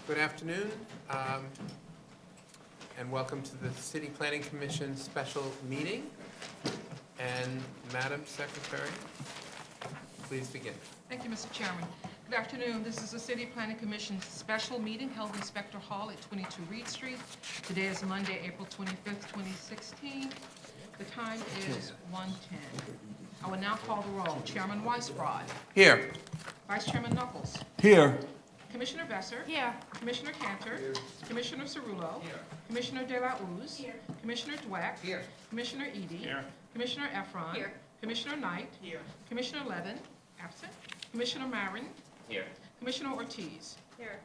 Good afternoon, and welcome to the City Planning Commission special meeting. And Madam Secretary, please begin. Thank you, Mr. Chairman. Good afternoon. This is the City Planning Commission special meeting held in Spector Hall at 22 Reade Street. Today is Monday, April 25th, 2016. The time is 1:10. I will now call the roll. Chairman Weisbrod. Here. Vice Chairman Knuckles. Here. Commissioner Besser. Here. Commissioner Cantor. Commissioner Cerullo. Commissioner De La Uz. Here. Commissioner Dweck. Here. Commissioner Edie. Here. Commissioner Efron. Here. Commissioner Knight. Here. Commissioner Levin. Absent. Commissioner Marin. Here. Commissioner Ortiz. Here.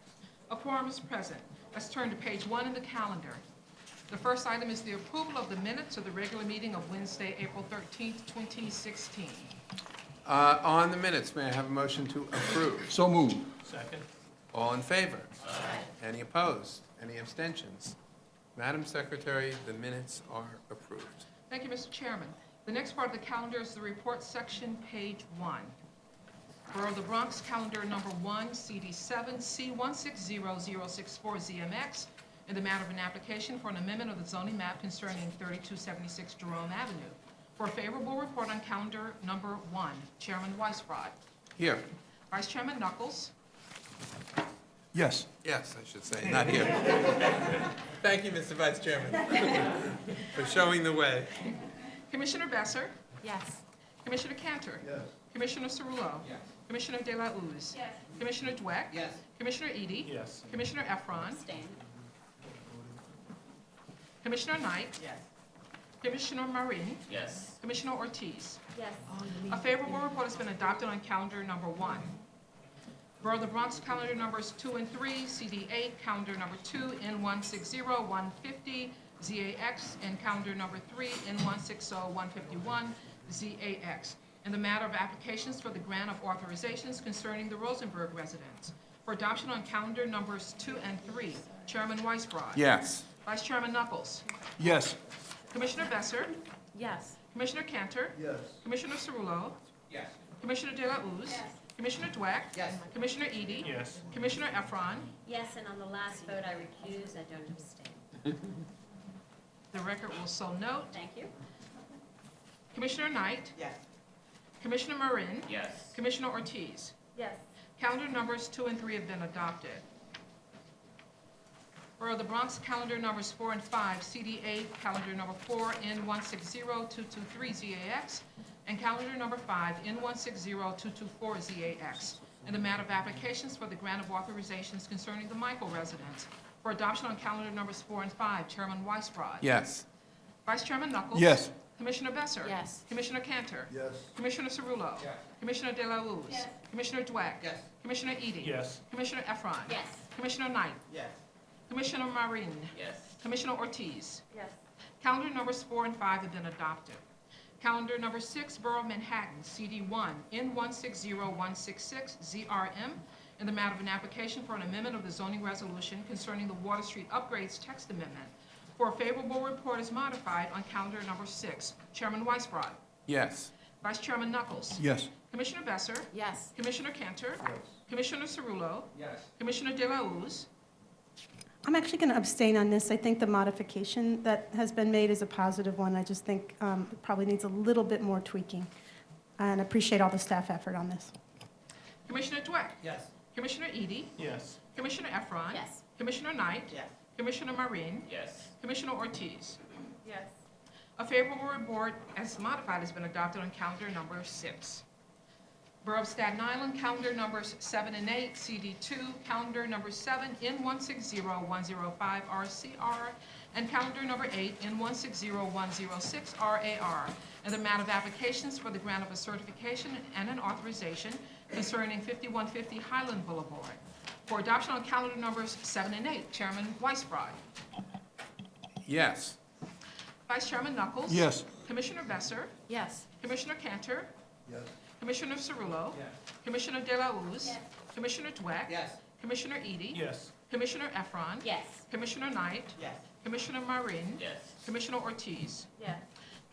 A quorum is present. Let's turn to page 1 in the calendar. The first item is the approval of the minutes of the regular meeting of Wednesday, April 13th, 2016. On the minutes, may I have a motion to approve? So moved. Second. All in favor? Aye. Any opposed? Any abstentions? Madam Secretary, the minutes are approved. Thank you, Mr. Chairman. The next part of the calendar is the report section, page 1. Borough of the Bronx, calendar number 1, CD7, C160064ZMX, in the matter of an application for an amendment of the zoning map concerning 3276 Jerome Avenue. For a favorable report on calendar number 1, Chairman Weisbrod. Here. Vice Chairman Knuckles. Yes. Yes, I should say, not here. Thank you, Mr. Vice Chairman, for showing the way. Commissioner Besser. Yes. Commissioner Cantor. Yes. Commissioner Cerullo. Yes. Commissioner De La Uz. Yes. Commissioner Dweck. Yes. Commissioner Edie. Yes. Commissioner Efron. Abstain. Commissioner Knight. Yes. Commissioner Marin. Yes. Commissioner Ortiz. Yes. A favorable report has been adopted on calendar number 1. Borough of the Bronx, calendar numbers 2 and 3, CD8, calendar number 2, N160150, ZAX, and calendar number 3, N160151, ZAX. In the matter of applications for the grant of authorizations concerning the Rosenberg residence. For adoption on calendar numbers 2 and 3, Chairman Weisbrod. Yes. Vice Chairman Knuckles. Yes. Commissioner Besser. Yes. Commissioner Cantor. Yes. Commissioner Cerullo. Yes. Commissioner De La Uz. Yes. Commissioner Dweck. Yes. Commissioner Edie. Yes. Commissioner Efron. Yes, and on the last vote, I recuse. I don't abstain. The record will so note. Thank you. Commissioner Knight. Yes. Commissioner Marin. Yes. Commissioner Ortiz. Yes. Calendar numbers 2 and 3 have been adopted. Borough of the Bronx, calendar numbers 4 and 5, CD8, calendar number 4, N160223ZAX, and calendar number 5, N160224ZAX, in the matter of applications for the grant of authorizations concerning the Michael residence. For adoption on calendar numbers 4 and 5, Chairman Weisbrod. Yes. Vice Chairman Knuckles. Yes. Commissioner Besser. Yes. Commissioner Cantor. Yes. Commissioner Cerullo. Yes. Commissioner De La Uz. Yes. Commissioner Dweck. Yes. Commissioner Edie. Yes. Commissioner Efron. Yes. Commissioner Knight. Yes. Commissioner Marin. Yes. Commissioner Ortiz. Yes. Calendar numbers 4 and 5 have been adopted. Calendar number 6, Borough of Manhattan, CD1, N160166ZRM, in the matter of an application for an amendment of the zoning resolution concerning the Water Street upgrades text amendment. For a favorable report is modified on calendar number 6. Chairman Weisbrod. Yes. Vice Chairman Knuckles. Yes. Commissioner Besser. Yes. Commissioner Cantor. Yes. Commissioner Cerullo. Yes. Commissioner De La Uz. I'm actually going to abstain on this. I think the modification that has been made is a positive one. I just think it probably needs a little bit more tweaking. And appreciate all the staff effort on this. Commissioner Dweck. Yes. Commissioner Edie. Yes. Commissioner Efron. Yes. Commissioner Knight. Yes. Commissioner Marin. Yes. Commissioner Ortiz. Yes. A favorable report as modified has been adopted on calendar number 6. Borough of Staten Island, calendar numbers 7 and 8, CD2, calendar number 7, N160105RCR, and calendar number 8, N160106RAR, and the matter of applications for the grant of a certification and an authorization concerning 5150 Highland Boulevard. For adoption on calendar numbers 7 and 8, Chairman Weisbrod. Yes. Vice Chairman Knuckles. Yes. Commissioner Besser. Yes. Commissioner Cantor. Yes. Commissioner Cerullo. Yes. Commissioner De La Uz. Yes. Commissioner Dweck. Yes. Commissioner Edie. Yes. Commissioner Efron. Yes. Commissioner Knight. Yes. Commissioner Marin. Yes. Commissioner Ortiz. Yes.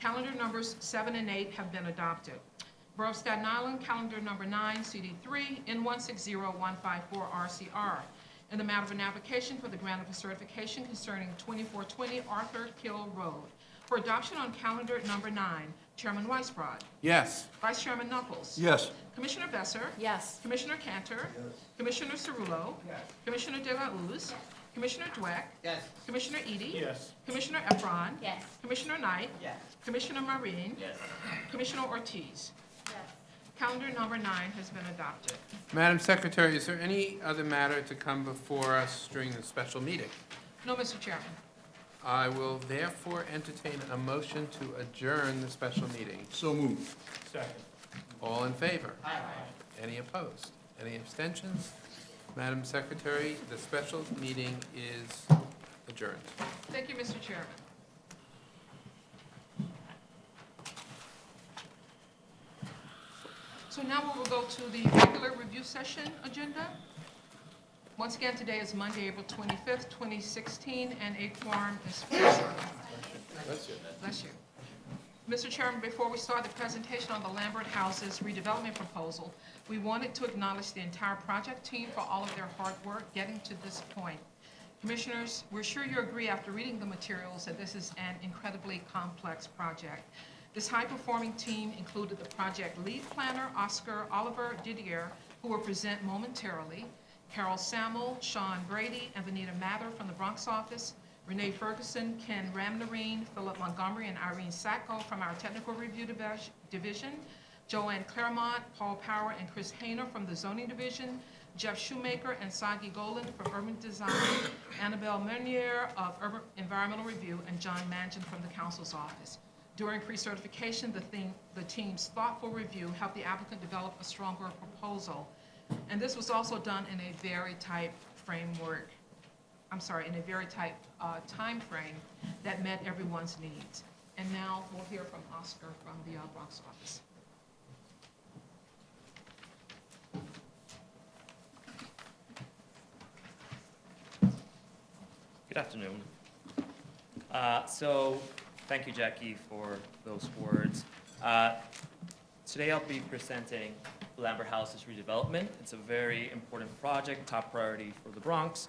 Calendar numbers 7 and 8 have been adopted. Borough of Staten Island, calendar number 9, CD3, N160154RCR, in the matter of an application for the grant of a certification concerning 2420 Arthur Kill Road for adoption on calendar number 9. Chairman Weisbrod. Yes. Vice Chairman Knuckles. Yes. Commissioner Besser. Yes. Commissioner Cantor. Commissioner Cerullo. Commissioner De La Uz. Commissioner Dweck. Yes. Commissioner Edie. Yes. Commissioner Efron. Yes. Commissioner Knight. Yes. Commissioner Marine. Yes. Commissioner Ortiz. Yes. Calendar number 9 has been adopted. Madam Secretary, is there any other matter to come before us during the special meeting? No, Mr. Chairman. I will therefore entertain a motion to adjourn the special meeting. So moved. Second. All in favor? Aye. Any opposed? Any abstentions? Madam Secretary, the special meeting is adjourned. Thank you, Mr. Chairman. So now we will go to the regular review session agenda. Once again, today is Monday, April 25th, 2016, and a quorum is present. Bless you. Mr. Chairman, before we start the presentation on the Lambert Houses redevelopment proposal, we wanted to acknowledge the entire project team for all of their hard work getting to this point. Commissioners, we're sure you agree after reading the materials that this is an incredibly complex project. This high-performing team included the project lead planner, Oscar Oliver Didier, who will present momentarily, Carol Samuel, Sean Brady, and Vanita Mather from the Bronx office, Renee Ferguson, Ken Ramnarine, Philip Montgomery, and Irene Sacco from our technical review division, Joanne Claremont, Paul Power, and Chris Hayner from the zoning division, Jeff Shoemaker and Sagi Golan from urban design, Annabelle Meunier of urban environmental review, and John Mangan from the council's office. During pre-certification, the team's thoughtful review helped the applicant develop a stronger proposal. And this was also done in a very tight framework, in a very tight time frame that met everyone's needs. And now we'll hear from Oscar from the Bronx office. Good afternoon. Thank you, Jackie, for those words. Today I'll be presenting Lambert Houses redevelopment. It's a very important project, top priority for the Bronx.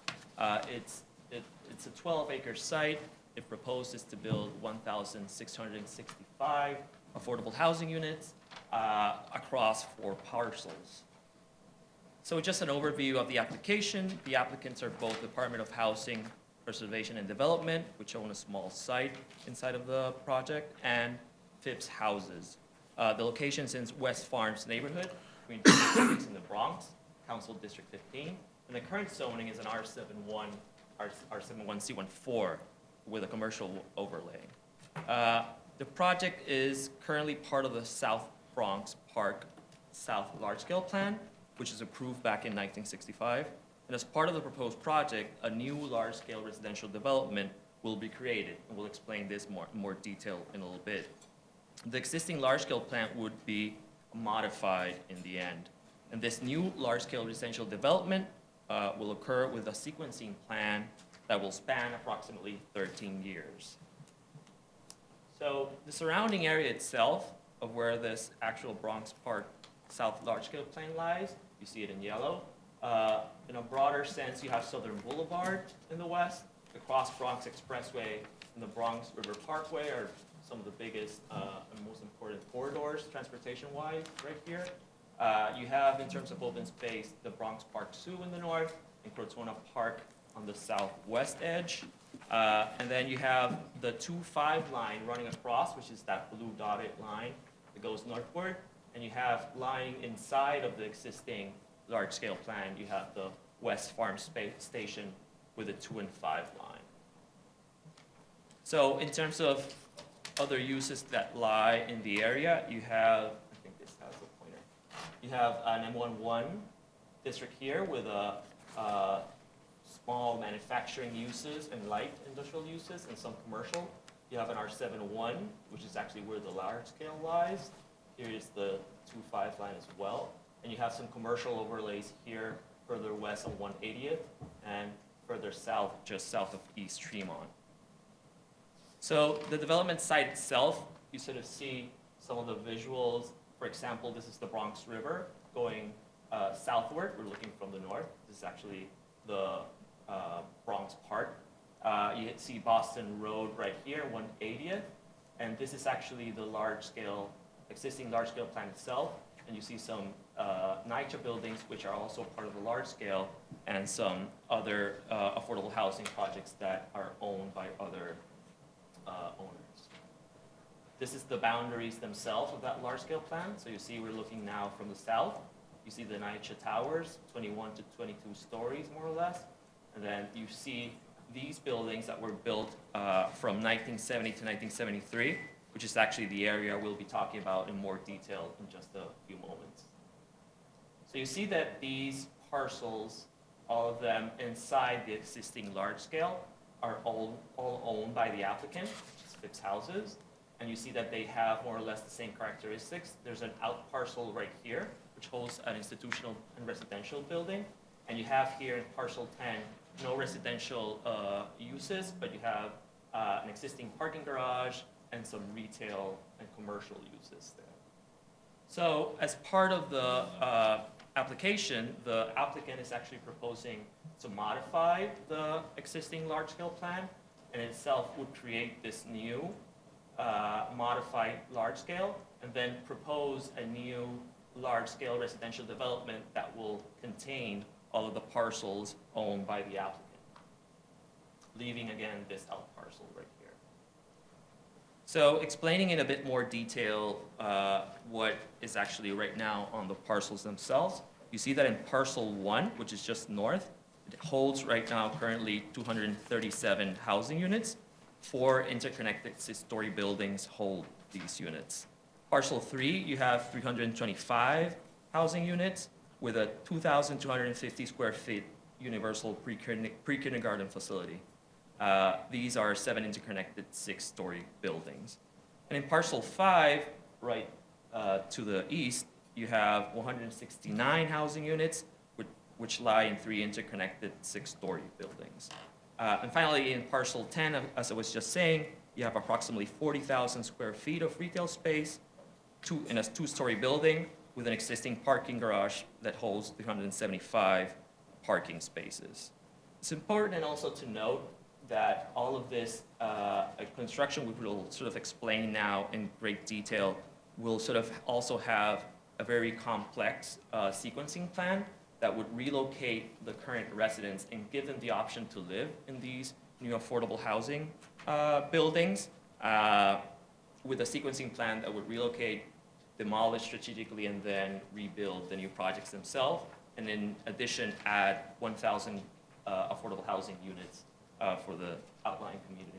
It's a 12-acre site. It proposes to build 1,665 affordable housing units across 4 parcels. So just an overview of the application. The applicants are both Department of Housing, Preservation and Development, which own a small site inside of the project, and Phipps Houses. The location's in West Farms neighborhood, between 2 districts in the Bronx, Council District 15, and the current zoning is an R71, R71C14 with a commercial overlay. The project is currently part of the South Bronx Park South Large-Scale Plan, which was approved back in 1965. And as part of the proposed project, a new large-scale residential development will be created, and we'll explain this more detail in a little bit. The existing large-scale plant would be modified in the end. And this new large-scale residential development will occur with a sequencing plan that will span approximately 13 years. So the surrounding area itself of where this actual Bronx Park South large-scale plan lies, you see it in yellow. In a broader sense, you have Southern Boulevard in the west, the Cross Bronx Expressway, and the Bronx River Parkway are some of the biggest and most important corridors, transportation-wise, right here. You have, in terms of open space, the Bronx Park Zoo in the north, and Crotona Park on the southwest edge. And then you have the 2-5 line running across, which is that blue dotted line that goes northward. And you have lying inside of the existing large-scale plan, you have the West Farm Station with a 2 and 5 line. So in terms of other uses that lie in the area, you have, I think this has a pointer. You have an M11 district here with a small manufacturing uses and light industrial uses and some commercial. You have an R71, which is actually where the large scale lies. Here is the 2-5 line as well. And you have some commercial overlays here, further west on 180th, and further south, just south of East Tremont. So the development site itself, you sort of see some of the visuals. For example, this is the Bronx River going southward. We're looking from the north. This is actually the Bronx Park. You see Boston Road right here, 180th, and this is actually the existing large-scale plan itself. And you see some NYCHA buildings, which are also part of the large scale, and some other affordable housing projects that are owned by other owners. This is the boundaries themselves of that large scale plan. So you see we're looking now from the south. You see the NYCHA towers, 21 to 22 stories more or less. And then you see these buildings that were built from 1970 to 1973, which is actually the area we'll be talking about in more detail in just a few moments. So you see that these parcels, all of them inside the existing large scale, are all owned by the applicant, which is Phipps Houses. And you see that they have more or less the same characteristics. There's an out parcel right here, which holds an institutional and residential building. And you have here in parcel 10, no residential uses, but you have an existing parking garage and some retail and commercial uses there. So as part of the application, the applicant is actually proposing to modify the existing large-scale plan, and itself would create this new modified large-scale, and then propose a new large-scale residential development that will contain all of the parcels owned by the applicant, leaving again this out parcel right here. So explaining in a bit more detail what is actually right now on the parcels themselves, you see that in parcel 1, which is just north, it holds right now currently 237 housing units. 4 interconnected 6-story buildings hold these units. Parcel 3, you have 325 housing units with a 2,250 square feet universal pre-kindergarten facility. These are 7 interconnected 6-story buildings. And in parcel 5, right to the east, you have 169 housing units, which lie in 3 interconnected 6-story buildings. And finally, in parcel 10, as I was just saying, you have approximately 40,000 square feet of retail space in a 2-story building with an existing parking garage that holds 375 parking spaces. It's important also to note that all of this construction, we will sort of explain now in great detail, will sort of also have a very complex sequencing plan that would relocate the current residents and give them the option to live in these new affordable housing buildings with a sequencing plan that would relocate, demolish strategically, and then rebuild the new projects themselves, and in addition add 1,000 affordable housing units for the outlying community.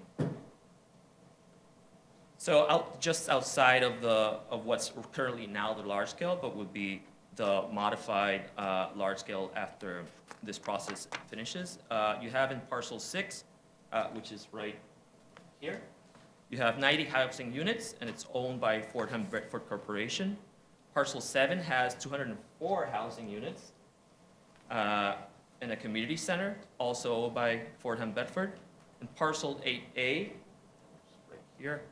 So just outside of what's currently now the large scale, but would be the modified large scale after this process finishes. You have in parcel 6, which is right here, you have 90 housing units, and it's owned by Fordham Bedford Corporation. Parcel 7 has 204 housing units and a community center, also owned by Fordham Bedford. And parcel 8A, right here,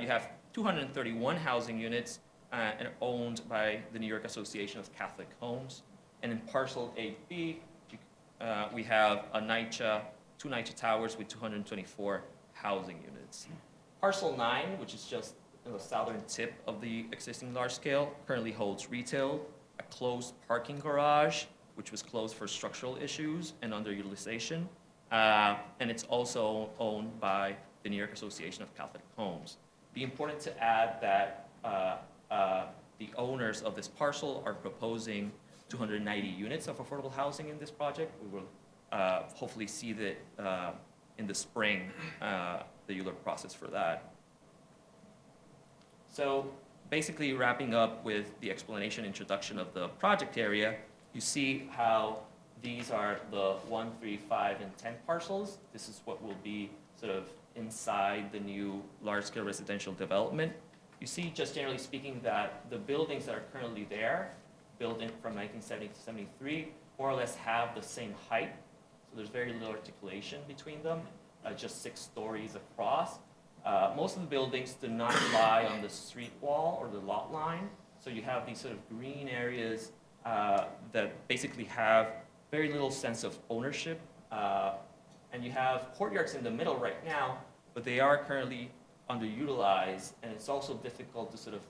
you have 231 housing units and owned by the New York Association of Catholic Homes. And in parcel 8B, we have a NYCHA, 2 NYCHA towers with 224 housing units. Parcel 9, which is just the southern tip of the existing large scale, currently holds retail, a closed parking garage, which was closed for structural issues and underutilization. And it's also owned by the New York Association of Catholic Homes. Be important to add that the owners of this parcel are proposing 290 units of affordable housing in this project. We will hopefully see that in the spring, the ULURP process for that. So basically wrapping up with the explanation introduction of the project area, you see how these are the 1, 3, 5, and 10 parcels. This is what will be sort of inside the new large-scale residential development. You see, just generally speaking, that the buildings that are currently there, built in from 1970 to 73, more or less have the same height. So there's very little articulation between them, just 6 stories across. Most of the buildings do not lie on the street wall or the lot line. So you have these sort of green areas that basically have very little sense of ownership. And you have courtyards in the middle right now, but they are currently underutilized, and it's also difficult to sort of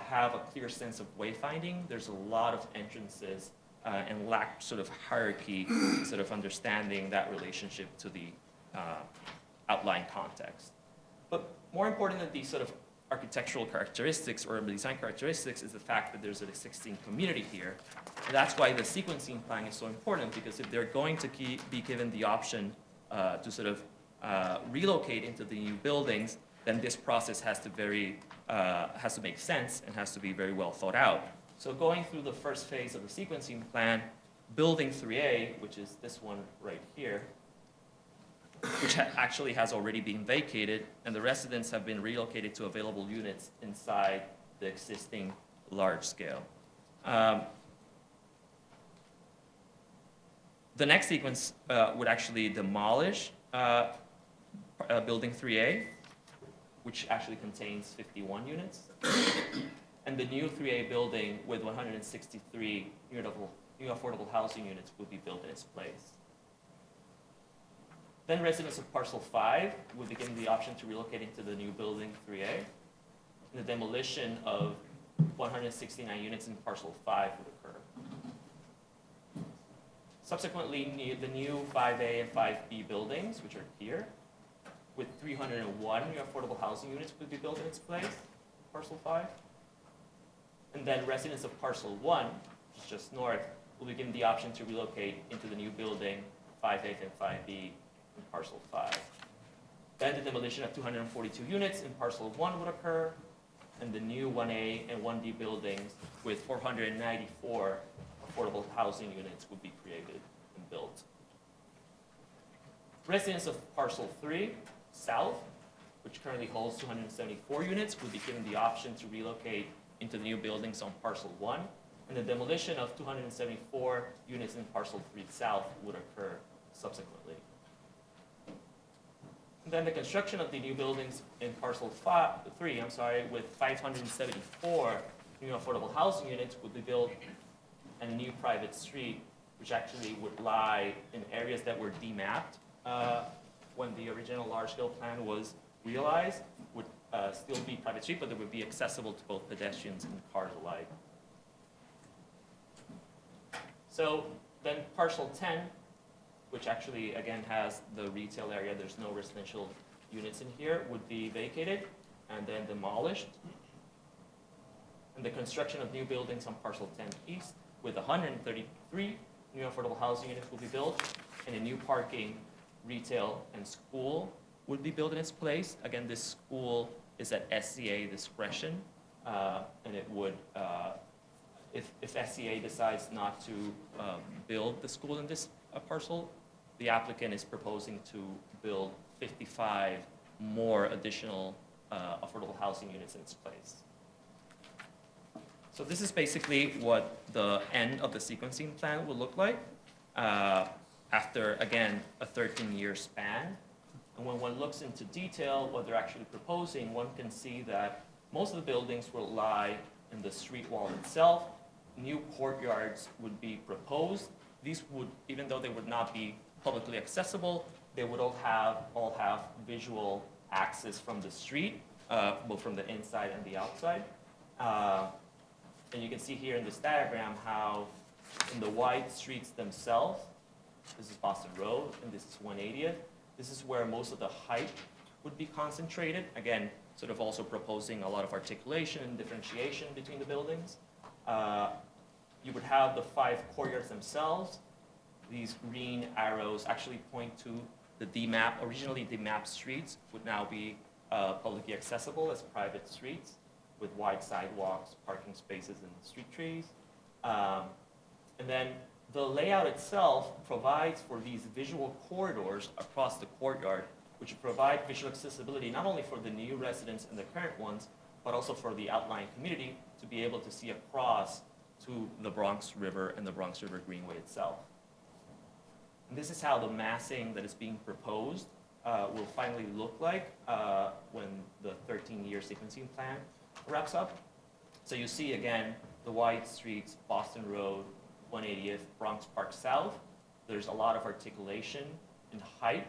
have a clear sense of wayfinding. There's a lot of entrances and lack sort of hierarchy, sort of understanding that relationship to the outline context. But more important than these sort of architectural characteristics or design characteristics is the fact that there's an existing community here. And that's why the sequencing plan is so important, because if they're going to be given the option to sort of relocate into the new buildings, then this process has to make sense and has to be very well thought out. So going through the first phase of the sequencing plan, building 3A, which is this one right here, which actually has already been vacated, and the residents have been relocated to available units inside the existing large scale. The next sequence would actually demolish building 3A, which actually contains 51 units, and the new 3A building with 163 new affordable housing units would be built in its place. Then residents of parcel 5 would be given the option to relocate into the new building 3A. And the demolition of 169 units in parcel 5 would occur. Subsequently, the new 5A and 5B buildings, which are here, with 301 new affordable housing units would be built in its place, parcel 5. And then residents of parcel 1, which is just north, will be given the option to relocate into the new building 5A and 5B in parcel 5. Then the demolition of 242 units in parcel 1 would occur, and the new 1A and 1D buildings with 494 affordable housing units would be created and built. Residents of parcel 3, south, which currently holds 274 units, would be given the option to relocate into the new buildings on parcel 1, and the demolition of 274 units in parcel 3 south would occur subsequently. And then the construction of the new buildings in parcel 3, with 574 new affordable housing units would be built and a new private street, which actually would lie in areas that were demapped when the original large-scale plan was realized, would still be private street, but they would be accessible to both pedestrians and cars alike. So then parcel 10, which actually, again, has the retail area, there's no residential units in here, would be vacated and then demolished. And the construction of new buildings on parcel 10 east with 133 new affordable housing units will be built, and a new parking, retail, and school would be built in its place. Again, this school is at SCA discretion, and it would, if SCA decides not to build the school in this parcel, the applicant is proposing to build 55 more additional affordable housing units in its place. So this is basically what the end of the sequencing plan will look like after, again, a 13-year span. And when one looks into detail what they're actually proposing, one can see that most of the buildings will lie in the street wall itself. New courtyards would be proposed. These would, even though they would not be publicly accessible, they would all have visual access from the street, both from the inside and the outside. And you can see here in this diagram how in the wide streets themselves, this is Boston Road and this is 180th, this is where most of the height would be concentrated. Again, sort of also proposing a lot of articulation and differentiation between the buildings. You would have the 5 courtyards themselves. These green arrows actually point to the originally demapped streets would now be publicly accessible as private streets with wide sidewalks, parking spaces, and street trees. And then the layout itself provides for these visual corridors across the courtyard, which provide visual accessibility not only for the new residents and the current ones, but also for the outlying community to be able to see across to the Bronx River and the Bronx River Greenway itself. And this is how the massing that is being proposed will finally look like when the 13-year sequencing plan wraps up. So you see, again, the wide streets, Boston Road, 180th Bronx Park South. There's a lot of articulation in height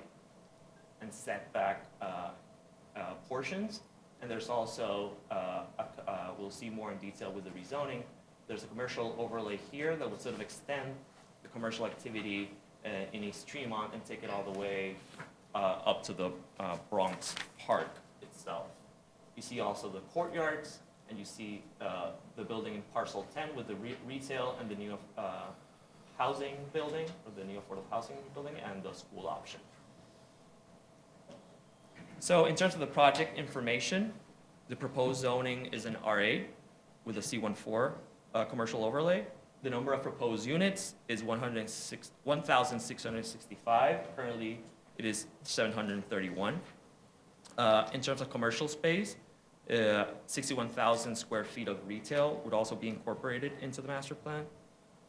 and setback portions. And there's also, we'll see more in detail with the rezoning, there's a commercial overlay here that would sort of extend the commercial activity in East Tremont and take it all the way up to the Bronx Park itself. You see also the courtyards, and you see the building in parcel 10 with the retail and the new housing building, or the new affordable housing building, and the school option. So in terms of the project information, the proposed zoning is an R8 with a C14 commercial overlay. The number of proposed units is 1,665. Currently, it is 731. In terms of commercial space, 61,000 square feet of retail would also be incorporated into the master plan.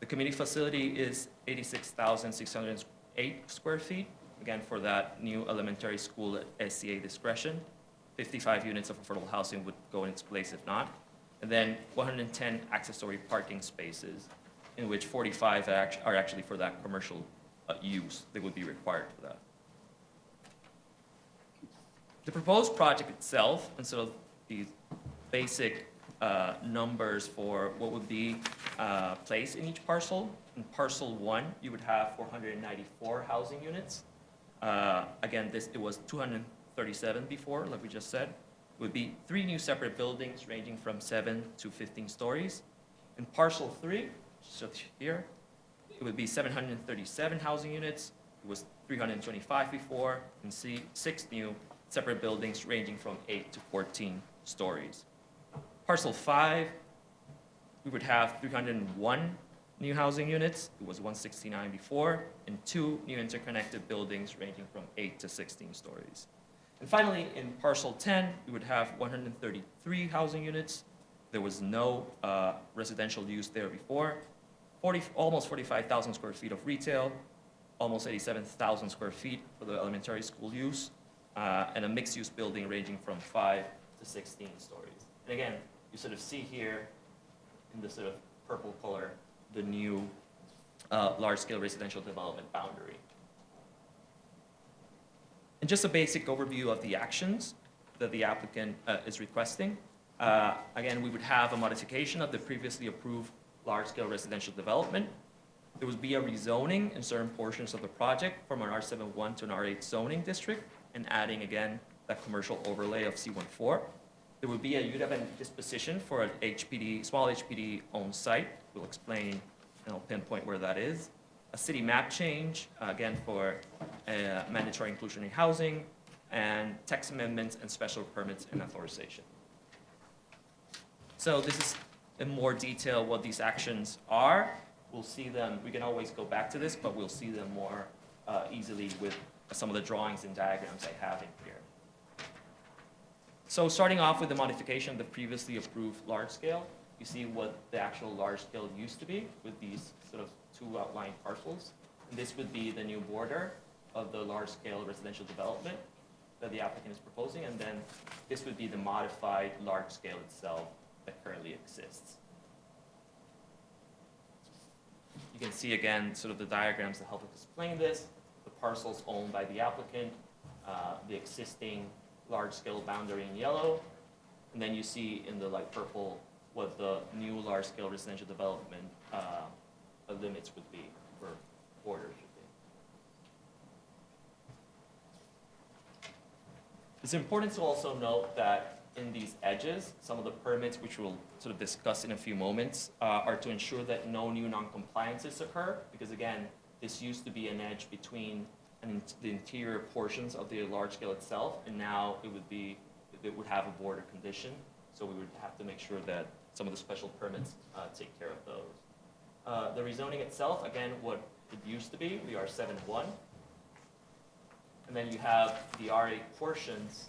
The community facility is 86,608 square feet, again, for that new elementary school at SCA discretion. 55 units of affordable housing would go in its place if not. And then 110 accessory parking spaces, in which 45 are actually for that commercial use. They would be required for that. The proposed project itself, and sort of these basic numbers for what would be placed in each parcel. In parcel 1, you would have 494 housing units. Again, it was 237 before, like we just said. It would be 3 new separate buildings ranging from 7 to 15 stories. In parcel 3, so here, it would be 737 housing units. It was 325 before, and 6 new separate buildings ranging from 8 to 14 stories. Parcel 5, we would have 301 new housing units. It was 169 before, and 2 new interconnected buildings ranging from 8 to 16 stories. And finally, in parcel 10, we would have 133 housing units. There was no residential use there before. Almost 45,000 square feet of retail, almost 87,000 square feet for the elementary school use, and a mixed-use building ranging from 5 to 16 stories. And again, you sort of see here in the sort of purple color, the new large-scale residential development boundary. And just a basic overview of the actions that the applicant is requesting. Again, we would have a modification of the previously approved large-scale residential development. There would be a rezoning in certain portions of the project from an R71 to an R8 zoning district, and adding again that commercial overlay of C14. There would be a UDEV disposition for an HPD, small HPD owned site. We'll explain and I'll pinpoint where that is. A city map change, again for mandatory inclusionary housing, and text amendments and special permits and authorization. So this is in more detail what these actions are. We'll see them, we can always go back to this, but we'll see them more easily with some of the drawings and diagrams I have in here. So starting off with the modification of the previously approved large scale, you see what the actual large scale used to be with these sort of 2 outlined parcels. And this would be the new border of the large scale residential development that the applicant is proposing, and then this would be the modified large scale itself that currently exists. You can see again sort of the diagrams that help us explain this, the parcels owned by the applicant, the existing large-scale boundary in yellow, and then you see in the light purple what the new large-scale residential development limits would be, or borders would be. It's important to also note that in these edges, some of the permits, which we'll sort of discuss in a few moments, are to ensure that no new non-compliances occur, because again, this used to be an edge between the interior portions of the large scale itself, and now it would have a border condition, so we would have to make sure that some of the special permits take care of those. The rezoning itself, again, what it used to be, the R71, and then you have the R8 portions.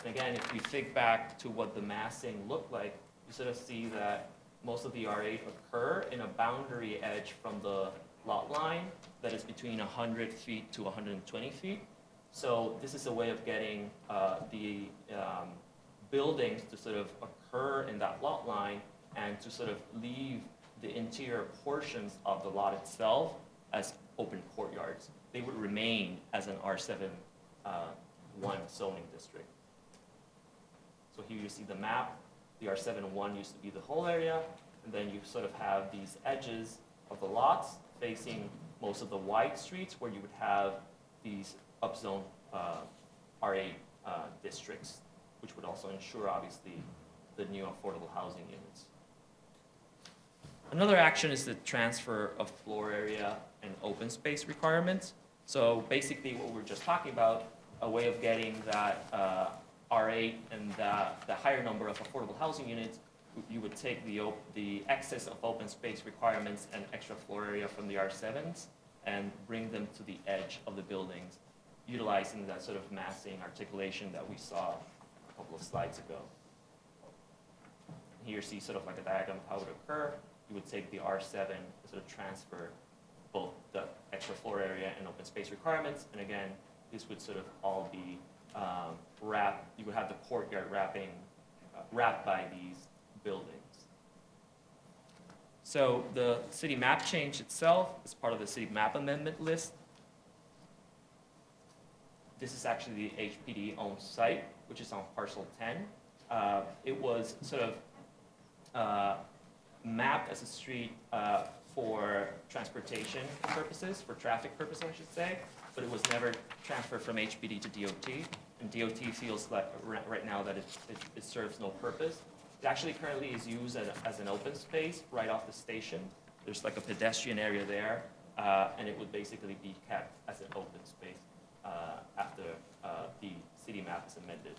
And again, if we think back to what the massing looked like, you sort of see that most of the R8 occur in a boundary edge from the lot line that is between 100 feet to 120 feet. So this is a way of getting the buildings to sort of occur in that lot line and to sort of leave the interior portions of the lot itself as open courtyards. They would remain as an R7 1 zoning district. So here you see the map. The R7-1 used to be the whole area, and then you sort of have these edges of the lots facing most of the wide streets where you would have these upzone R8 districts, which would also ensure, obviously, the new affordable housing units. Another action is the transfer of floor area and open space requirements. So basically what we're just talking about, a way of getting that R8 and the higher number of affordable housing units, you would take the excess of open space requirements and extra floor area from the R7s and bring them to the edge of the buildings, utilizing that sort of massing articulation that we saw a couple of slides ago. Here you see sort of like a diagram of how it would occur. You would take the R7 and sort of transfer both the extra floor area and open space requirements, and again, this would sort of all be wrapped. You would have the courtyard wrapped by these buildings. So the city map change itself is part of the city map amendment list. This is actually the HPD owned site, which is on parcel 10. It was sort of mapped as a street for transportation purposes, for traffic purposes, I should say, but it was never transferred from HPD to DOT, and DOT feels like right now that it serves no purpose. It actually currently is used as an open space right off the station. There's like a pedestrian area there, and it would basically be kept as an open space after the city map is amended.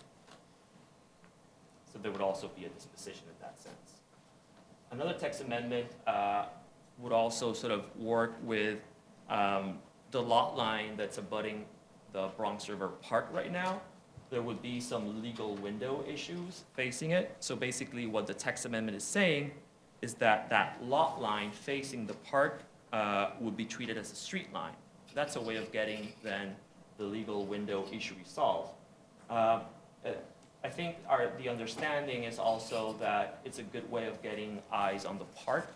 So there would also be a disposition in that sense. Another text amendment would also sort of work with the lot line that's abutting the Bronx River Park right now. There would be some legal window issues facing it. So basically what the text amendment is saying is that that lot line facing the park would be treated as a street line. That's a way of getting then the legal window issue resolved. I think the understanding is also that it's a good way of getting eyes on the park,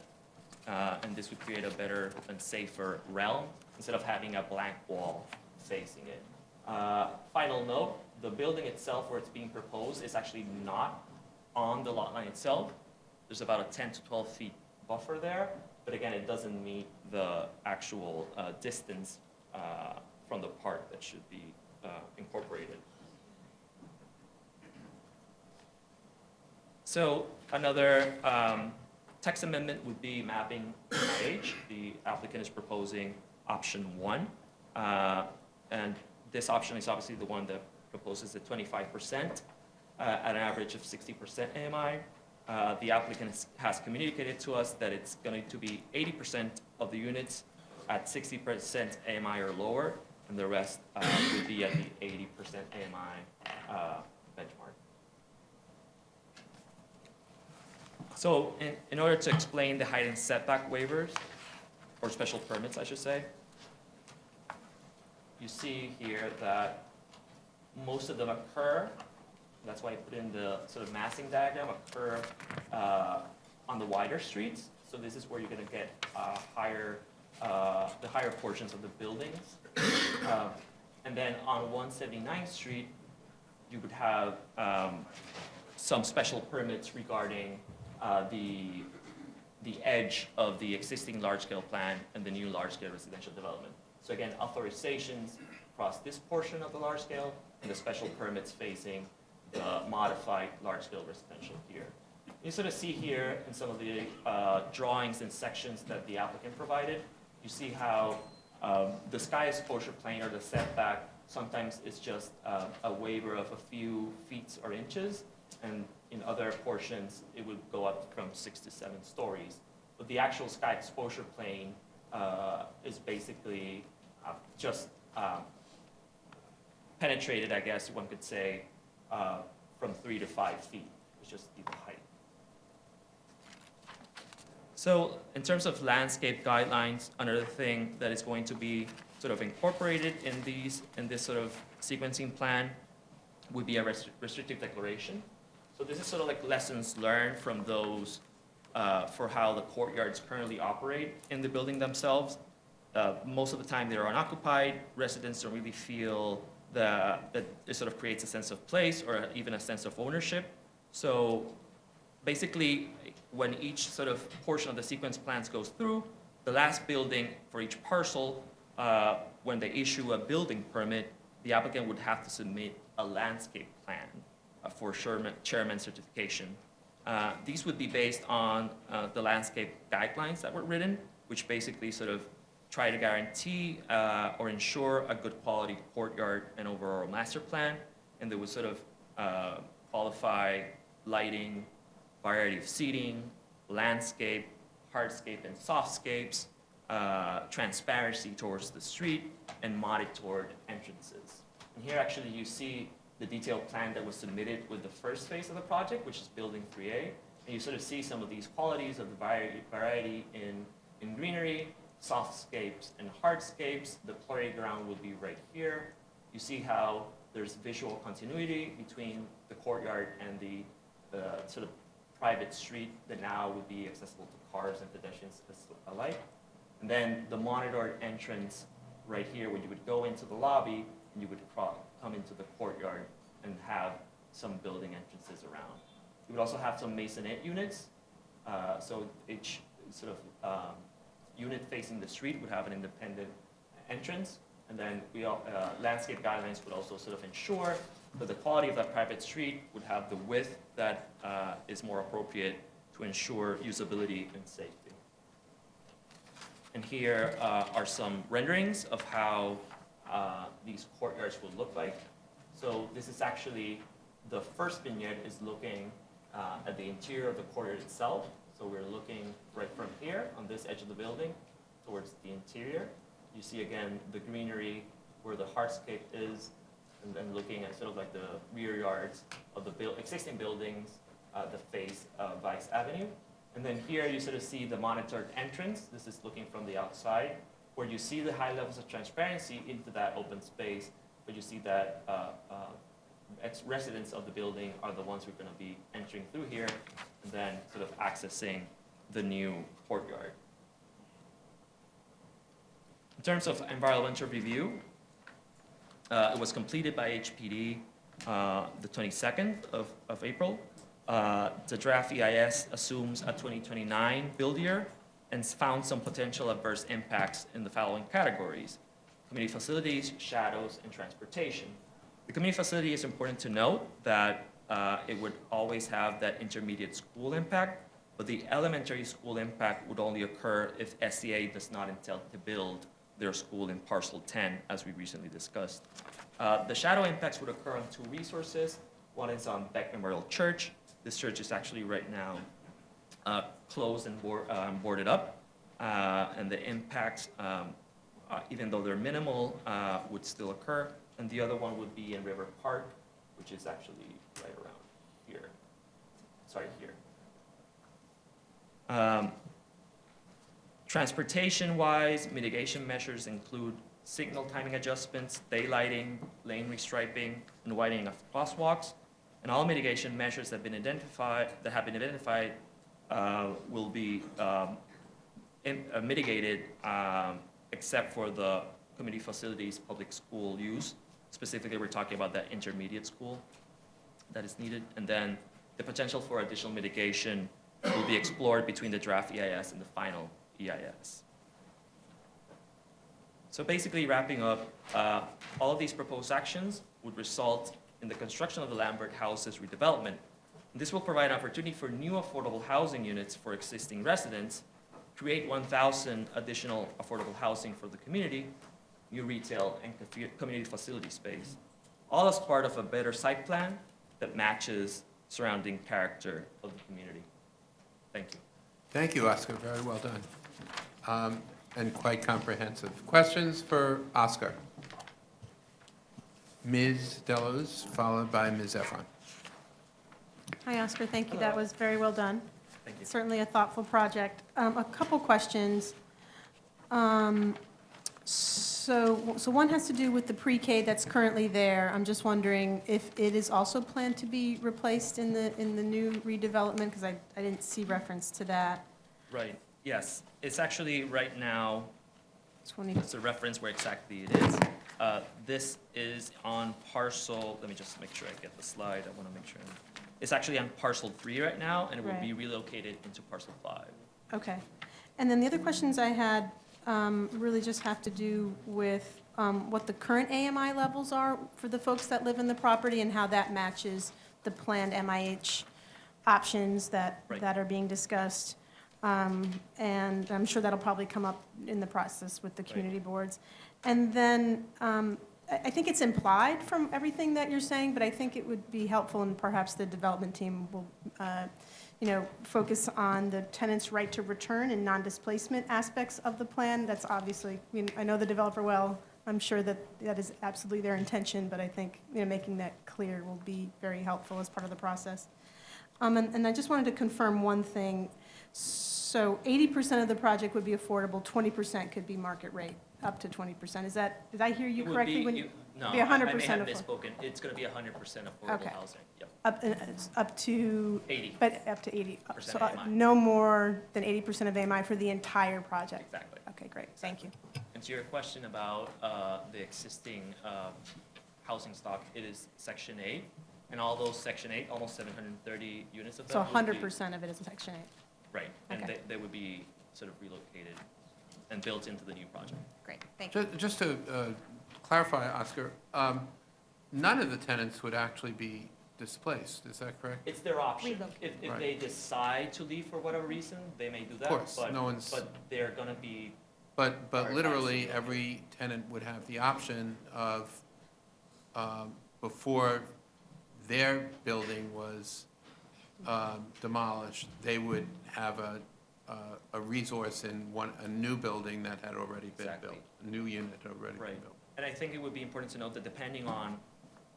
and this would create a better and safer realm instead of having a blank wall facing it. Final note, the building itself where it's being proposed is actually not on the lot line itself. There's about a 10 to 12 feet buffer there, but again, it doesn't meet the actual distance from the park that should be incorporated. So another text amendment would be mapping age. The applicant is proposing option 1. And this option is obviously the one that proposes the 25% at an average of 60% AMI. The applicant has communicated to us that it's going to be 80% of the units at 60% AMI or lower, and the rest would be at the 80% AMI benchmark. So in order to explain the height and setback waivers, or special permits, I should say, you see here that most of them occur, that's why I put in the sort of massing diagram, occur on the wider streets. So this is where you're going to get the higher portions of the buildings. And then on 179th Street, you would have some special permits regarding the edge of the existing large-scale plan and the new large-scale residential development. So again, authorizations across this portion of the large scale and the special permits facing the modified large-scale residential here. You sort of see here in some of the drawings and sections that the applicant provided, you see how the sky exposure plane or the setback sometimes is just a waiver of a few feet or inches, and in other portions it would go up from 6 to 7 stories. But the actual sky exposure plane is basically just penetrated, I guess one could say, from 3 to 5 feet. It's just the height. So in terms of landscape guidelines, another thing that is going to be sort of incorporated in this sort of sequencing plan would be a restrictive declaration. So this is sort of like lessons learned from those for how the courtyards currently operate in the building themselves. Most of the time, they're unoccupied. Residents don't really feel that it sort of creates a sense of place or even a sense of ownership. So basically, when each sort of portion of the sequence plans goes through, the last building for each parcel, when they issue a building permit, the applicant would have to submit a landscape plan for chairman certification. These would be based on the landscape guidelines that were written, which basically sort of try to guarantee or ensure a good quality courtyard and overall master plan, and they would sort of qualify lighting, variety of seating, landscape, hardscape and softscapes, transparency towards the street, and monitored entrances. And here actually you see the detailed plan that was submitted with the first phase of the project, which is building 3A. And you sort of see some of these qualities of the variety in greenery, softscapes and hardscapes. The playground would be right here. You see how there's visual continuity between the courtyard and the sort of private street that now would be accessible to cars and pedestrians alike. And then the monitored entrance right here, when you would go into the lobby and you would come into the courtyard and have some building entrances around. You would also have some masonette units. So each sort of unit facing the street would have an independent entrance. And then landscape guidelines would also sort of ensure that the quality of that private street would have the width that is more appropriate to ensure usability and safety. And here are some renderings of how these courtyards will look like. So this is actually, the first vignette is looking at the interior of the courtyard itself. So we're looking right from here on this edge of the building towards the interior. You see again the greenery where the hardscape is, and then looking at sort of like the rear yards of the existing buildings that face Vice Avenue. And then here you sort of see the monitored entrance. This is looking from the outside, where you see the high levels of transparency into that open space, but you see that residents of the building are the ones who are going to be entering through here and then sort of accessing the new courtyard. In terms of environmental review, it was completed by HPD the 22nd of April. The draft EIS assumes a 2029 build year and found some potential adverse impacts in the following categories: community facilities, shadows, and transportation. The community facility is important to note that it would always have that intermediate school impact, but the elementary school impact would only occur if SCA does not intend to build their school in parcel 10, as we recently discussed. The shadow impacts would occur on two resources. One is on Beck Memorial Church. This church is actually right now closed and boarded up, and the impacts, even though they're minimal, would still occur. And the other one would be in River Park, which is actually right around here. Sorry, here. Transportation-wise, mitigation measures include signal timing adjustments, daylighting, lane restriping, and widening of crosswalks. And all mitigation measures that have been identified will be mitigated except for the community facilities public school use. Specifically, we're talking about that intermediate school that is needed. And then the potential for additional mitigation will be explored between the draft EIS and the final EIS. So basically, wrapping up, all of these proposed actions would result in the construction of the Lambert Houses redevelopment. And this will provide an opportunity for new affordable housing units for existing residents, create 1,000 additional affordable housing for the community, new retail and community facility space, all as part of a better site plan that matches surrounding character of the community. Thank you. Thank you, Oscar. Very well done. And quite comprehensive. Questions for Oscar? Ms. Delos, followed by Ms. Efron. Hi, Oscar, thank you. That was very well done. Thank you. Certainly a thoughtful project. A couple questions. So one has to do with the pre-K that's currently there. I'm just wondering if it is also planned to be replaced in the new redevelopment, because I didn't see reference to that. Right, yes. It's actually right now, 20, it's a reference where exactly it is. This is on parcel, let me just make sure I get the slide. I want to make sure. It's actually on parcel 3 right now, and it will be Right. relocated into parcel 5. okay. And then the other questions I had really just have to do with what the current AMI levels are for the folks that live in the property and how that matches the planned MIH options that Right. are being discussed. And I'm sure that'll probably come up in the process with the community boards. And then I think it's implied from everything that you're saying, but I think it would be helpful, and perhaps the development team will, focus on the tenant's right to return and non-displacement aspects of the plan. That's obviously, I know the developer well. I'm sure that that is absolutely their intention, but I think, making that clear will be very helpful as part of the process. And I just wanted to confirm one thing. So 80% of the project would be affordable, 20% could be market rate, up to 20%. Is that, did I hear you It would correctly? be- when you- No, be I 100% may have affordable. misspoken. It's going to be 100% affordable Okay. housing. Yep, Up to, 80, but up to 80. So AMI. no more than 80% of AMI for the entire project? exactly. Okay, great, thank you. And to your question about the existing housing stock, it is Section 8, and all those Section 8, almost 730 units of them. So would be- 100% of it is Section 8. Right, and Okay. they would be sort of relocated and built into the new project. Great, thank you. Just to clarify, Oscar, none of the tenants would actually be displaced, is that correct? It's their option. Relocate. If Right. they decide to leave for whatever reason, they may do that. course, but- no one's- But they're going to be, But Or literally, absolutely. every tenant would have the option of, before their building was demolished, they would have a resource in a new building that had already been Exactly. built, a new unit had already been Right. built. and I think it would be important to note that depending on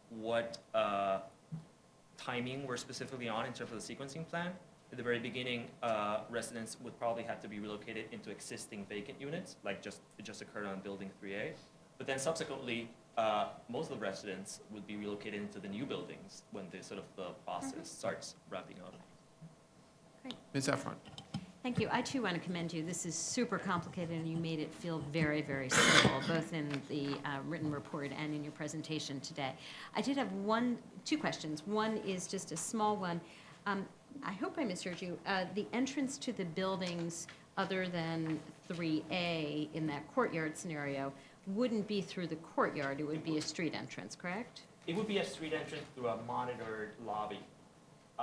what timing we're specifically on in terms of the sequencing plan, at the very beginning, residents would probably have to be relocated into existing vacant units, like it just occurred on Building 3A. But then subsequently, most of the residents would be relocated into the new buildings when the sort of the process starts wrapping up. Ms. Efron? Thank you. I too want to commend you. This is super complicated, and you made it feel very, very simple, both in the written report and in your presentation today. I did have two questions. One is just a small one. I hope I misheard you. The entrance to the buildings, other than 3A in that courtyard scenario, wouldn't be through the courtyard. It would be a street entrance, correct? It would be a street entrance through a monitored lobby.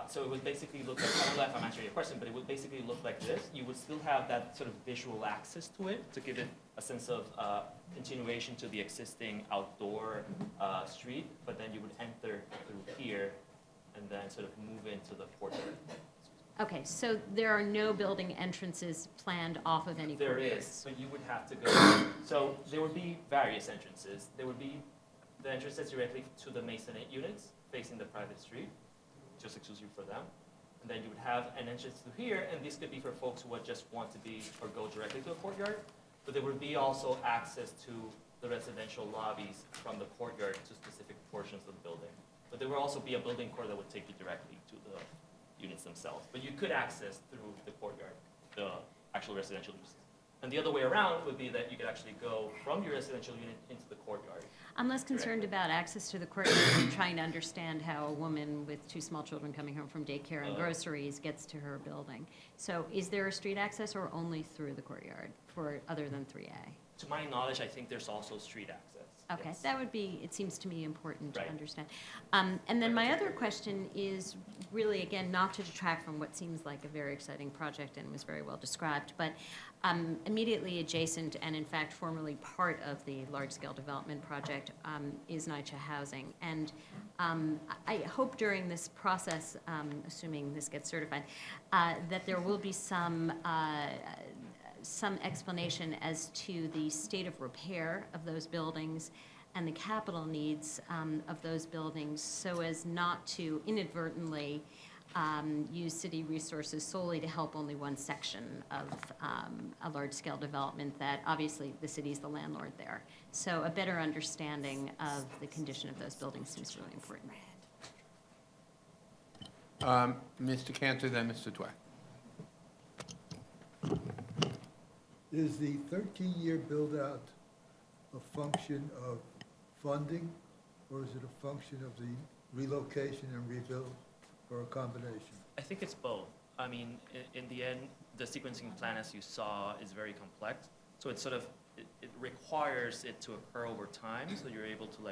So it would basically look like, I don't know if I'm answering your question, but it would basically look like this. You would still have that sort of visual access to it to give it a sense of continuation to the existing outdoor street, but then you would enter through here and then sort of move into the courtyard. Okay, so there are no building entrances planned off of any There courtyards? is, but you would have to go, so there would be various entrances. There would be the entrances directly to the Masonite units facing the private street, just exclusive for them. And then you would have an entrance through here, and this could be for folks who would just want to be or go directly to a courtyard. But there would be also access to the residential lobbies from the courtyard to specific portions of the building. But there would also be a building core that would take you directly to the units themselves. But you could access through the courtyard, the actual residential uses. And the other way around would be that you could actually go from your residential unit into the courtyard. I'm less concerned about access to the courtyard and trying to understand how a woman with 2 small children coming home from daycare and groceries gets to her building. So is there a street access or only through the courtyard for other than 3A? To my knowledge, I think there's also street access. Okay, Yes. that would be, it seems to me important to Right. understand. And then my other question is really, again, not to detract from what seems like a very exciting project and was very well described, but immediately adjacent and in fact formerly part of the large-scale development project is NYCHA Housing. And I hope during this process, assuming this gets certified, that there will be some explanation as to the state of repair of those buildings and the capital needs of those buildings so as not to inadvertently use city resources solely to help only one section of a large-scale development that obviously the city's the landlord there. So a better understanding of the condition of those buildings seems really important. Mr. Cantor, then Mr. Dweck. Is the 13-year build-out a function of funding, or is it a function of the relocation and rebuild, or a combination? I think it's both. I mean, in the end, the sequencing plan, as you saw, is very complex. So it's sort of, it requires it to occur over time, so you're able to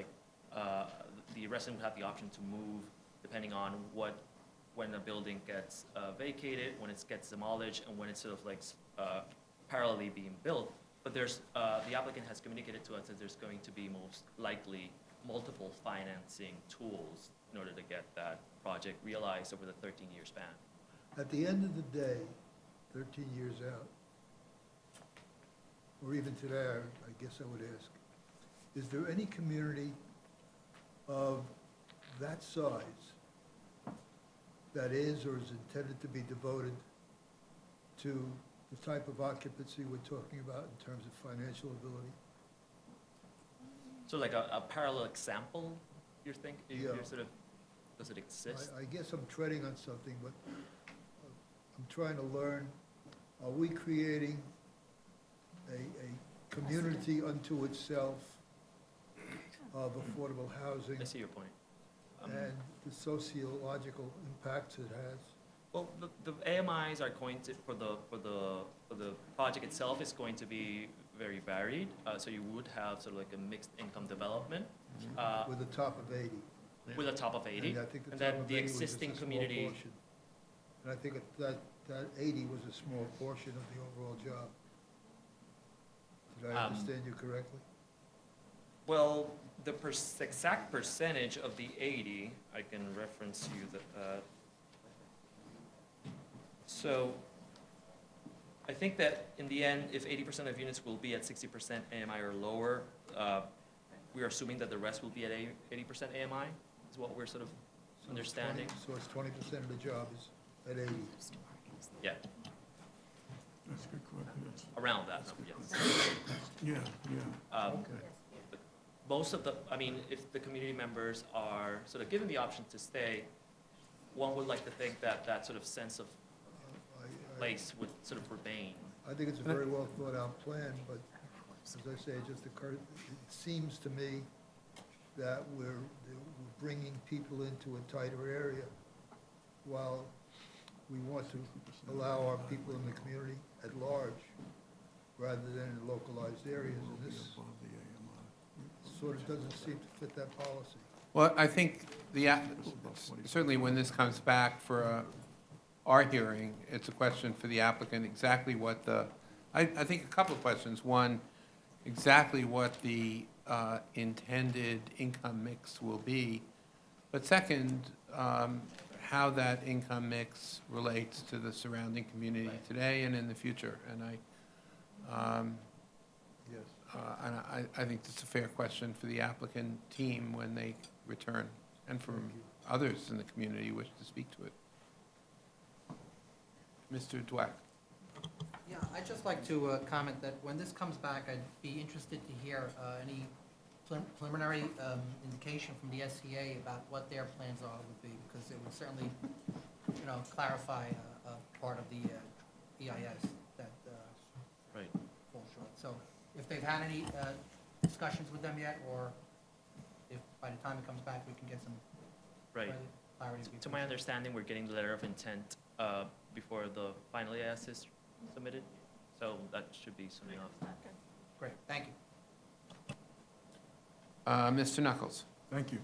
the resident would have the option to move depending on when a building gets vacated, when it gets demolished, and when it's sort of parallelly being built. But there's, the applicant has communicated to us that there's going to be most likely multiple financing tools in order to get that project realized over the 13-year span. At the end of the day, 13 years out, or even today, I guess I would ask, is there any community of that size that is or is intended to be devoted to the type of occupancy we're talking about in terms of financial ability? So like a parallel example, you're thinking, Yeah. you're sort of, does it exist? I guess I'm treading on something, but I'm trying to learn, are we creating a community unto itself of affordable housing I see your point. and the sociological impacts it has? Well, the AMIs are going to, for the project itself, is going to be very varied. So you would have sort of like a mixed income development With a top of 80. with a top of 80. And I think the And top then of the 80 was just a existing small community, portion. And I think that 80 was a small portion of the overall job. Did I understand you correctly? well, the exact percentage of the 80, I can reference you that. So I think that in the end, if 80% of units will be at 60% AMI or lower, we are assuming that the rest will be at 80% AMI, is what we're sort of So it's 20 understanding. So it's 20% of the job is at 80. Yeah, That's a good question. around that number, yes. Yeah, yeah. Okay. Most of the, I mean, if the community members are sort of given the option to stay, one would like to think that that sort of sense of place would sort of remain. I think it's a very well thought out plan, but as I say, it just occurred, it seems to me that we're bringing people into a tighter area while we want to allow our people in the community at large rather than in localized areas. And this sort of doesn't seem to fit that policy. Well, I think certainly when this comes back for our hearing, it's a question for the applicant, exactly what I think a couple of questions. One, exactly what the intended income mix will be. But second, how that income mix relates to the surrounding community today and in the future. And Yes. I think that's a fair question for the applicant team when they return, and for Thank you. others in the community who wish to speak to it. Mr. Dweck. Yeah, I'd just like to comment that when this comes back, I'd be interested to hear any preliminary indication from the SCA about what their plans are would be, because it would certainly, clarify a part of the EIS that Right. falls short. So if they've had any discussions with them yet, or if by the time it comes back, we can get some Right. further clarity. To my understanding, we're getting the letter of intent before the final EIS is submitted, so that should be soon enough. Great, thank you. Mr. Knuckles. Thank you.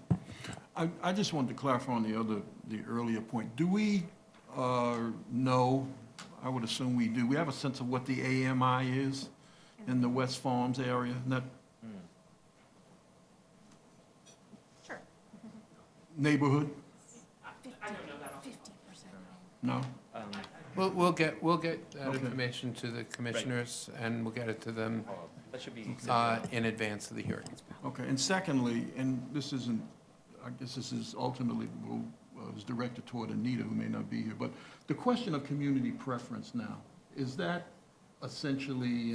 I just wanted to clarify on the earlier point. Do we know, I would assume we do, we have a sense of what the AMI is in the West Farms area? Not Sure. neighborhood? I don't know that. No? We'll get that Okay. information to the commissioners, and we'll get it to them That should be. in advance of the hearing. Okay, and secondly, and this isn't, I guess this is ultimately will was directed toward Anita, who may not be here. But the question of community preference now, is that essentially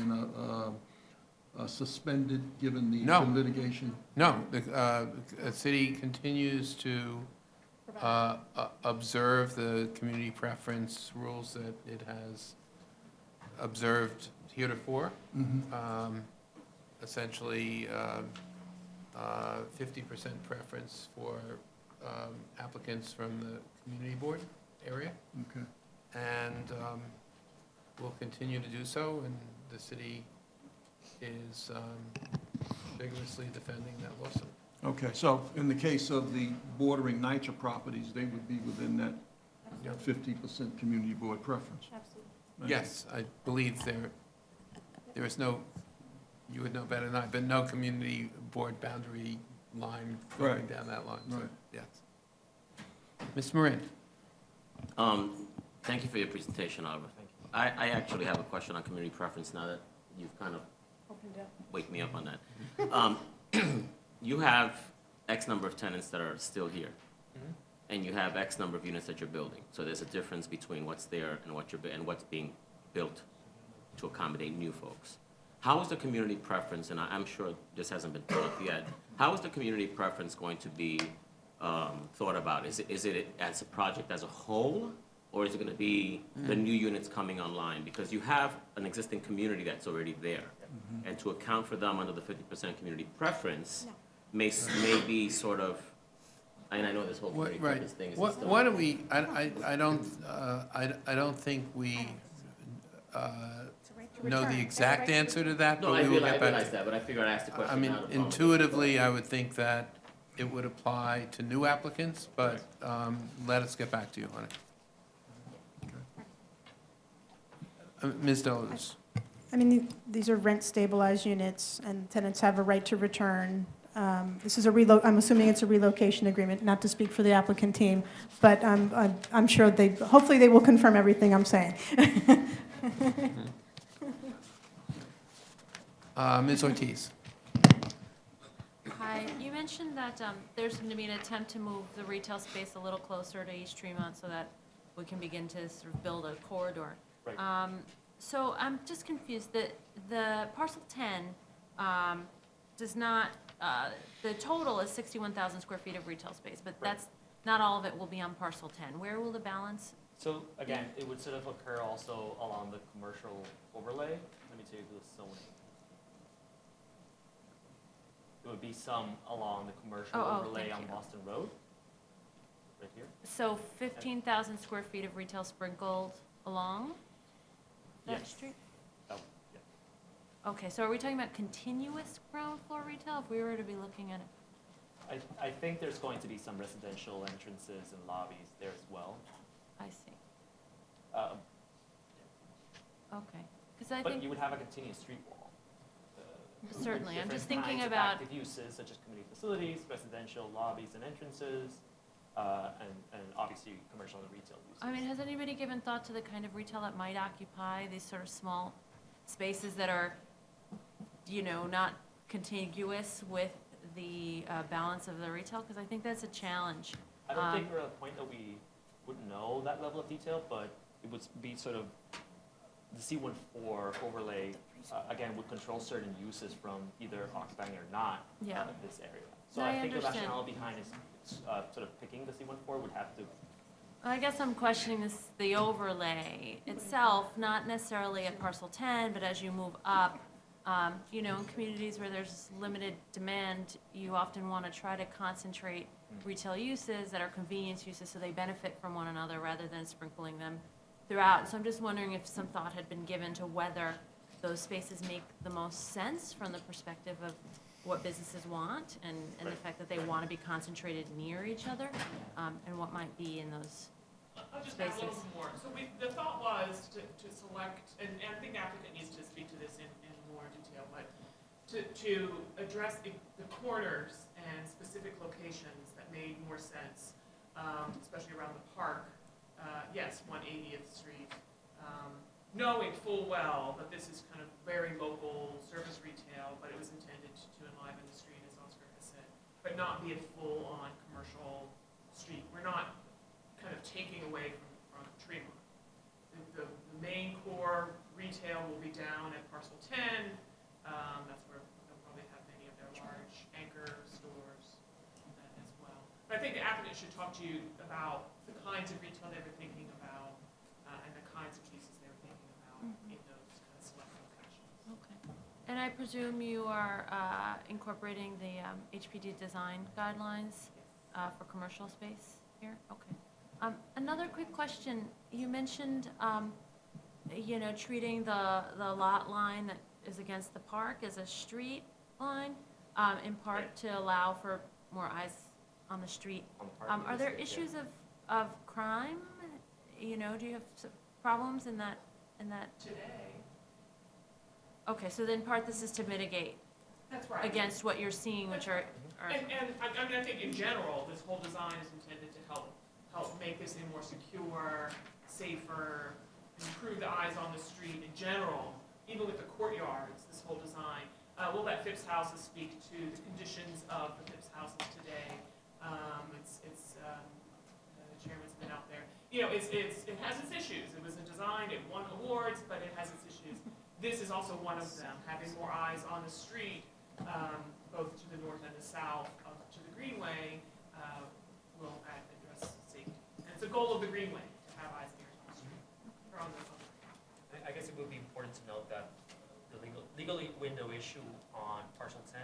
suspended, given the No. litigation? No, the city continues to observe the community preference rules that it has observed heretofore. Essentially, 50% preference for applicants from the community board area. Okay. And we'll continue to do so, and the city is vigorously defending that lawsuit. Okay, so in the case of the bordering NYCHA properties, they would be within that 50% community board preference? Absolutely. Yes, I believe there is no, you would know better than I, but no community board boundary line going Right. down that line, so, Right. yes. Ms. Marin? Thank you for your presentation, Oliver. I actually have a question on community preference now that you've kind of wake me up on that. You have X number of tenants that are still here, and you have X number of units that you're building. So there's a difference between what's there and what's being built to accommodate new folks. How is the community preference, and I'm sure this hasn't been thought of yet, how is the community preference going to be thought about? Is it as a project as a whole, or is it going to be the new units coming online? Because you have an existing community that's already there, and to account for them under the 50% community preference may be sort of, and I know this whole community Right. preference thing is What still. do we, I don't think we know the exact answer to that, No, but I we will get back realize to that, but I figured I'd ask the it. question I mean, now to follow up. intuitively, I would think that it would apply to new applicants, but let us get back to you on it. Ms. Deluz? I mean, these are rent-stabilized units, and tenants have a right to return. This is I'm assuming it's a relocation agreement, not to speak for the applicant team, but I'm sure hopefully they will confirm everything I'm saying. Ms. Ortiz? Hi, you mentioned that there's going to be an attempt to move the retail space a little closer to East Tremont so that we can begin to sort of build a corridor. Right. So I'm just confused, the parcel 10 does not, the total is 61,000 square feet of retail space, but Right. that's, not all of it will be on parcel 10. Where will the balance? So again, it would sort of occur also along the commercial overlay. Let me tell you the zoning. It would be some along the commercial overlay thank on you. Boston Road, right here. So 15,000 square feet of retail sprinkled along that Yes. street? Oh, yeah. Okay, so are we talking about continuous ground floor retail if we were to be looking at it? I think there's going to be some residential entrances and lobbies there as well. I see. Okay, because I But think, you would have a continuous street wall. certainly, I'm just Different thinking kinds of about, active uses such as community facilities, residential lobbies and entrances, and obviously commercial and retail uses. I mean, has anybody given thought to the kind of retail that might occupy these sort of small spaces that are, not contiguous with the balance of the retail? Because I think that's a challenge. I don't think we're at a point that we would know that level of detail, but it would be sort of, the C14 overlay, again, would control certain uses from either occupying or not Yeah. this area. So No, I I think the understand. rationale behind is sort of picking the C14 would have to, I guess I'm questioning the overlay itself, not necessarily at parcel 10, but as you move up, in communities where there's limited demand, you often want to try to concentrate retail uses that are convenience uses so they benefit from one another rather than sprinkling them throughout. So I'm just wondering if some thought had been given to whether those spaces make the most sense from the perspective of what businesses want and the Right. fact that they want to be concentrated near each other, and what might be in those. I'll just add a little spaces. more. So the thought was to select, and I think the applicant needs to speak to this in more detail, but to address the corners and specific locations that made more sense, especially around the park. Yes, 180th Street, knowing full well that this is kind of very local service retail, but it was intended to enliven the street, as Oscar has said, but not be a full-on commercial street. We're not taking away from Tremont. The main core retail will be down at parcel 10. That's where they'll probably have many of their large anchor stores as well. But I think the applicant should talk to you about the kinds of retail they were thinking about and the kinds of uses they were thinking about in those kind of select locations. Okay. And I presume you are incorporating the HPD design guidelines for commercial space here? Okay. Another quick question. You mentioned, treating the lot line that is against the park as a street line, in part to allow for more eyes on the street. Are there issues of crime? Do you have problems in that? Today, Okay, so then part this is to mitigate that's right. against what you're seeing, which are And I think in general, this whole design is intended to help make this a more secure, safer, improve the eyes on the street in general, even with the courtyards, this whole design. We'll let Phipps Houses speak to the conditions of the Phipps Houses today. The chairman's been out there. It has its issues. It was a design, it won awards, but it has its issues. This is also one of them, having more eyes on the street, both to the north and the south, to the Greenway, will address safety. And it's a goal of the Greenway to have eyes and ears on the street. Or on the I guess it would be important to note that the legal window issue on parcel 10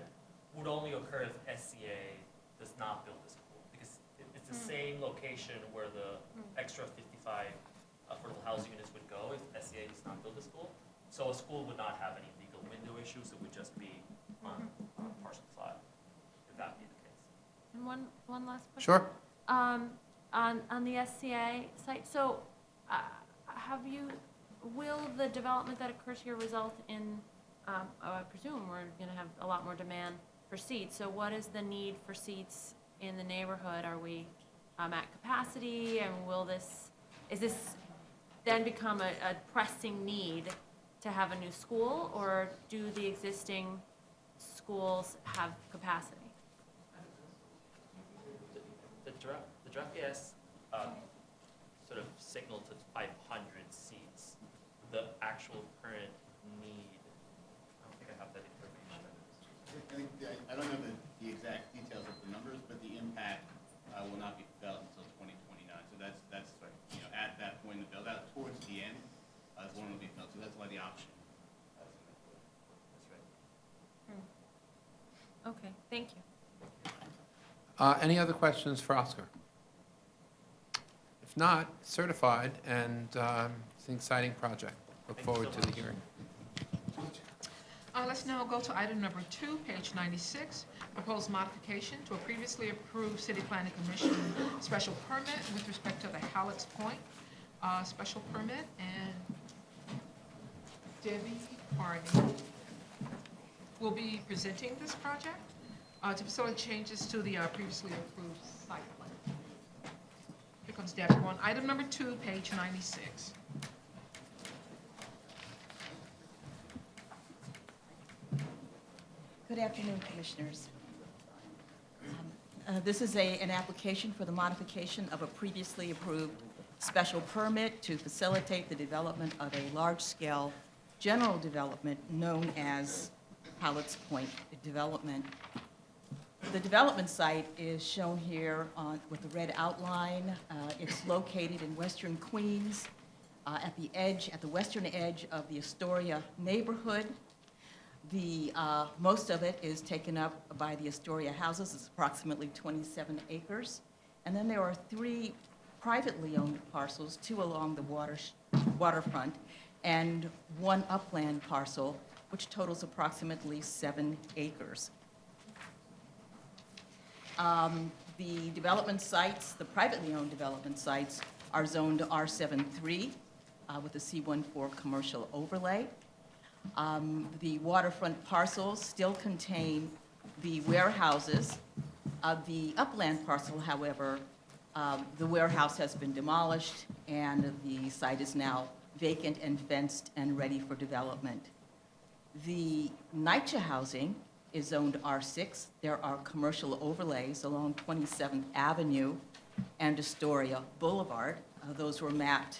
would only occur if SCA does not build the school, because it's the same location where the extra 55 affordable housing units would go if SCA does not build the school. So a school would not have any legal window issues. It would just be on parcel 5, if that be the case. And one last question. Sure. On the SCA site, so will the development that occurs here result in, I presume we're going to have a lot more demand for seats. So what is the need for seats in the neighborhood? Are we at capacity, and is this then become a pressing need to have a new school, or do the existing schools have capacity? The draft PS sort of signaled to 500 seats. The actual current need, I don't think I have that information. I don't know the exact details of the numbers, but the impact will not be felt until 2029. So that's at that point in the build out towards the end, is when it will be felt. So that's why the option. That's right. Okay, thank you. Any other questions for Oscar? If not, certified, and it's an exciting project. Look Thank you forward so to the much. hearing. Let's now go to item number 2, page 96, proposed modification to a previously approved City Planning Commission special permit with respect to the Hallett's Point special permit. And Debbie Harding will be presenting this project to facilitate changes to the previously approved site plan. Here comes Debbie on item number 2, page 96. Good afternoon, Commissioners. This is an application for the modification of a previously approved special permit to facilitate the development of a large-scale general development known as Hallett's Point Development. The development site is shown here with the red outline. It's located in western Queens at the western edge of the Astoria neighborhood. Most of it is taken up by the Astoria houses. It's approximately 27 acres. And then there are 3 privately owned parcels, 2 along the waterfront, and 1 upland parcel, which totals approximately 7 acres. The development sites, the privately owned development sites, are zoned R73 with a C14 commercial overlay. The waterfront parcels still contain the warehouses. The upland parcel, however, the warehouse has been demolished, and the site is now vacant and fenced and ready for development. The NYCHA housing is zoned R6. There are commercial overlays along 27th Avenue and Astoria Boulevard. Those were mapped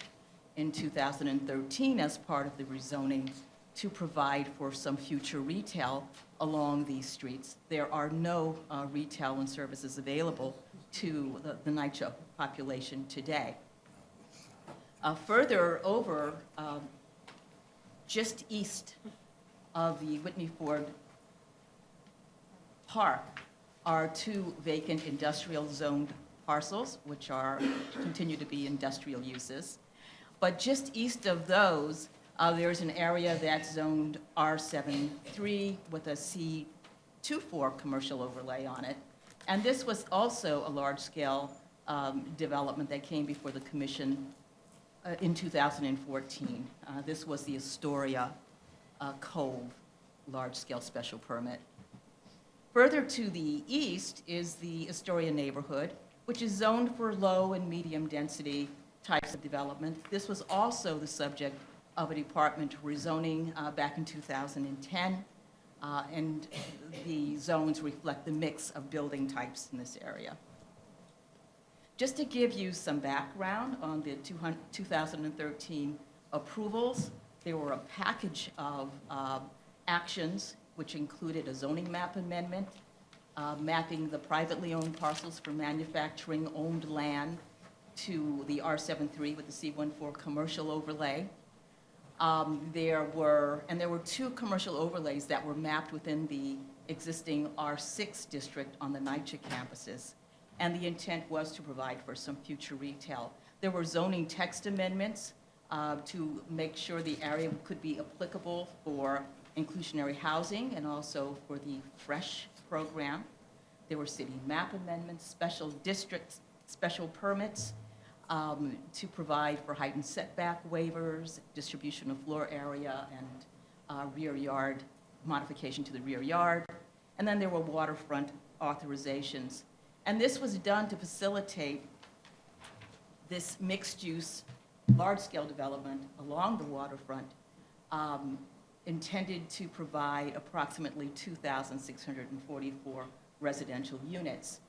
in 2013 as part of the rezoning to provide for some future retail along these streets. There are no retail and services available to the NYCHA population today. Further over, just east of the Whitney Ford Park are 2 vacant industrial zoned parcels, which continue to be industrial uses. But just east of those, there's an area that's zoned R73 with a C24 commercial overlay on it. And this was also a large-scale development that came before the commission in 2014. This was the Astoria Cove large-scale special permit. Further to the east is the Astoria neighborhood, which is zoned for low and medium density types of development. This was also the subject of a department rezoning back in 2010, and the zones reflect the mix of building types in this area. Just to give you some background on the 2013 approvals, there were a package of actions which included a zoning map amendment, mapping the privately owned parcels for manufacturing owned land to the R73 with the C14 commercial overlay. There were 2 commercial overlays that were mapped within the existing R6 district on the NYCHA campuses, and the intent was to provide for some future retail. There were zoning text amendments to make sure the area could be applicable for inclusionary housing and also for the FRESH program. There were city map amendments, special districts, special permits to provide for heightened setback waivers, distribution of floor area, and rear yard, modification to the rear yard. And then there were waterfront authorizations. And this was done to facilitate this mixed-use, large-scale development along the waterfront, intended to provide approximately 2,644 residential units,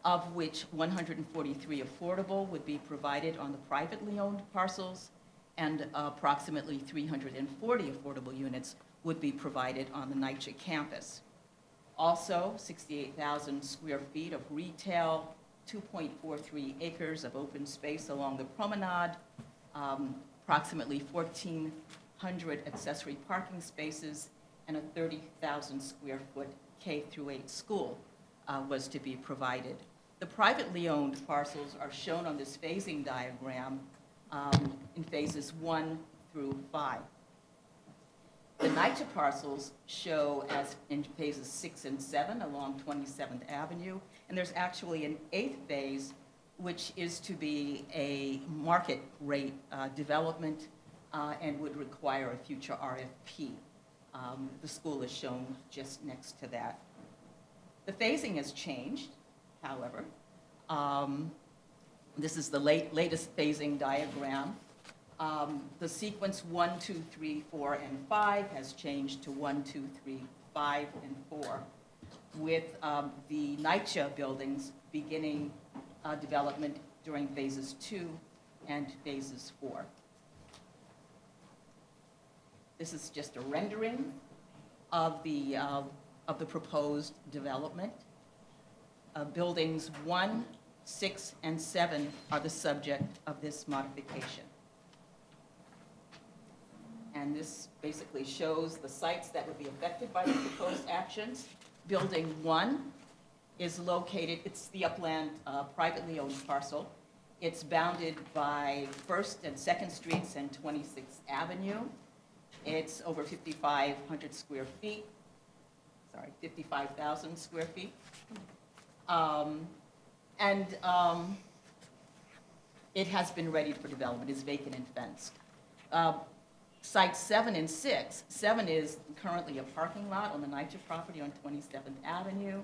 of which 143 affordable would be provided on the privately owned parcels, and approximately 340 affordable units would be provided on the NYCHA campus. Also, 68,000 square feet of retail, 2.43 acres of open space along the promenade, approximately 1,400 accessory parking spaces, and a 30,000 square foot K-8 school was to be provided. The privately owned parcels are shown on this phasing diagram in phases 1 through 5. The NYCHA parcels show as in phases 6 and 7 along 27th Avenue, and there's actually an 8th phase, which is to be a market rate development and would require a future RFP. The school is shown just next to that. The phasing has changed, however. This is the latest phasing diagram. The sequence 1, 2, 3, 4, and 5 has changed to 1, 2, 3, 5, and 4, with the NYCHA buildings beginning development during phases 2 and phases 4. This is just a rendering of the proposed development. Buildings 1, 6, and 7 are the subject of this modification. And this basically shows the sites that would be affected by the proposed actions. Building 1 is located, it's the upland privately owned parcel. It's bounded by 1st and 2nd Streets and 26th Avenue. It's over 5,500 square feet, 55,000 square feet. It has been readied for development, it's vacant and fenced. Sites 7 and 6, 7 is currently a parking lot on the NYCHA property on 27th Avenue,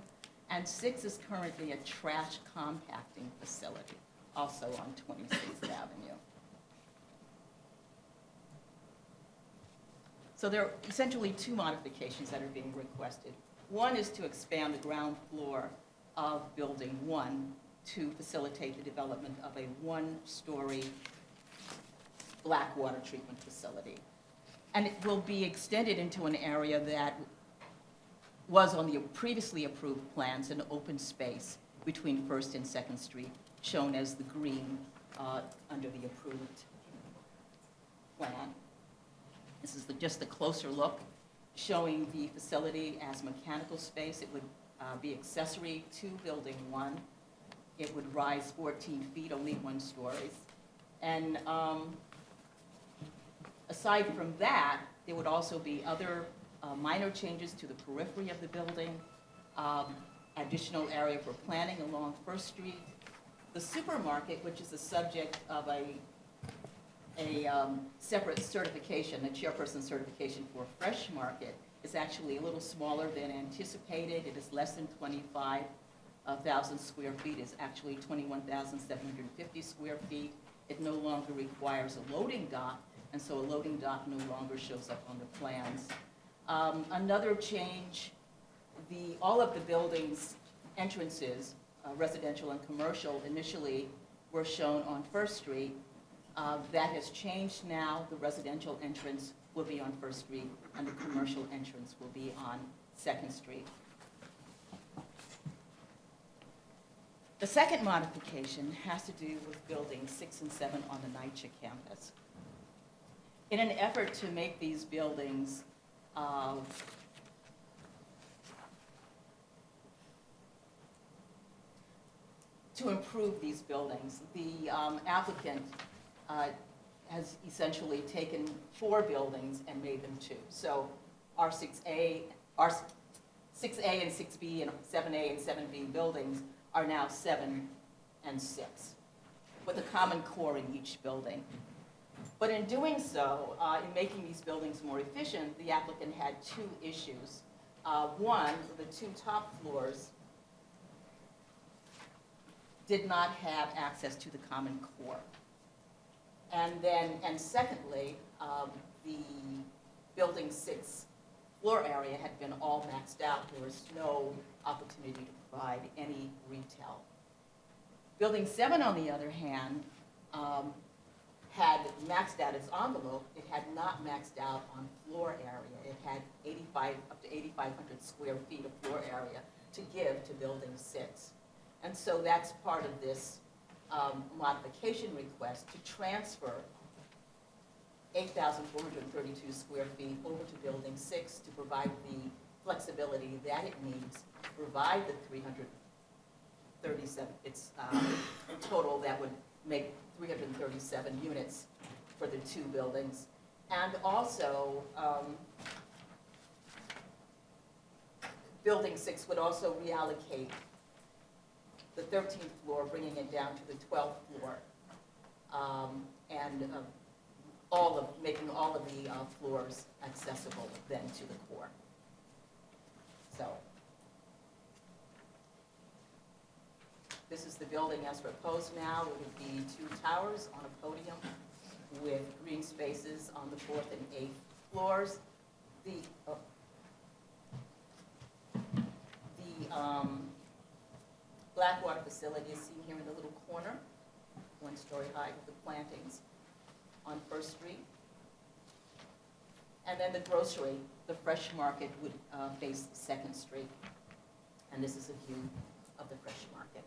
and 6 is currently a trash compacting facility, also on 26th Avenue. So there are essentially 2 modifications that are being requested. One is to expand the ground floor of Building 1 to facilitate the development of a one-story black water treatment facility. And it will be extended into an area that was on the previously approved plans, an open space between First and Second Street, shown as the green under the approved plan. This is just a closer look, showing the facility as mechanical space. It would be accessory to Building 1. It would rise 14 feet, only 1 story. And aside from that, there would also be other minor changes to the periphery of the building, additional area for planning along First Street. The supermarket, which is the subject of a separate certification, a chairperson certification for Fresh Market, is actually a little smaller than anticipated. It is less than 25,000 square feet. It's actually 21,750 square feet. It no longer requires a loading dock, and so a loading dock no longer shows up on the plans. Another change, all of the building's entrances, residential and commercial, initially were shown on First Street. That has changed now. The residential entrance will be on First Street, and the commercial entrance will be on Second Street. The second modification has to do with buildings 6 and 7 on the NYCHA campus. In an effort to make these buildings to improve these buildings, the applicant has essentially taken 4 buildings and made them 2. So R6A and 6B and 7A and 7B buildings are now 7 and 6, with a common core in each building. But in doing so, in making these buildings more efficient, the applicant had 2 issues. One, the 2 top floors did not have access to the common core. And secondly, the building 6 floor area had been all maxed out. There was no opportunity to provide any retail. Building 7, on the other hand, had maxed out its envelope. It had not maxed out on floor area. It had up to 8,500 square feet of floor area to give to building 6. And so that's part of this modification request to transfer 8,432 square feet over to building 6 to provide the flexibility that it needs to provide the 337. It's in total that would make 337 units for the 2 buildings. And also, building 6 would also reallocate the 13th floor, bringing it down to the 12th floor, and making all of the floors accessible then to the core. So this is the building as proposed now. It would be 2 towers on a podium with green spaces on the 4th and 8th floors. The Blackwater facility is seen here in the little corner, 1 story high with the plantings on First Street. And then the grocery, the Fresh Market, would face Second Street. And this is a view of the Fresh Market.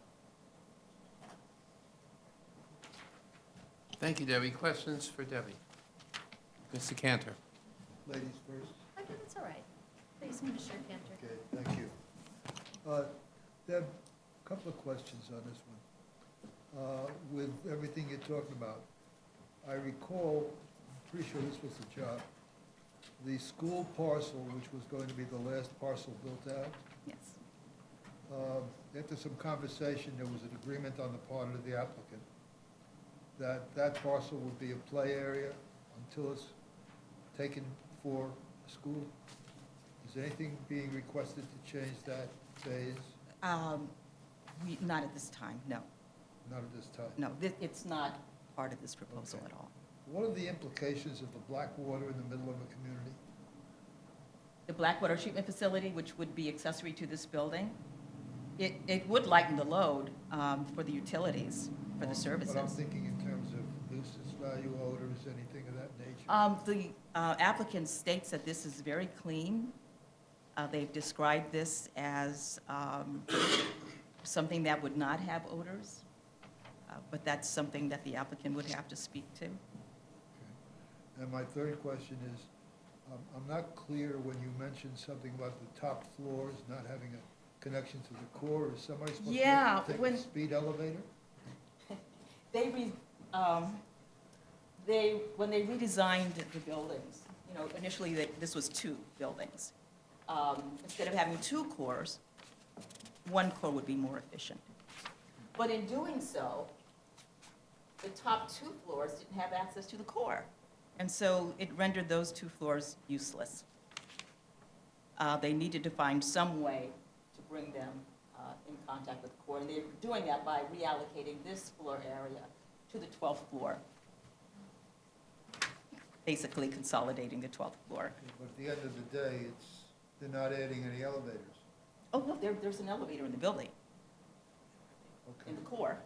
Thank you, Debbie. Questions for Debbie? Mr. Cantor. Ladies first. Oh, no, that's all right. Please, Commissioner Cantor. Okay, thank you. Deb, a couple of questions on this one. With everything you're talking about, I recall, I'm pretty sure this was the job, the school parcel, which was going to be the last parcel built out. Yes. After some conversation, there was an agreement on the part of the applicant that that parcel would be a play area until it's taken for a school. Is anything being requested to change that phase? Not at this time, no. Not at this time. No, it's not part of this proposal at all. What are the implications of the black water in the middle of a community? The Blackwater treatment facility, which would be accessory to this building, It would lighten the load for the utilities, for the services. But I'm thinking in terms of nuisance value, odors, anything of that nature. The applicant states that this is very clean. They've described this as something that would not have odors, but that's something that the applicant would have to speak to. And my third question is, I'm not clear when you mentioned something about the top floors not having a connection to the core. Is somebody supposed Yeah, to take when- a speed elevator? When they redesigned the buildings, you know, initially this was 2 buildings. Instead of having 2 cores, 1 core would be more efficient. But in doing so, the top 2 floors didn't have access to the core. And so it rendered those 2 floors useless. They needed to find some way to bring them in contact with the core. And they're doing that by reallocating this floor area to the 12th floor, basically consolidating the 12th floor. But at the end of the day, they're not adding any elevators. Oh, no, there's an elevator in the building, Okay. in the core.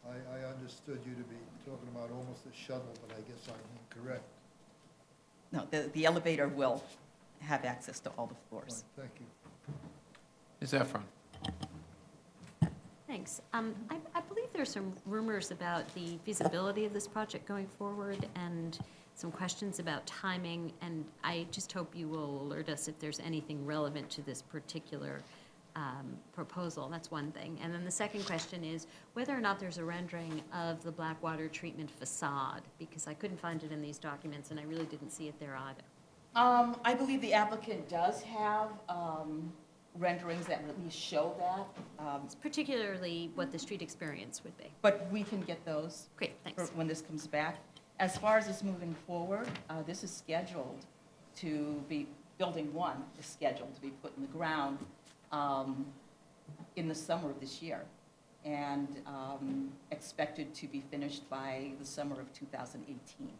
I understood you to be talking about almost a shuttle, but I guess I'm incorrect. No, the elevator will have access to all the floors. Thank you. Ms. Efron? Thanks. I believe there's some rumors about the feasibility of this project going forward and some questions about timing, and I just hope you will alert us if there's anything relevant to this particular proposal. That's one thing. And then the second question is whether or not there's a rendering of the black water treatment facade, because I couldn't find it in these documents, and I really didn't see it there either. I believe the applicant does have renderings that at least show that, It's particularly what the street experience would be. but we can get those Great, thanks. when this comes back. As far as this moving forward, this is scheduled to be, building 1 is scheduled to be put in the ground in the summer of this year, and expected to be finished by the summer of 2018.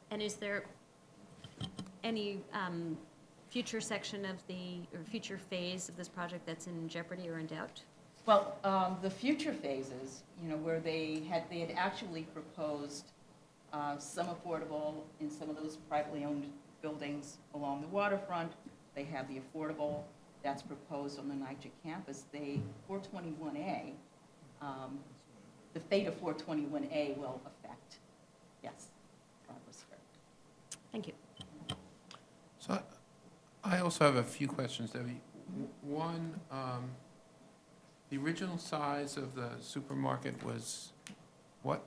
And is there any future section of or future phase of this project that's in jeopardy or in doubt? Well, the future phases, you know, where they had actually proposed some affordable in some of those privately owned buildings along the waterfront. They have the affordable that's proposed on the NYCHA campus. 421A, the fate of 421A will affect, yes, progress here. Thank you. So I also have a few questions, Debbie. One, the original size of the supermarket was what?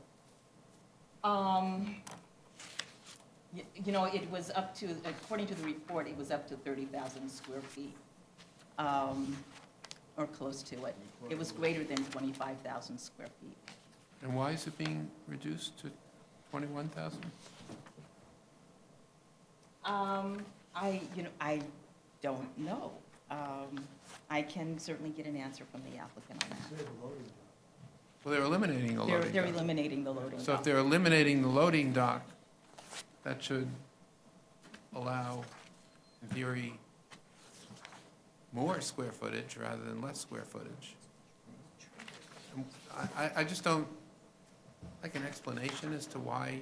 You know, it was up to, according to the report, it was up to 30,000 square feet, or close to it. It was greater than 25,000 square feet. And why is it being reduced to 21,000? I don't know. I can certainly get an answer from the applicant on that. Well, they're eliminating the loading They're dock. eliminating the loading So if dock. they're eliminating the loading dock, that should allow, in theory, more square footage rather than less square footage. I just don't, like an explanation as to why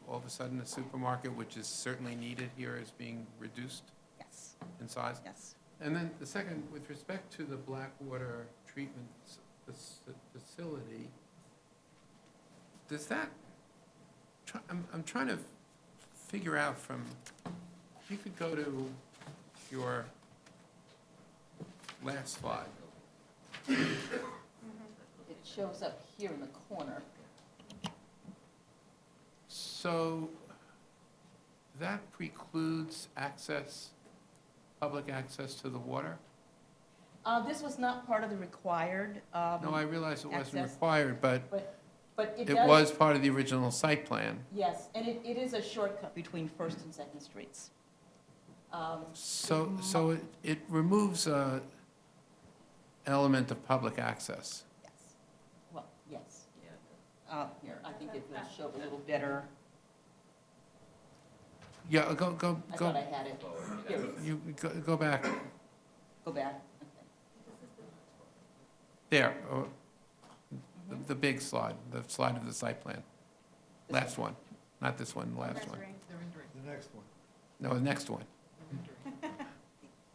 all of a sudden the supermarket, which is certainly needed here, is being reduced Yes, in size. yes. And then the second, with respect to the Blackwater treatment facility, does that, I'm trying to figure out from, if you could go to your last slide. It shows up here in the corner. So that precludes access, public access to the water? This was not part of the required. No, I realize it wasn't access, required, but But it it does. was part of the original site plan. Yes, and it is a shortcut between First and Second Streets. So it removes a element of public access. Yes, well, yes. Here, I think it will show a little better. Yeah, I thought I had it. Here, go back. go back. Okay. There, the big slide, the slide of the site plan. Last one, not this one, the last one. The next one. No, the next one.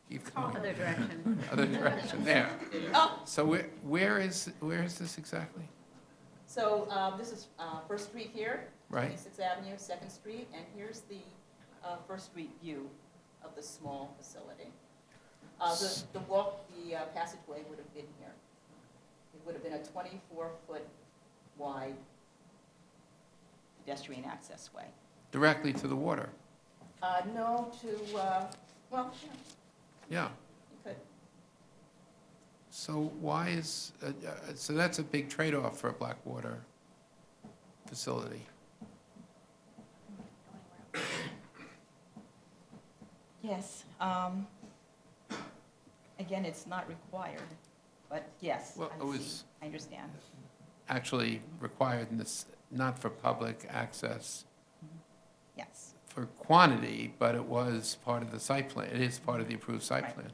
Keep going. Other direction. Other direction, there. Oh, So where is this exactly? so this is First Street here. Right. 26th Avenue, Second Street, and here's the First Street view of the small facility. The passageway would have been here. It would have been a 24-foot wide pedestrian access way. Directly to the water? No, well, Yeah. you could. So why is, so that's a big trade-off for a Blackwater facility. Yes. Again, it's not required, but yes, Well, it I was- see. I understand. Actually required in this, not for public access, Yes. for quantity, but it was part of the site plan. It is part of the approved site Right. plan.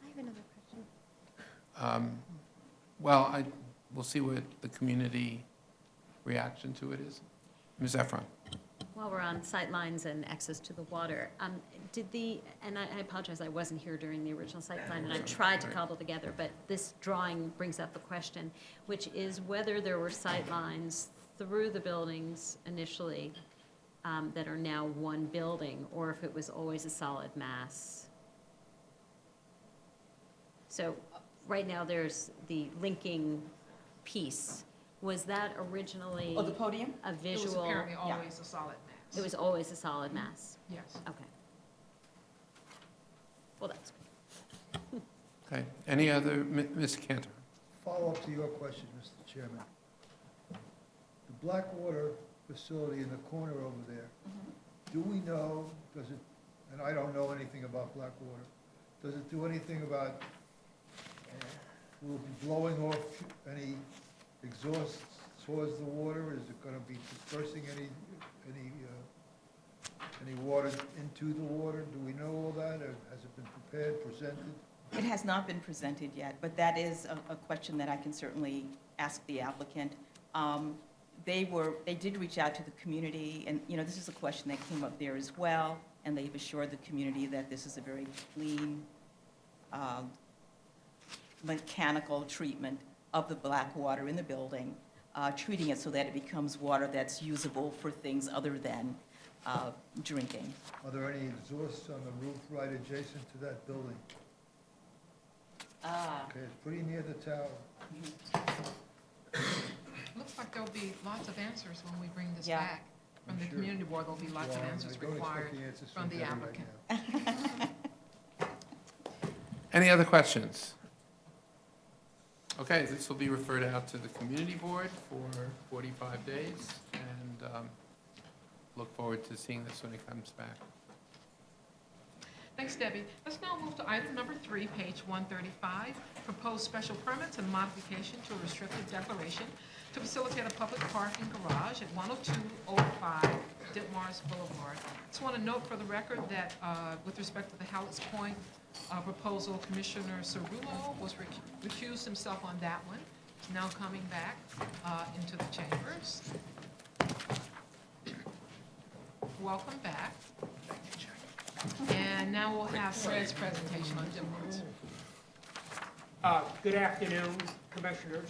I have another question. Well, we'll see what the community reaction to it is. Ms. Efron? While we're on sightlines and access to the water, and I apologize, I wasn't here during the original site plan, and I tried to cobble together, but this drawing brings up a question, which is whether there were sightlines through the buildings initially that are now one building, or if it was always a solid mass. So right now, there's the linking piece. Was that originally Oh, the podium? a It was visual? apparently always a solid mass. It was always a solid mass? Yes. Okay. Well, that's good. Okay. Any other, Ms. Cantor? Follow-up to your question, Mr. Chairman. The Blackwater facility in the corner over there, do we know, does it, and I don't know anything about Blackwater, does it do anything about, will it be blowing off any exhausts towards the water? Is it gonna be dispersing any water into the water? Do we know all that, or has it been prepared, presented? It has not been presented yet, but that is a question that I can certainly ask the applicant. They did reach out to the community, and, this is a question that came up there as well, and they've assured the community that this is a very clean, mechanical treatment of the black water in the building, treating it so that it becomes water that's usable for things other than drinking. Are there any exhausts on the roof right adjacent to that building? Okay, it's pretty near the tower. Looks like there'll be lots of answers when we bring this Yeah. back. From the Sure. community board, there'll be lots of Well, answers I don't expect required the answers from the Debbie right applicant. now. Any other questions? Okay, this will be referred out to the community board for 45 days, and look forward to seeing this when it comes back. Thanks, Debbie. Let's now move to item number 3, page 135, proposed special permits and modification to a restrictive declaration to facilitate a public parking garage at 10205 Ditmars Boulevard. Just want to note for the record that with respect to the Hallett's Point proposal, Commissioner Cerullo was recused himself on that one. He's now coming back into the chambers. Welcome back. And now we'll have Fred's presentation on Ditmars. Good afternoon, Commissioners.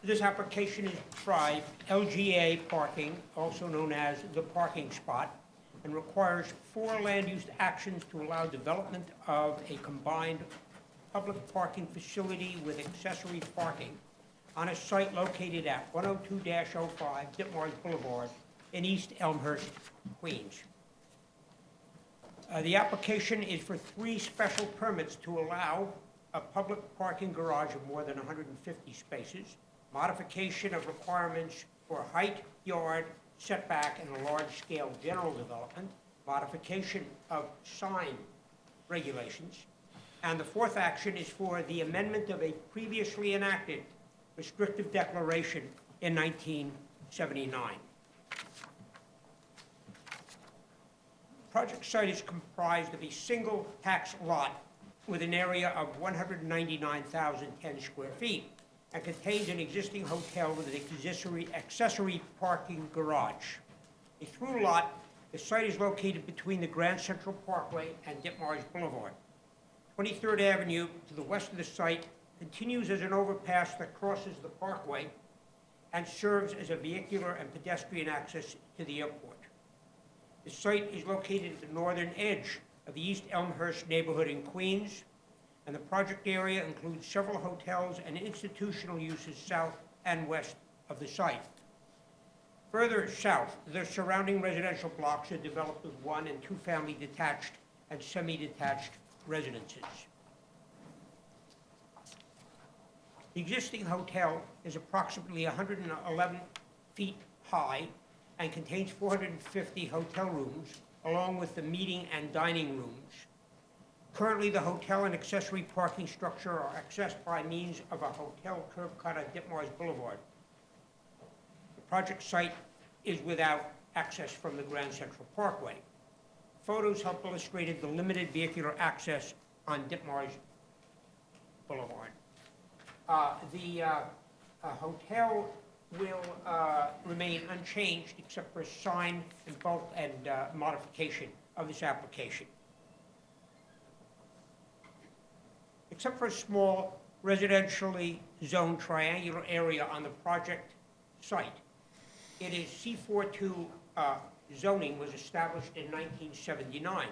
This application is described LGA parking, also known as the parking spot, and requires 4 land-use actions to allow development of a combined public parking facility with accessory parking on a site located at 102-05 Ditmars Boulevard in East Elmhurst, Queens. The application is for 3 special permits to allow a public parking garage of more than 150 spaces, modification of requirements for height, yard, setback, and a large-scale general development, modification of sign regulations, and the 4th action is for the amendment of a previously enacted restrictive declaration in 1979. project site is comprised of a single tax lot with an area of 199,010 square feet and contains an existing hotel with an accessory parking garage. A through lot, the site is located between the Grand Central Parkway and Ditmars Boulevard. 23rd Avenue to the west of the site continues as an overpass that crosses the parkway and serves as a vehicular and pedestrian access to the airport. The site is located at the northern edge of the East Elmhurst neighborhood in Queens, and the project area includes several hotels and institutional uses south and west of the site. Further south, the surrounding residential blocks are developed with one- and two-family detached and semi-detached residences. The existing hotel is approximately 111 feet high and contains 450 hotel rooms, along with the meeting and dining rooms. Currently, the hotel and accessory parking structure are accessed by means of a hotel curb cut on Ditmars Boulevard. The project site is without access from the Grand Central Parkway. Photos help illustrate the limited vehicular access on Ditmars Boulevard. The hotel will remain unchanged except for a sign and bulk and modification of this application. Except for a small residentially zoned triangular area on the project site, it is C42 zoning was established in 1979.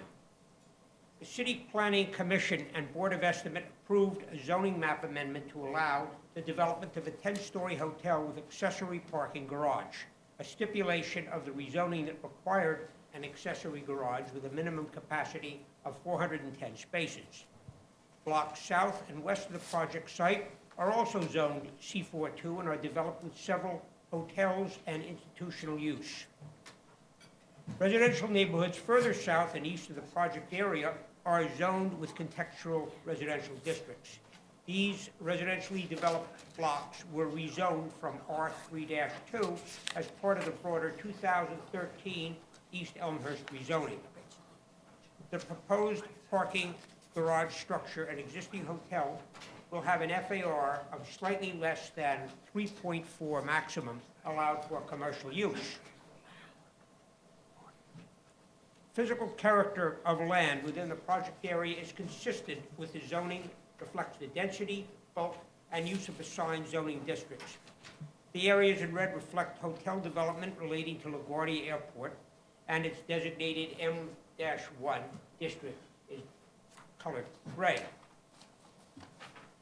The City Planning Commission and Board of Estimate approved a zoning map amendment to allow the development of a 10-story hotel with accessory parking garage, a stipulation of the rezoning that required an accessory garage with a minimum capacity of 410 spaces. Blocks south and west of the project site are also zoned C42 and are developed with several hotels and institutional use. Residential neighborhoods further south and east of the project area are zoned with contextual residential districts. These residentially developed blocks were rezoned from R3-2 as part of the broader 2013 East Elmhurst rezoning. The proposed parking garage structure and existing hotel will have an FAR of slightly less than 3.4 maximum allowed for commercial use. Physical character of land within the project area is consistent with the zoning, reflects the density, bulk, and use of assigned zoning districts. The areas in red reflect hotel development relating to LaGuardia Airport, and its designated M-1 district is colored gray.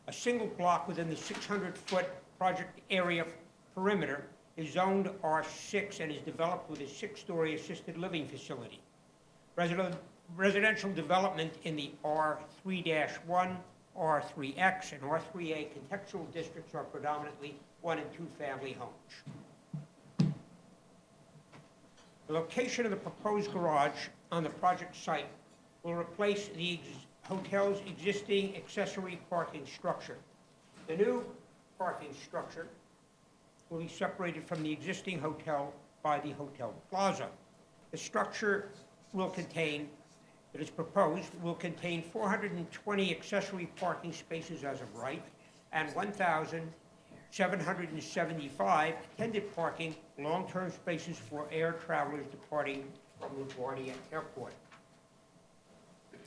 A single block within the 600-foot project area perimeter is zoned R6 and is developed with a 6-story assisted living facility. Residential development in the R3-1, R3X, and R3A contextual districts are predominantly 1- and 2-family homes. The location of the proposed garage on the project site will replace the hotel's existing accessory parking structure. The new parking structure will be separated from the existing hotel by the hotel plaza. The structure that is proposed will contain 420 accessory parking spaces as of right and 1,775 attended parking long-term spaces for air travelers departing from LaGuardia Airport.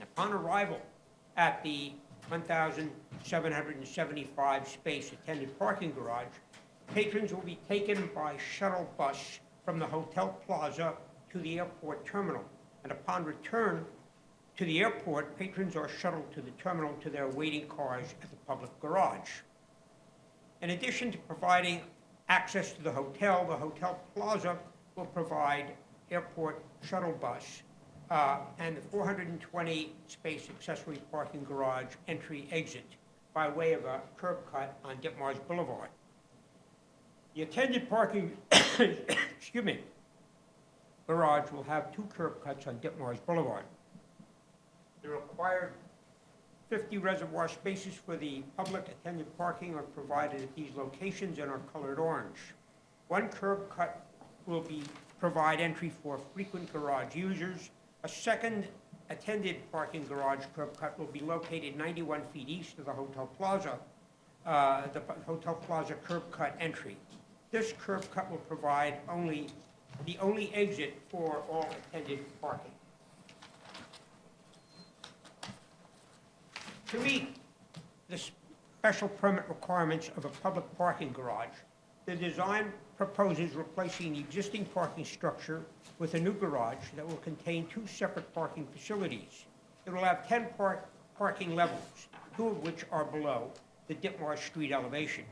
Upon arrival at the 1,775 space attended parking garage, patrons will be taken by shuttle bus from the hotel plaza to the airport terminal. And upon return to the airport, patrons are shuttled to the terminal to their waiting cars at the public garage. In addition to providing access to the hotel plaza will provide airport shuttle bus and the 420-space accessory parking garage entry-exit by way of a curb cut on Ditmars Boulevard. The attended parking, excuse me, garage will have 2 curb cuts on Ditmars Boulevard. The required 50 reservoir spaces for the public attended parking are provided at these locations and are colored orange. 1 curb cut will provide entry for frequent garage users. A second attended parking garage curb cut will be located 91 feet east of the Hotel Plaza curb cut entry. This curb cut will provide the only exit for all attended parking. To meet the special permit requirements of a public parking garage, the design proposes replacing the existing parking structure with a new garage that will contain 2 separate parking facilities. It will have 10 parking levels, 2 of which are below the Ditmars Street elevation.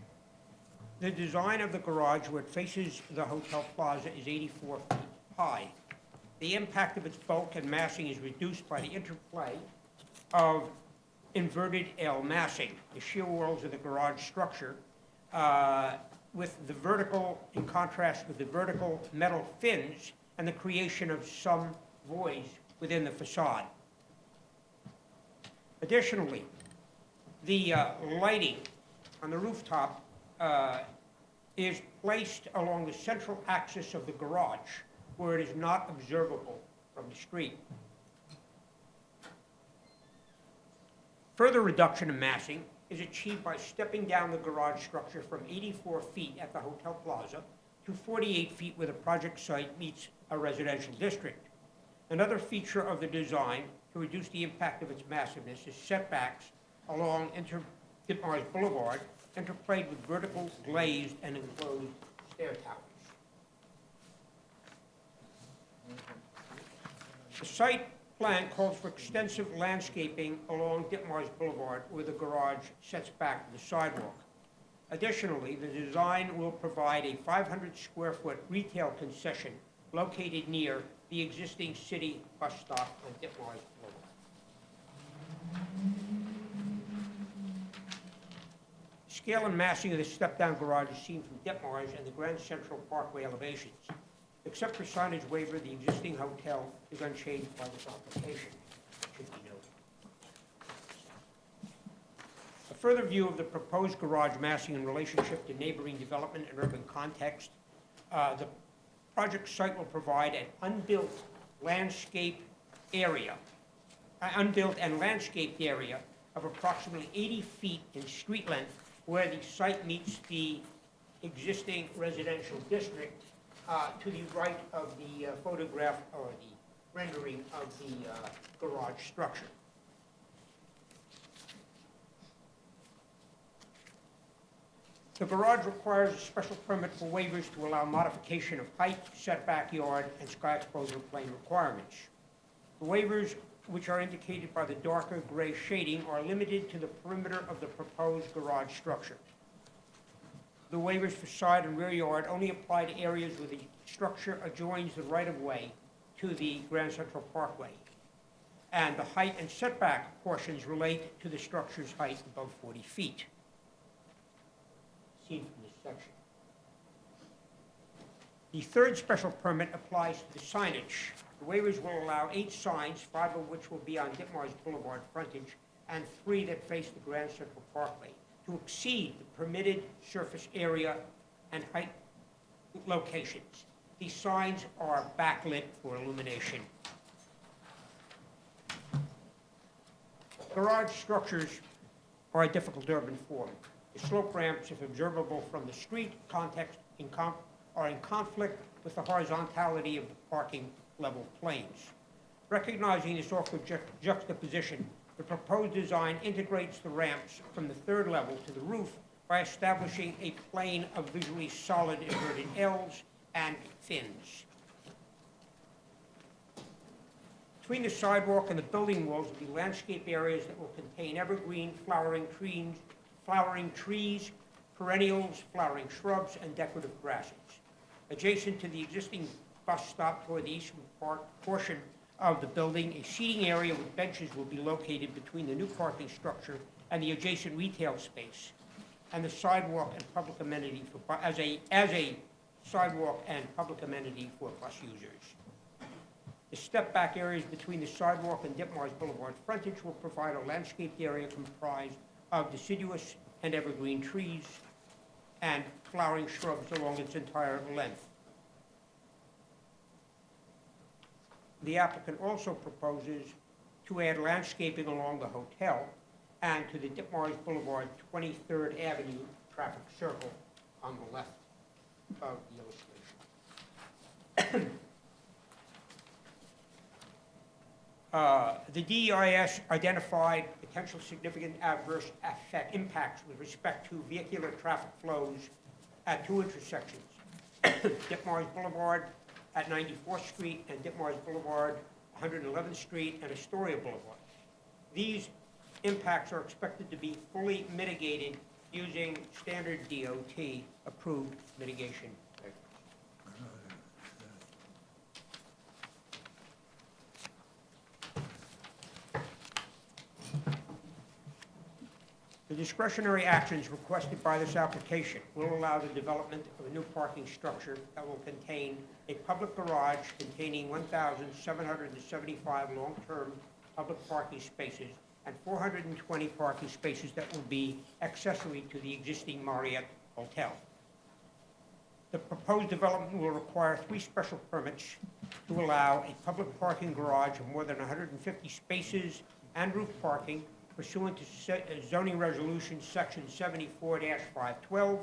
The design of the garage where it faces the Hotel Plaza is 84 feet high. The impact of its bulk and massing is reduced by the interplay of inverted L massing, the shear walls of the garage structure, in contrast with the vertical metal fins and the creation of some voids within the facade. Additionally, the lighting on the rooftop is placed along the central axis of the garage, where it is not observable from the street. Further reduction in massing is achieved by stepping down the garage structure from 84 feet at the Hotel Plaza to 48 feet where the project site meets a residential district. Another feature of the design to reduce the impact of its massiveness is setbacks along Ditmars Boulevard, interplayed with vertical glazed and enclosed stair towers. The site plan calls for extensive landscaping along Ditmars Boulevard where the garage sets back from the sidewalk. Additionally, the design will provide a 500-square-foot retail concession located near the existing city bus stop on Ditmars Boulevard. Scale and massing of the step-down garage is seen from Ditmars and the Grand Central Parkway elevations. Except for signage waiver, the existing hotel is unchanged by this application. It should be noted. A further view of the proposed garage massing in relationship to neighboring development and urban context. The project site will provide an unbuilt and landscaped area of approximately 80 feet in street length where the site meets the existing residential district to the right of the photograph or the rendering of the garage structure. The garage requires a special permit for waivers to allow modification of height, setback yard, and sky exposure plane requirements. The waivers, which are indicated by the darker gray shading, are limited to the perimeter of the proposed garage structure. The waivers for side and rear yard only apply to areas where the structure adjoins the right-of-way to the Grand Central Parkway. And the height and setback portions relate to the structure's height above 40 feet. Seen from this section. The third special permit applies to the signage. The waivers will allow 8 signs, 5 of which will be on Ditmars Boulevard frontage, and 3 that face the Grand Central Parkway, to exceed the permitted surface area and height locations. These signs are backlit for illumination. Garage structures are a difficult urban form. The slope ramps, if observable from the street context, are in conflict with the horizontality of the parking level planes. Recognizing this awkward juxtaposition, the proposed design integrates the ramps from the 3rd level to the roof by establishing a plane of visually solid inverted Ls and fins. Between the sidewalk and the building walls will be landscape areas that will contain evergreen flowering trees, perennials, flowering shrubs, and decorative grasses. Adjacent to the existing bus stop toward the eastern portion of the building, a seating area with benches will be located between the new parking structure and the adjacent retail space, and the sidewalk and public amenity as a sidewalk and public amenity for bus users. The step-back areas between the sidewalk and Ditmars Boulevard frontage will provide a landscaped area comprised of deciduous and evergreen trees and flowering shrubs along its entire length. the applicant also proposes to add landscaping along the hotel and to the Ditmars Boulevard 23rd Avenue traffic circle on the left of the illustration. The DEIS identified potential significant adverse impacts with respect to vehicular traffic flows at two intersections, Ditmars Boulevard at 94th Street and Ditmars Boulevard, 111th Street, and Astoria Boulevard. These impacts are expected to be fully mitigated using standard DOT-approved mitigation measures. The discretionary actions requested by this application will allow the development of a new parking structure that will contain a public garage containing 1,775 long-term public parking spaces and 420 parking spaces that will be accessory to the existing Marriott Hotel. The proposed development will require 3 special permits to allow a public parking garage of more than 150 spaces and roof parking pursuant to zoning resolution section 74-512,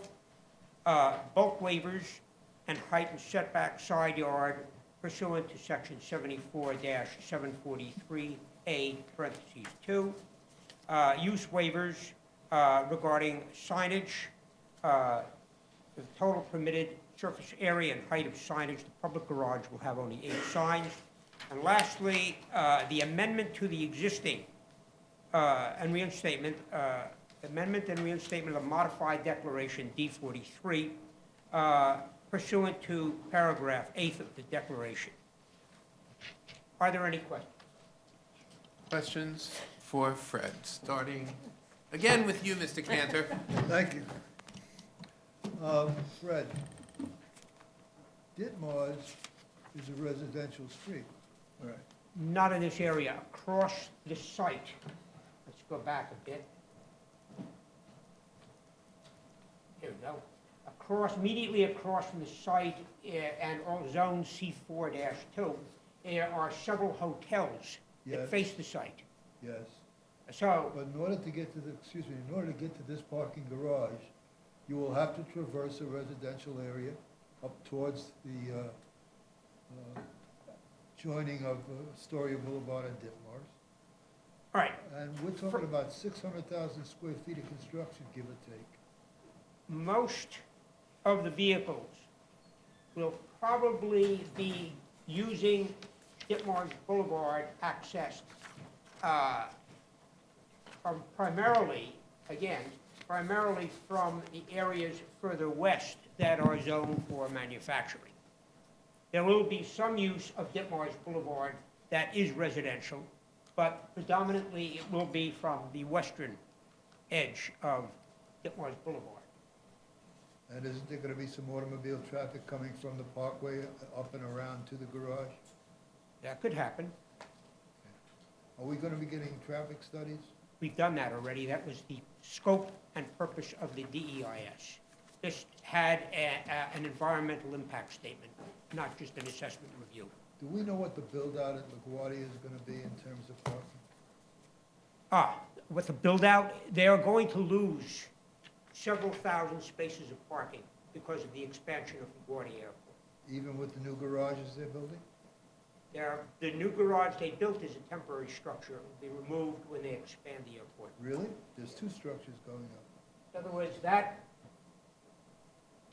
bulk waivers and height and setback side yard pursuant to section 74-743A, parentheses 2, use waivers regarding signage, the total permitted surface area and height of signage. The public garage will have only 8 signs. And lastly, the amendment to the existing amendment and reinstatement of modified declaration D43 pursuant to paragraph 8 of the declaration. Are there any questions? Questions for Fred, starting again with you, Mr. Cantor. Thank you. Fred, Ditmars is a residential street. All right. Not in this area. Across the site, let's go back a bit. Here we go. Immediately across from the site and on zone C4-2, there are several hotels that Yes. face the site. Yes. So, But in order to get to in order to get to this parking garage, you will have to traverse a residential area up towards the joining of Astoria Boulevard and Ditmars. all right, And we're talking about 600,000 square feet of construction, give or take. most of the vehicles will probably be using Ditmars Boulevard access primarily from the areas further west that are zoned for manufacturing. There will be some use of Ditmars Boulevard that is residential, but predominantly it will be from the western edge of Ditmars Boulevard. And isn't there gonna be some automobile traffic coming from the parkway up and around to the garage? That could happen. Are we gonna be getting traffic studies? We've done that already. That was the scope and purpose of the DEIS. This had an environmental impact statement, not just an assessment review. Do we know what the build-out at LaGuardia is gonna be in terms of parking? With the build-out, they are going to lose several thousand spaces of parking because of the expansion of LaGuardia Airport. Even with the new garages they're building? The new garage they built is a temporary structure. It will be removed when they expand the airport. Really? There's 2 structures going up. In other words, that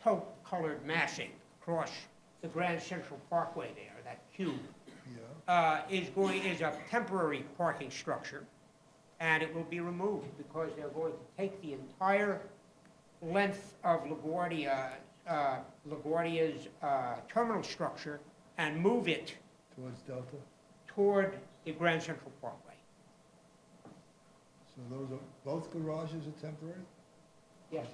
taupe-colored massing across the Grand Central Parkway there, that cube, Yeah. is a temporary parking structure, and it will be removed because they're going to take the entire length of LaGuardia's terminal structure and move it Towards Delta? toward the Grand Central Parkway. So those are, both garages are temporary? Yes.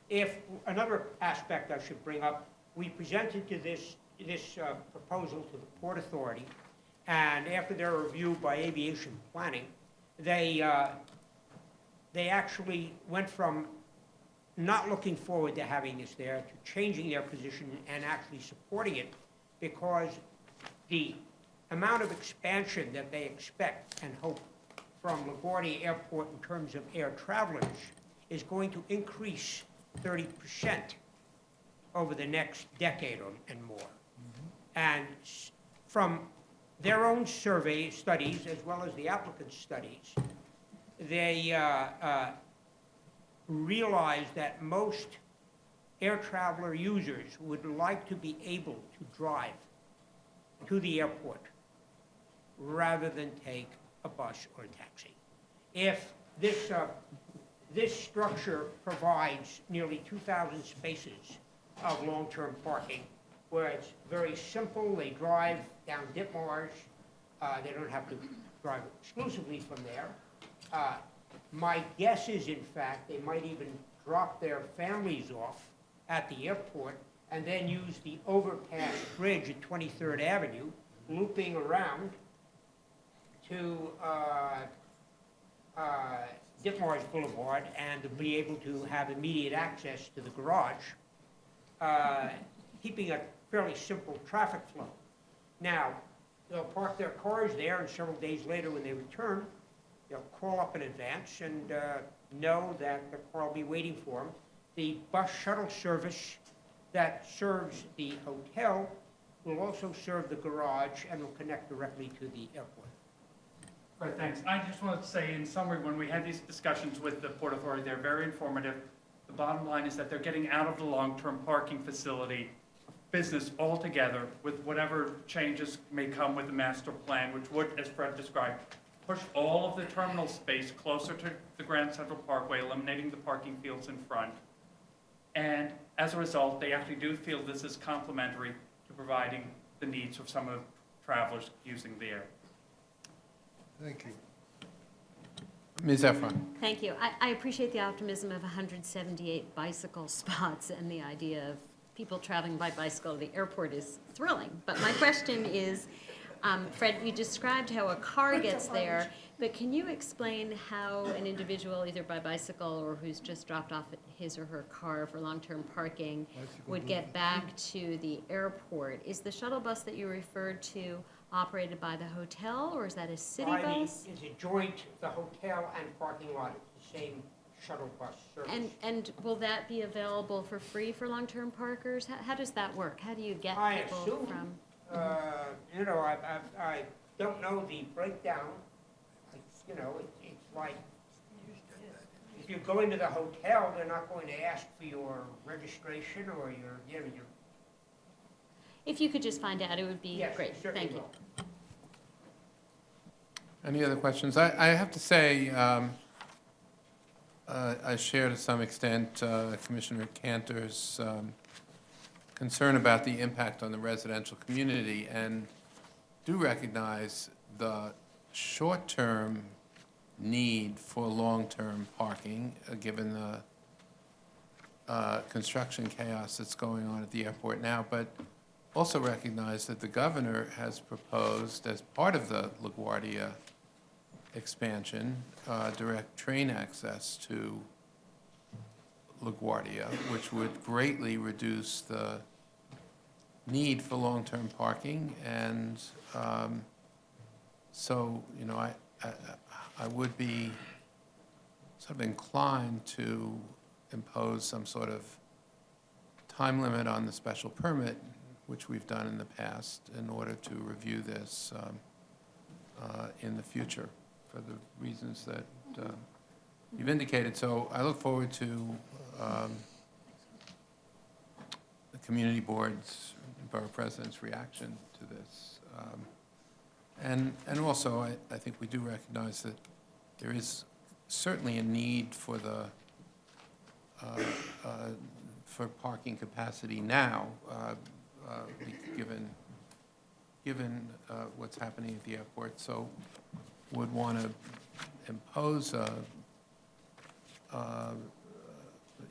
Okay. Another aspect I should bring up, we presented to this proposal to the Port Authority, and after their review by Aviation Planning, they actually went from not looking forward to having this there to changing their position and actually supporting it because the amount of expansion that they expect and hope from LaGuardia Airport in terms of air travelers is going to increase 30% over the next decade and more. And from their own survey studies, as well as the applicant's studies, they realize that most air traveler users would like to be able to drive to the airport rather than take a bus or a taxi. If this structure provides nearly 2,000 spaces of long-term parking, where it's very simple, they drive down Ditmars, they don't have to drive exclusively from there. My guess is, in fact, they might even drop their families off at the airport and then use the overpass bridge at 23rd Avenue, looping around to Ditmars Boulevard, and to be able to have immediate access to the garage, keeping a fairly simple traffic flow. Now, they'll park their cars there, and several days later when they return, they'll call up in advance and know that the car will be waiting for them. The bus shuttle service that serves the hotel will also serve the garage and will connect directly to the airport. Right, thanks. I just wanted to say, in summary, when we had these discussions with the Port Authority, they're very informative. The bottom line is that they're getting out of the long-term parking facility business altogether, with whatever changes may come with the master plan, which would, as Fred described, push all of the terminal space closer to the Grand Central Parkway, eliminating the parking fields in front. And as a result, they actually do feel this is complementary to providing the needs of some of travelers using the air. Thank you. Ms. Efron? Thank you. I appreciate the optimism of 178 bicycle spots, and the idea of people traveling by bicycle to the airport is thrilling. But my question is, Fred, you described how a car gets there, but can you explain how an individual, either by bicycle or who's just dropped off his or her car for long-term parking, would get back to the airport? Is the shuttle bus that you referred to operated by the hotel, or is that a city bus? It's a joint, the hotel and parking lot, it's the same shuttle bus service. And will that be available for free for long-term parkers? How does that work? How do you get I people assume, from? I don't know the breakdown. It's like, if you go into the hotel, they're not going to ask for your registration or your. If you could just find out, it would be Yes, great. certainly Thank you. will. Any other questions? I have to say, I share to some extent Commissioner Cantor's concern about the impact on the residential community, and do recognize the short-term need for long-term parking, given the construction chaos that's going on at the airport now, but also recognize that the governor has proposed, as part of the LaGuardia expansion, direct train access to LaGuardia, which would greatly reduce the need for long-term parking. And so, I would be sort of inclined to impose some sort of time limit on the special permit, which we've done in the past, in order to review this in the future for the reasons that you've indicated. So I look forward to the community board's, borough president's reaction to this. And also, I think we do recognize that there is certainly a need for the for parking capacity now, given what's happening at the airport. So would want to impose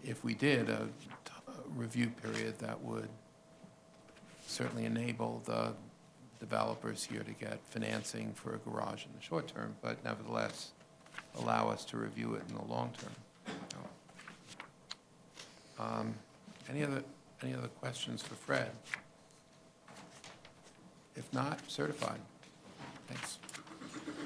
if we did, a review period that would certainly enable the developers here to get financing for a garage in the short term, but nevertheless allow us to review it in the long term. Any other questions for Fred? If not, certified. Thanks.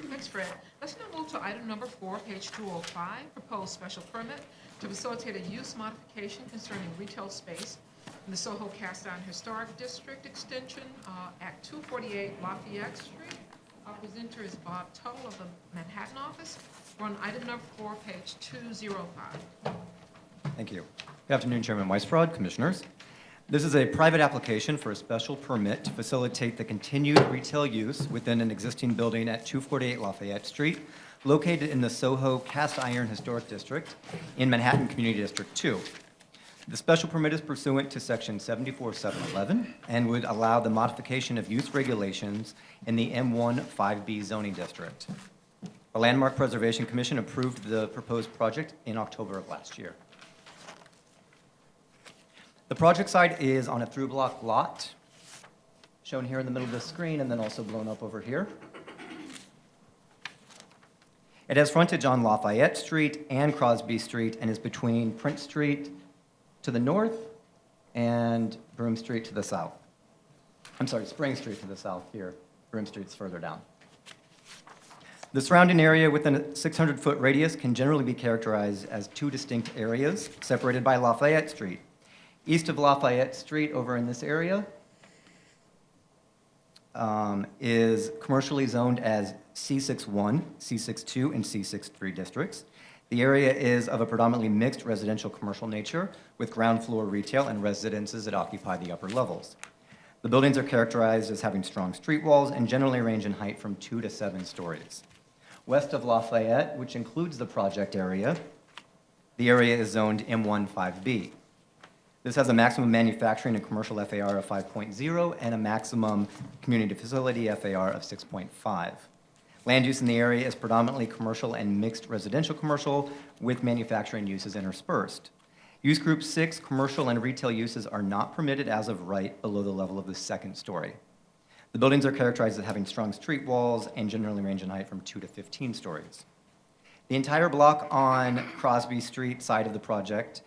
Thanks, Fred. Let's now move to item number 4, page 205, proposed special permit to facilitate a use modification concerning retail space in the Soho Cast Iron Historic District Extension at 248 Lafayette Street. Our presenter is Bob Tuttle of the Manhattan office. We're on item number 4, page 205. Thank you. Good afternoon, Chairman Weisbrod, Commissioners. This is a private application for a special permit to facilitate the continued retail use within an existing building at 248 Lafayette Street, located in the Soho Cast Iron Historic District in Manhattan Community District 2. The special permit is pursuant to Section 74711 and would allow the modification of use regulations in the M1 5B zoning district. The Landmark Preservation Commission approved the proposed project in October of last year. The project site is on a through-block lot, shown here in the middle of the screen and then also blown up over here. It has frontage on Lafayette Street and Crosby Street and is between Prince Street to the north and Broome Street to the south. I'm sorry, Spring Street to the south here. Broome Street's further down. The surrounding area within a 600-foot radius can generally be characterized as two distinct areas separated by Lafayette Street. East of Lafayette Street, over in this area, is commercially zoned as C61, C62, and C63 districts. The area is of a predominantly mixed residential commercial nature, with ground floor retail and residences that occupy the upper levels. The buildings are characterized as having strong street walls and generally range in height from 2 to 7 stories. West of Lafayette, which includes the project area, the area is zoned M1 5B. This has a maximum manufacturing and commercial FAR of 5.0 and a maximum community facility FAR of 6.5. Land use in the area is predominantly commercial and mixed residential commercial with manufacturing uses interspersed. Use group 6 commercial and retail uses are not permitted as of right below the level of the second story. The buildings are characterized as having strong street walls and generally range in height from 2 to 15 stories. The entire block on Crosby Street side of the project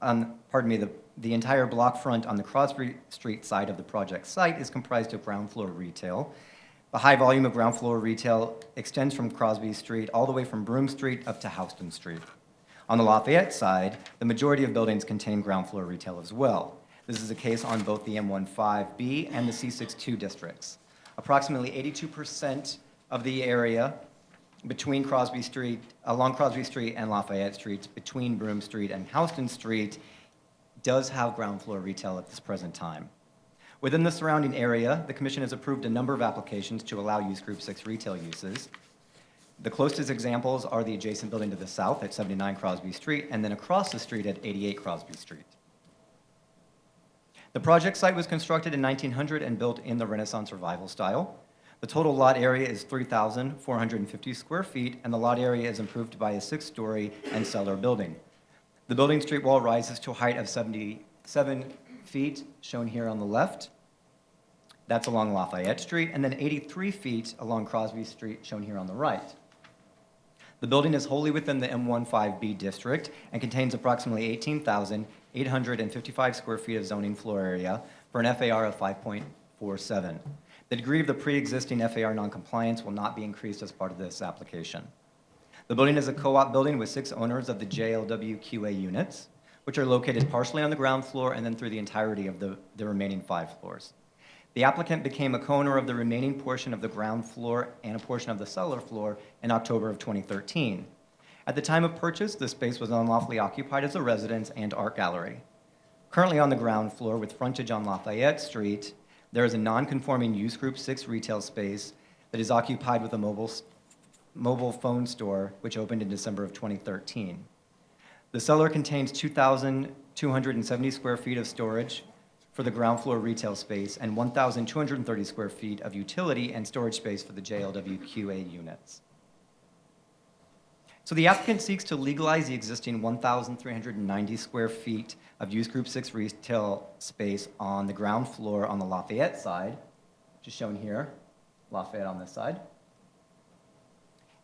the entire block front on the Crosby Street side of the project site is comprised of ground floor retail. The high volume of ground floor retail extends from Crosby Street all the way from Broome Street up to Houston Street. On the Lafayette side, the majority of buildings contain ground floor retail as well. This is the case on both the M15B and the C62 districts. Approximately 82% of the area between Crosby Street, along Crosby Street and Lafayette Streets, between Broome Street and Houston Street, does have ground floor retail at this present time. Within the surrounding area, the Commission has approved a number of applications to allow use group 6 retail uses. The closest examples are the adjacent building to the south at 79 Crosby Street, and then across the street at 88 Crosby Street. The project site was constructed in 1900 and built in the Renaissance Revival style. The total lot area is 3,450 square feet, and the lot area is improved by a 6-story and cellar building. The building street wall rises to a height of 77 feet, shown here on the left. That's along Lafayette Street, and then 83 feet along Crosby Street, shown here on the right. The building is wholly within the M15B district and contains approximately 18,855 square feet of zoning floor area for an FAR of 5.47. The degree of the pre-existing FAR noncompliance will not be increased as part of this application. The building is a co-op building with 6 owners of the JLW QA units, which are located partially on the ground floor and then through the entirety of the remaining 5 floors. The applicant became a co-owner of the remaining portion of the ground floor and a portion of the cellar floor in October of 2013. At the time of purchase, the space was unlawfully occupied as a residence and art gallery. Currently on the ground floor with frontage on Lafayette Street, there is a non-conforming use group 6 retail space that is occupied with a mobile phone store, which opened in December of 2013. The cellar contains 2,270 square feet of storage for the ground floor retail space and 1,230 square feet of utility and storage space for the JLW QA units. So the applicant seeks to legalize the existing 1,390 square feet of use group 6 retail space on the ground floor on the Lafayette side, which is shown here, Lafayette on this side,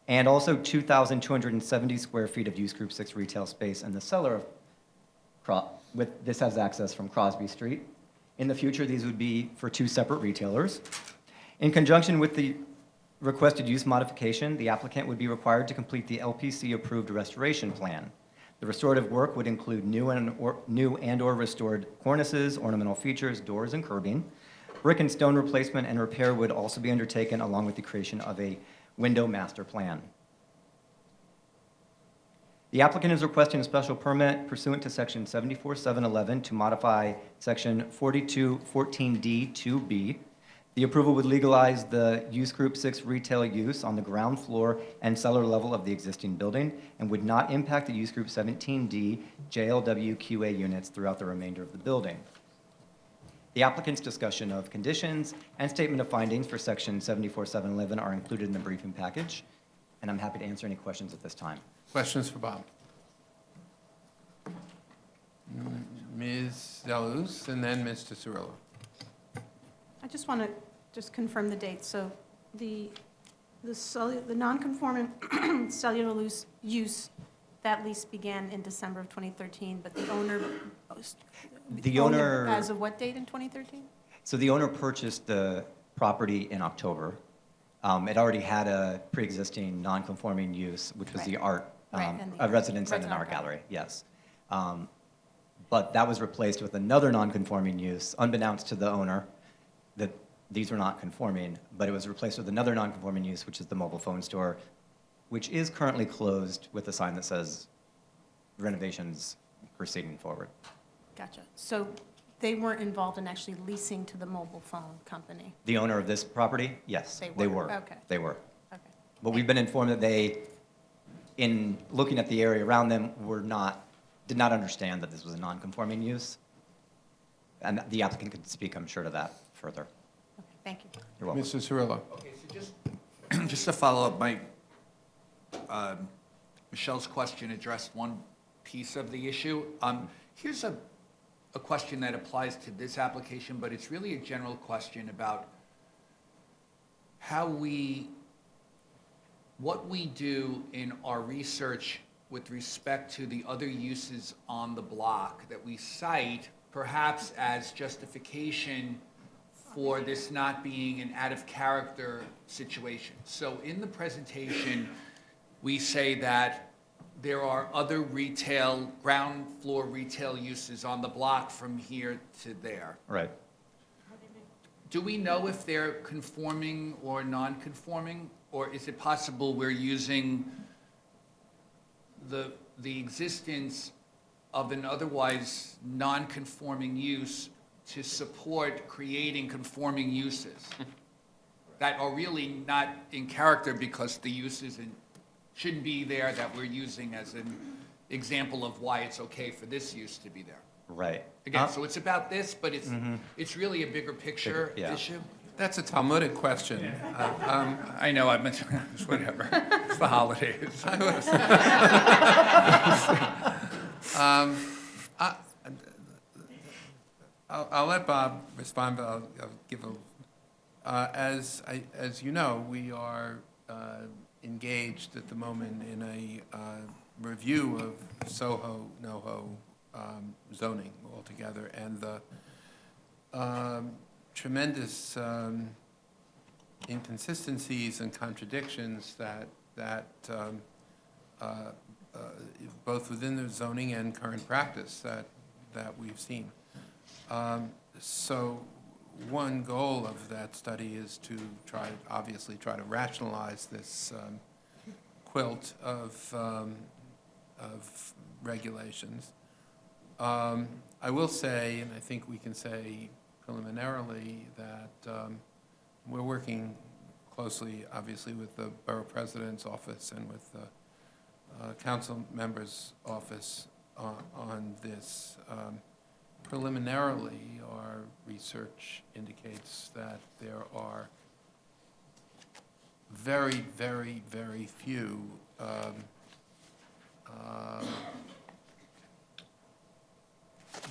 and also 2,270 square feet of use group 6 retail space in the cellar. This has access from Crosby Street In the future, these would be for 2 separate retailers. In conjunction with the requested use modification, the applicant would be required to complete the LPC-approved restoration plan. The restorative work would include new and/or restored cornices, ornamental features, doors, and curbing. Brick and stone replacement and repair would also be undertaken, along with the creation of a window master plan. The applicant is requesting a special permit pursuant to Section 74-711 to modify Section 4214D2B. The approval would legalize the Use Group 6 retail use on the ground floor and cellar level of the existing building and would not impact the Use Group 17D JLWQA units throughout the remainder of the building. The applicant's discussion of conditions and statement of findings for Section 74-711 are included in the briefing package, and I'm happy to answer any questions at this time. Questions for Bob? Ms. Deluz, and then Mr. Cirillo. I just want to confirm the date. So the non-conforming cellular use, that lease began in December of 2013, but the owner The owner, as of what date in 2013? so the owner purchased the property in October. It already had a pre-existing non-conforming use, which was the art, Right, and the a residence and an art art gallery, yes. But that was replaced with another non-conforming use, unbeknownst to the owner, that these were not conforming, but it was replaced with another non-conforming use, which is the mobile phone store, which is currently closed with a sign that says renovations proceeding forward. Gotcha. So they weren't involved in actually leasing to the mobile phone company? The owner of this property, yes, They were. Okay. They were. Okay. But we've been informed that they, in looking at the area around them, did not understand that this was a non-conforming use. And the applicant could speak, I'm sure, to that further. Okay, thank you. You're welcome. Mr. Cirillo. Okay, so just to follow up, Michelle's question addressed one piece of the issue. Here's a question that applies to this application, but it's really a general question about what we do in our research with respect to the other uses on the block that we cite, perhaps as justification for this not being an out-of-character situation. So in the presentation, we say that there are other retail, ground floor retail uses on the block from here to there. Right. Do we know if they're conforming or non-conforming? Or is it possible we're using the existence of an otherwise non-conforming use to support creating conforming uses that are really not in character because the use shouldn't be there, that we're using as an example of why it's okay for this use to be there? Right. Again, so it's about this, but it's really a bigger picture Yeah. issue? That's a Talmudic question. I know, I've been, whatever, it's the holidays. I'll let Bob respond, but I'll give as you know, we are engaged at the moment in a review of Soho, NoHo zoning altogether, and the tremendous inconsistencies and contradictions that both within the zoning and current practice that we've seen. So one goal of that study is to obviously try to rationalize this quilt of regulations. I will say, and I think we can say preliminarily, that we're working closely, obviously, with the Borough President's office and with the Council Member's office on this. Preliminarily, our research indicates that there are very, very, very few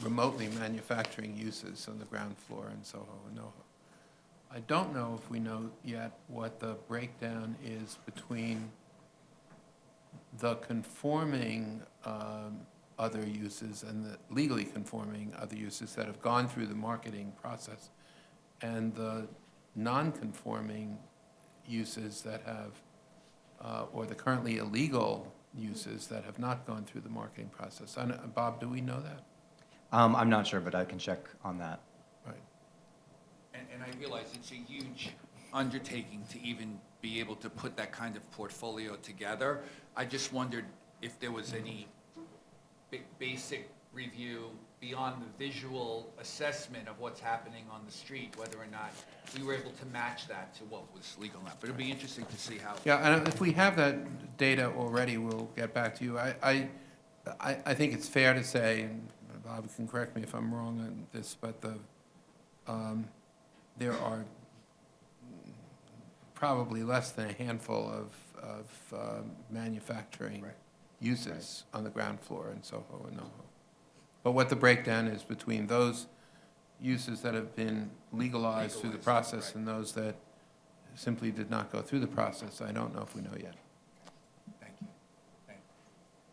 remotely manufacturing uses on the ground floor in Soho and NoHo. I don't know if we know yet what the breakdown is between the conforming other uses and the legally conforming other uses that have gone through the marketing process, and the non-conforming uses that have, or the currently illegal uses that have not gone through the marketing process. Bob, do we know that? I'm not sure, but I can check on that. Right. And I realize it's a huge undertaking to even be able to put that kind of portfolio together. I just wondered if there was any basic review beyond the visual assessment of what's happening on the street, whether or not we were able to match that to what was legal now. But it'd be interesting to see how. Yeah, and if we have that data already, we'll get back to you. I think it's fair to say, and Bob can correct me if I'm wrong on this, but there are probably less than a handful of manufacturing uses on the ground floor in Soho and NoHo. But what the breakdown is between those uses that have been legalized through the process and those that simply did not go through the process, I don't know if we know yet. Thank you. Thank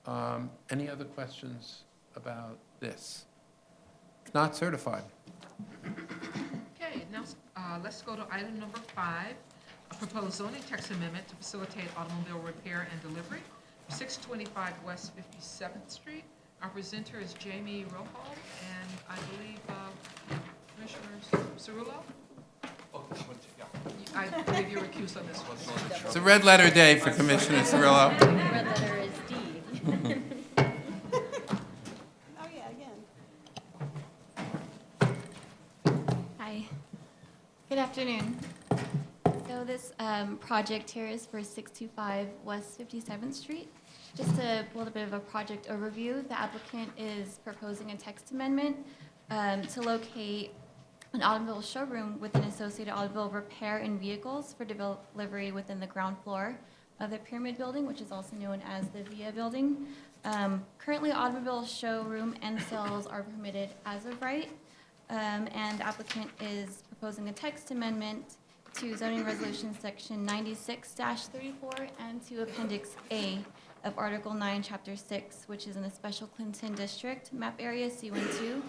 you. Any other questions about this? It's not certified. Okay, now, let's go to item number 5, a proposed zoning text amendment to facilitate automobile repair and delivery, 625 West 57th Street. Our presenter is Jamie Rohal, and I believe Commissioner Cerullo? Oh, this one's, yeah. I believe you're recused on this one. It's a red letter day for Commissioner Cirillo. Red letter is D. Oh, yeah, again. Hi, good afternoon. So this project here is for 625 West 57th Street. Just a little bit of a project overview, the applicant is proposing a text amendment to locate an automobile showroom with an associated automobile repair and vehicles for delivery within the ground floor of the Pyramid Building, which is also known as the VIA Building. Currently, automobile showroom and sales are permitted as of right, and the applicant is proposing a text amendment to zoning resolution section 96-34 and to appendix A of Article 9, Chapter 6, which is in the Special Clinton District map area C12,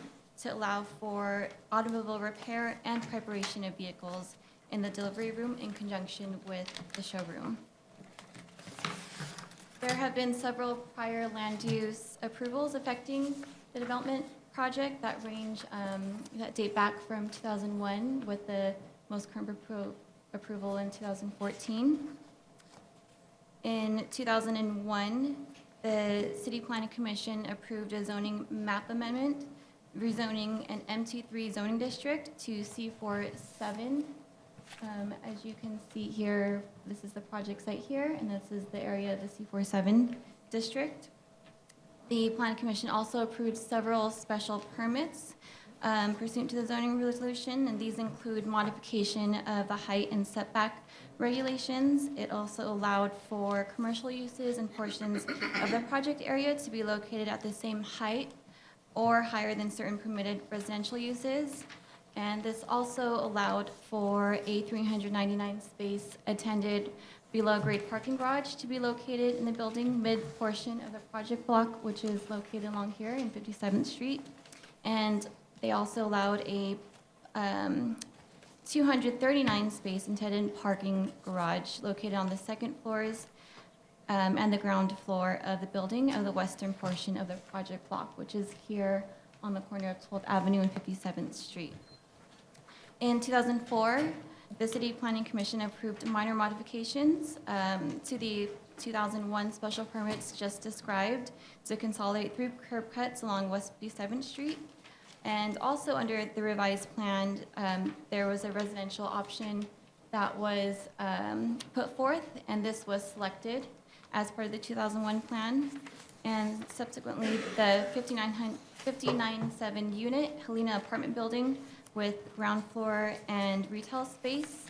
to allow for automobile repair and preparation of vehicles in the delivery room in conjunction with the showroom. There have been several prior land use approvals affecting the development project that range, that date back from 2001 with the most current approval in 2014. In 2001, the City Planning Commission approved a zoning map amendment, rezoning an MT3 zoning district to C47. As you can see here, this is the project site here, and this is the area of the C47 district. The Planning Commission also approved several special permits pursuant to the zoning resolution, and these include modification of the height and setback regulations. It also allowed for commercial uses and portions of the project area to be located at the same height or higher than certain permitted residential uses. And this also allowed for a 399 space attended below grade parking garage to be located in the building mid portion of the project block, which is located along here in 57th Street. And they also allowed a 239 space intended parking garage located on the second floors and the ground floor of the building of the western portion of the project block, which is here on the corner of 12th Avenue and 57th Street. In 2004, the City Planning Commission approved minor modifications to the 2001 special permits just described to consolidate 3 curb cuts along West 57th Street. And also under the revised plan, there was a residential option that was put forth, and this was selected as part of the 2001 plan. And subsequently, the 59.7 unit Helena apartment building with ground floor and retail space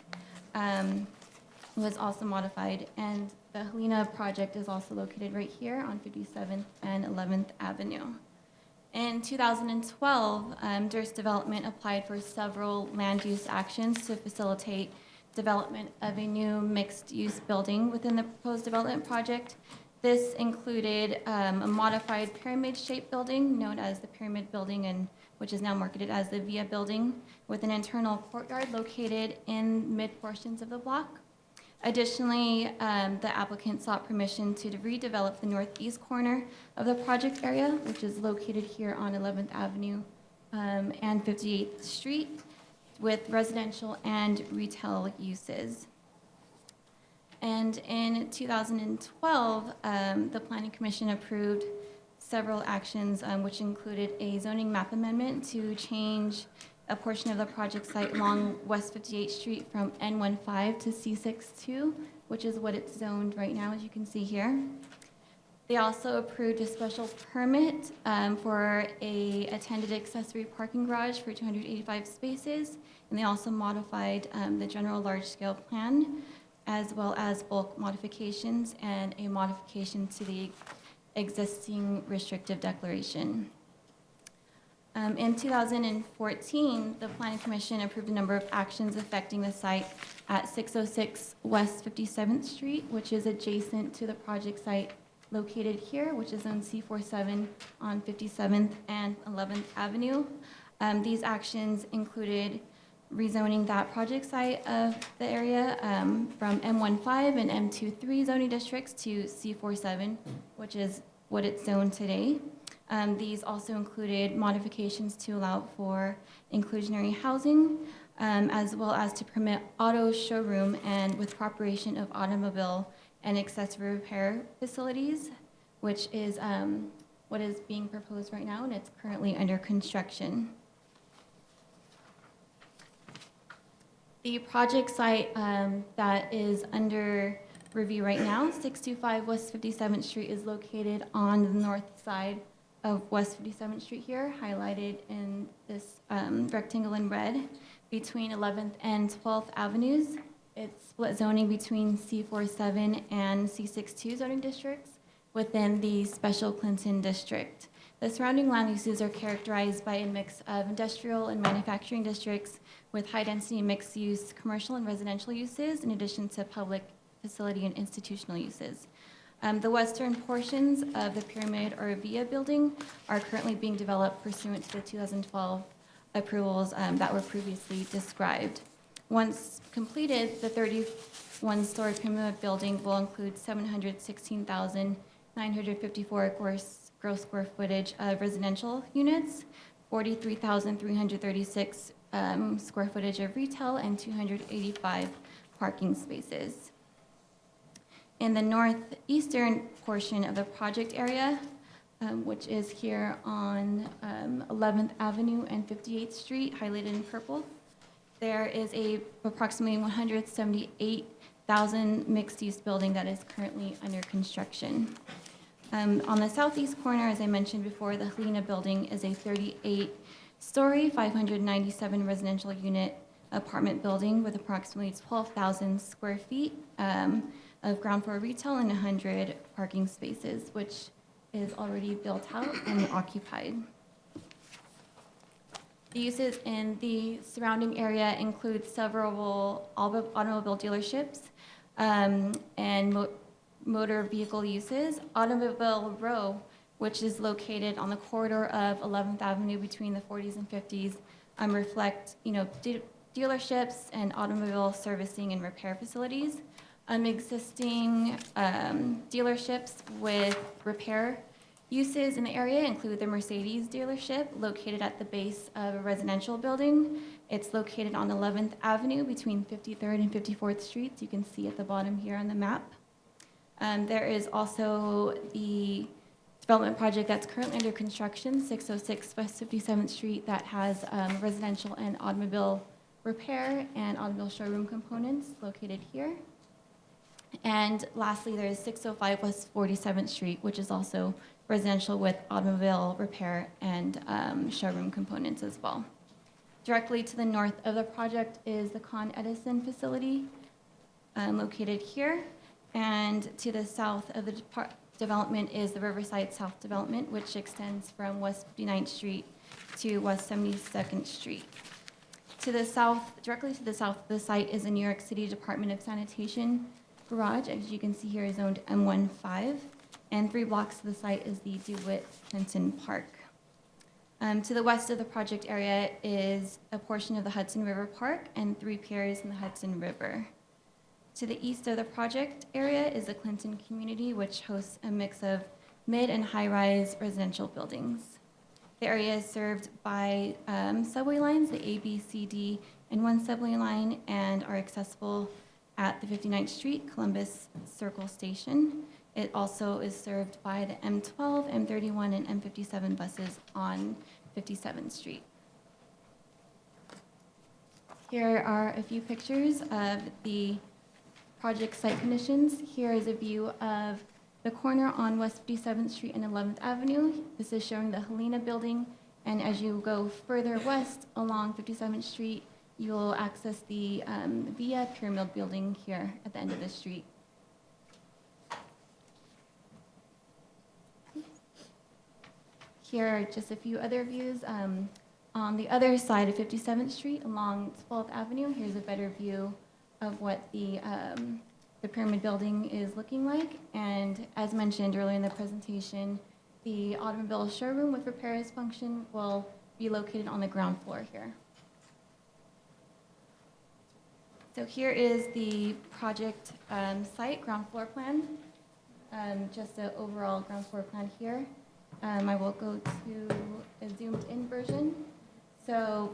was also modified. And the Helena project is also located right here on 57th and 11th Avenue. In 2012, Durst Development applied for several land use actions to facilitate development of a new mixed-use building within the proposed development project. This included a modified pyramid-shaped building known as the Pyramid Building, and which is now marketed as the Via Building, with an internal courtyard located in mid-portions of the block. Additionally, the applicant sought permission to redevelop the northeast corner of the project area, which is located here on 11th Avenue and 58th Street, with residential and retail uses. And in 2012, the Planning Commission approved several actions, which included a zoning map amendment to change a portion of the project site along West 58th Street from N15 to C62, which is what it's zoned right now, as you can see here. They also approved a special permit for a attended accessory parking garage for 285 spaces, and they also modified the general large-scale plan, as well as bulk modifications and a modification to the existing restrictive declaration. In 2014, the Planning Commission approved a number of actions affecting the site at 606 West 57th Street, which is adjacent to the project site located here, which is on C47 on 57th and 11th Avenue. These actions included rezoning that project site of the area from M15 and M23 zoning districts to C47, which is what it's zoned today. These also included modifications to allow for inclusionary housing, as well as to permit auto showroom and with cooperation of automobile and accessory repair facilities, which is what is being proposed right now, and it's currently under construction. The project site that is under review right now, 625 West 57th Street, is located on the north side of West 57th Street here, highlighted in this rectangle in red, between 11th and 12th Avenues. It's split zoning between C47 and C62 zoning districts within the Special Clinton District. The surrounding land uses are characterized by a mix of industrial and manufacturing districts with high-density mixed-use commercial and residential uses, in addition to public facility and institutional uses. The western portions of the Pyramid or Via Building are currently being developed pursuant to the 2012 approvals that were previously described. Once completed, the 31-story Pyramid Building will include 716,954 gross square footage of residential units, 43,336 square footage of retail, and 285 parking spaces. In the northeastern portion of the project area, which is here on 11th Avenue and 58th Street, highlighted in purple, there is approximately 178,000 mixed-use building that is currently under construction. On the southeast corner, as I mentioned before, the Helena Building is a 38-story, 597 residential unit apartment building with approximately 12,000 square feet of ground floor retail and 100 parking spaces, which is already built out and occupied. The uses in the surrounding area include several automobile dealerships and motor vehicle uses. Automobile Row, which is located on the corridor of 11th Avenue between the 40s and 50s, reflect, dealerships and automobile servicing and repair facilities. Existing dealerships with repair uses in the area include the Mercedes dealership located at the base of a residential building. It's located on 11th Avenue between 53rd and 54th Streets. You can see at the bottom here on the map. There is also the development project that's currently under construction, 606 West 57th Street, that has residential and automobile repair and automobile showroom components located here. And lastly, there is 605 West 47th Street, which is also residential with automobile repair and showroom components as well. Directly to the north of the project is the Con Edison facility located here. And to the south of the development is the Riverside South Development, which extends from West 59th Street to West 72nd Street. To the south, directly to the south of the site is the New York City Department of Sanitation garage, as you can see here, is zoned M15. and 3 blocks to the site is the DeWitt Clinton Park. To the west of the project area is a portion of the Hudson River Park and 3 piers in the Hudson River. To the east of the project area is the Clinton community, which hosts a mix of mid and high-rise residential buildings. The area is served by subway lines, the A, B, C, D, and 1 subway line, and are accessible at the 59th Street Columbus Circle Station. It also is served by the M12, M31, and M57 buses on 57th Street. Here are a few pictures of the project site conditions. Here is a view of the corner on West 57th Street and 11th Avenue. This is showing the Helena building, and as you go further west along 57th Street, you will access the Via Pyramid building here at the end of the street. Here are just a few other views. On the other side of 57th Street along 12th Avenue, here's a better view of what the Pyramid building is looking like. And as mentioned earlier in the presentation, the automobile showroom with repairs function will be located on the ground floor here. So here is the project site ground floor plan, just an overall ground floor plan here. I will go to a zoomed in version. So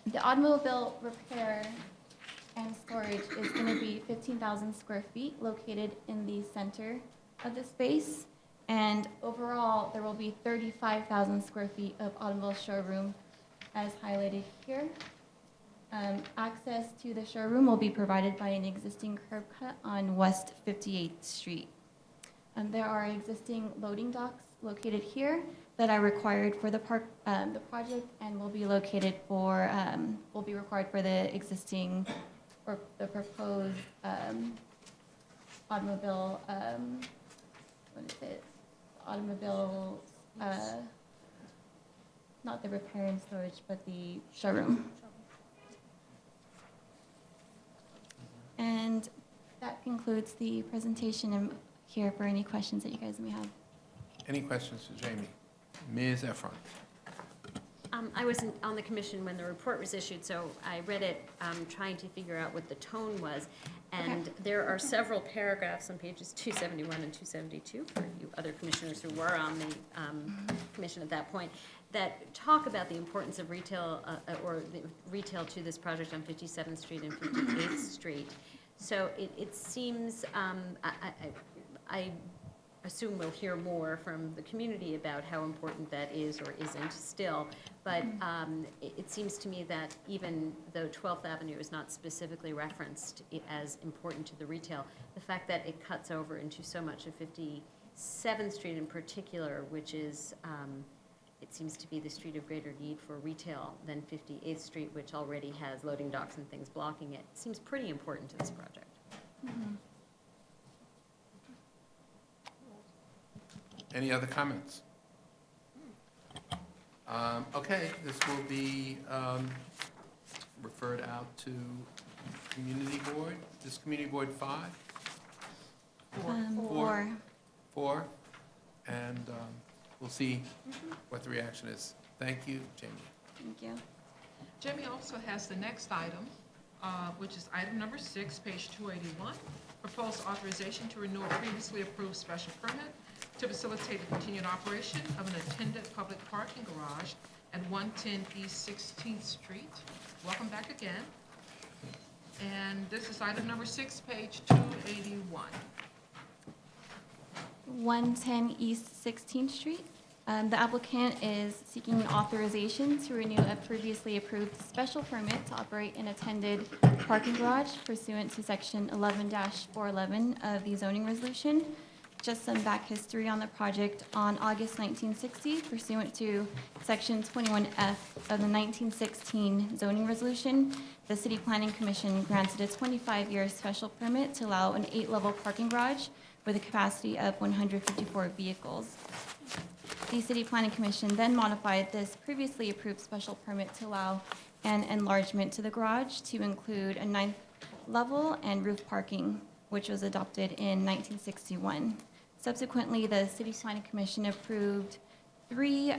the automobile repair and storage is going to be 15,000 square feet located in the center of the space. And overall, there will be 35,000 square feet of automobile showroom as highlighted here. Access to the showroom will be provided by an existing curb cut on West 58th Street. There are existing loading docks located here that are required for the project and will be located for, will be required for the existing or the proposed automobile, what is it? Automobile, not the repair and storage, but the showroom. And that concludes the presentation. I'm here for any questions that you guys may have. Any questions for Jamie? Ms. Efron? I wasn't on the commission when the report was issued, so I read it trying to figure out what the tone was. And there are several paragraphs on pages 271 and 272, for you other commissioners who were on the commission at that point, that talk about the importance of retail, or the retail to this project on 57th Street and 58th Street. So it seems, I assume we'll hear more from the community about how important that is or isn't still, but it seems to me that even though 12th Avenue is not specifically referenced as important to the retail, the fact that it cuts over into so much of 57th Street in particular, which is, it seems to be the street of greater need for retail than 58th Street, which already has loading docks and things blocking it, seems pretty important to this project. Any other comments? Okay, this will be referred out to community board. Is community board 5? Four. And we'll see what the reaction is. Thank you, Jamie. Thank you. Jamie also has the next item, which is item number 6, page 281, proposed authorization to renew a previously approved special permit to facilitate the continued operation of an attended public parking garage at 110 East 16th Street. Welcome back again. And this is item number 6, page 281. 110 East 16th Street. The applicant is seeking authorization to renew a previously approved special permit to operate an attended parking garage pursuant to section 11-411 of the zoning resolution. Just some back history on the project. On August 1960, pursuant to section 21F of the 1916 zoning resolution, the City Planning Commission granted a 25-year special permit to allow an 8-level parking garage with a capacity of 154 vehicles. The City Planning Commission then modified this previously approved special permit to allow an enlargement to the garage to include a 9th level and roof parking, which was adopted in 1961. Subsequently, the City Planning Commission approved 3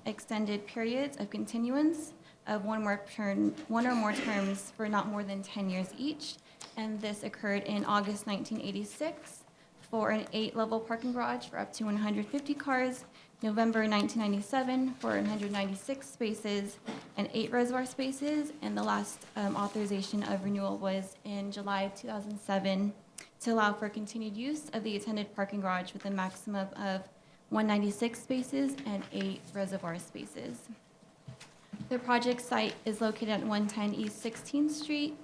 extended periods of continuance of one or more terms for not more than 10 years each, and this occurred in August 1986 for an 8-level parking garage for up to 150 cars, November 1997 for 196 spaces and 8 reservoir spaces, and the last authorization of renewal was in July 2007 to allow for continued use of the attended parking garage with a maximum of 196 spaces and 8 reservoir spaces. The project site is located at 110 East 16th Street,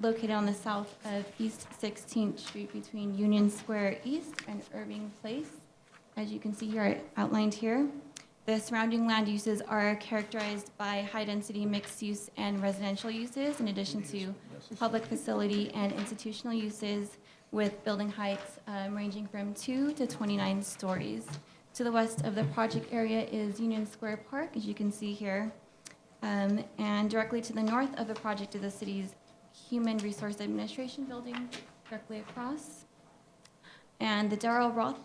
located on the south of East 16th Street between Union Square East and Irving Place. As you can see here, outlined here. The surrounding land uses are characterized by high-density mixed use and residential uses, in addition to public facility and institutional uses, with building heights ranging from 2 to 29 stories. To the west of the project area is Union Square Park, as you can see here. And directly to the north of the project is the city's Human Resource Administration building, directly across. And the Darrell Roth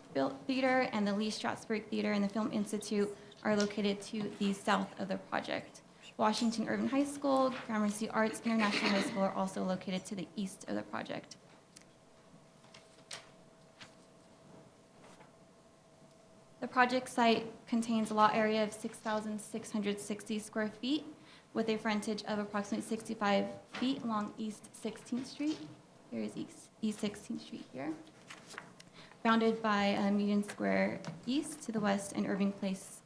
Theater and the Lee Strasberg Theater and the Film Institute are located to the south of the project. Washington Irving High School, Gramercy Arts International High School are also located to the east of the project. The project site contains a lot area of 6,660 square feet with a frontage of approximately 65 feet along East 16th Street. Here is East 16th Street here. Bounded by Union Square East to the west and Irving Place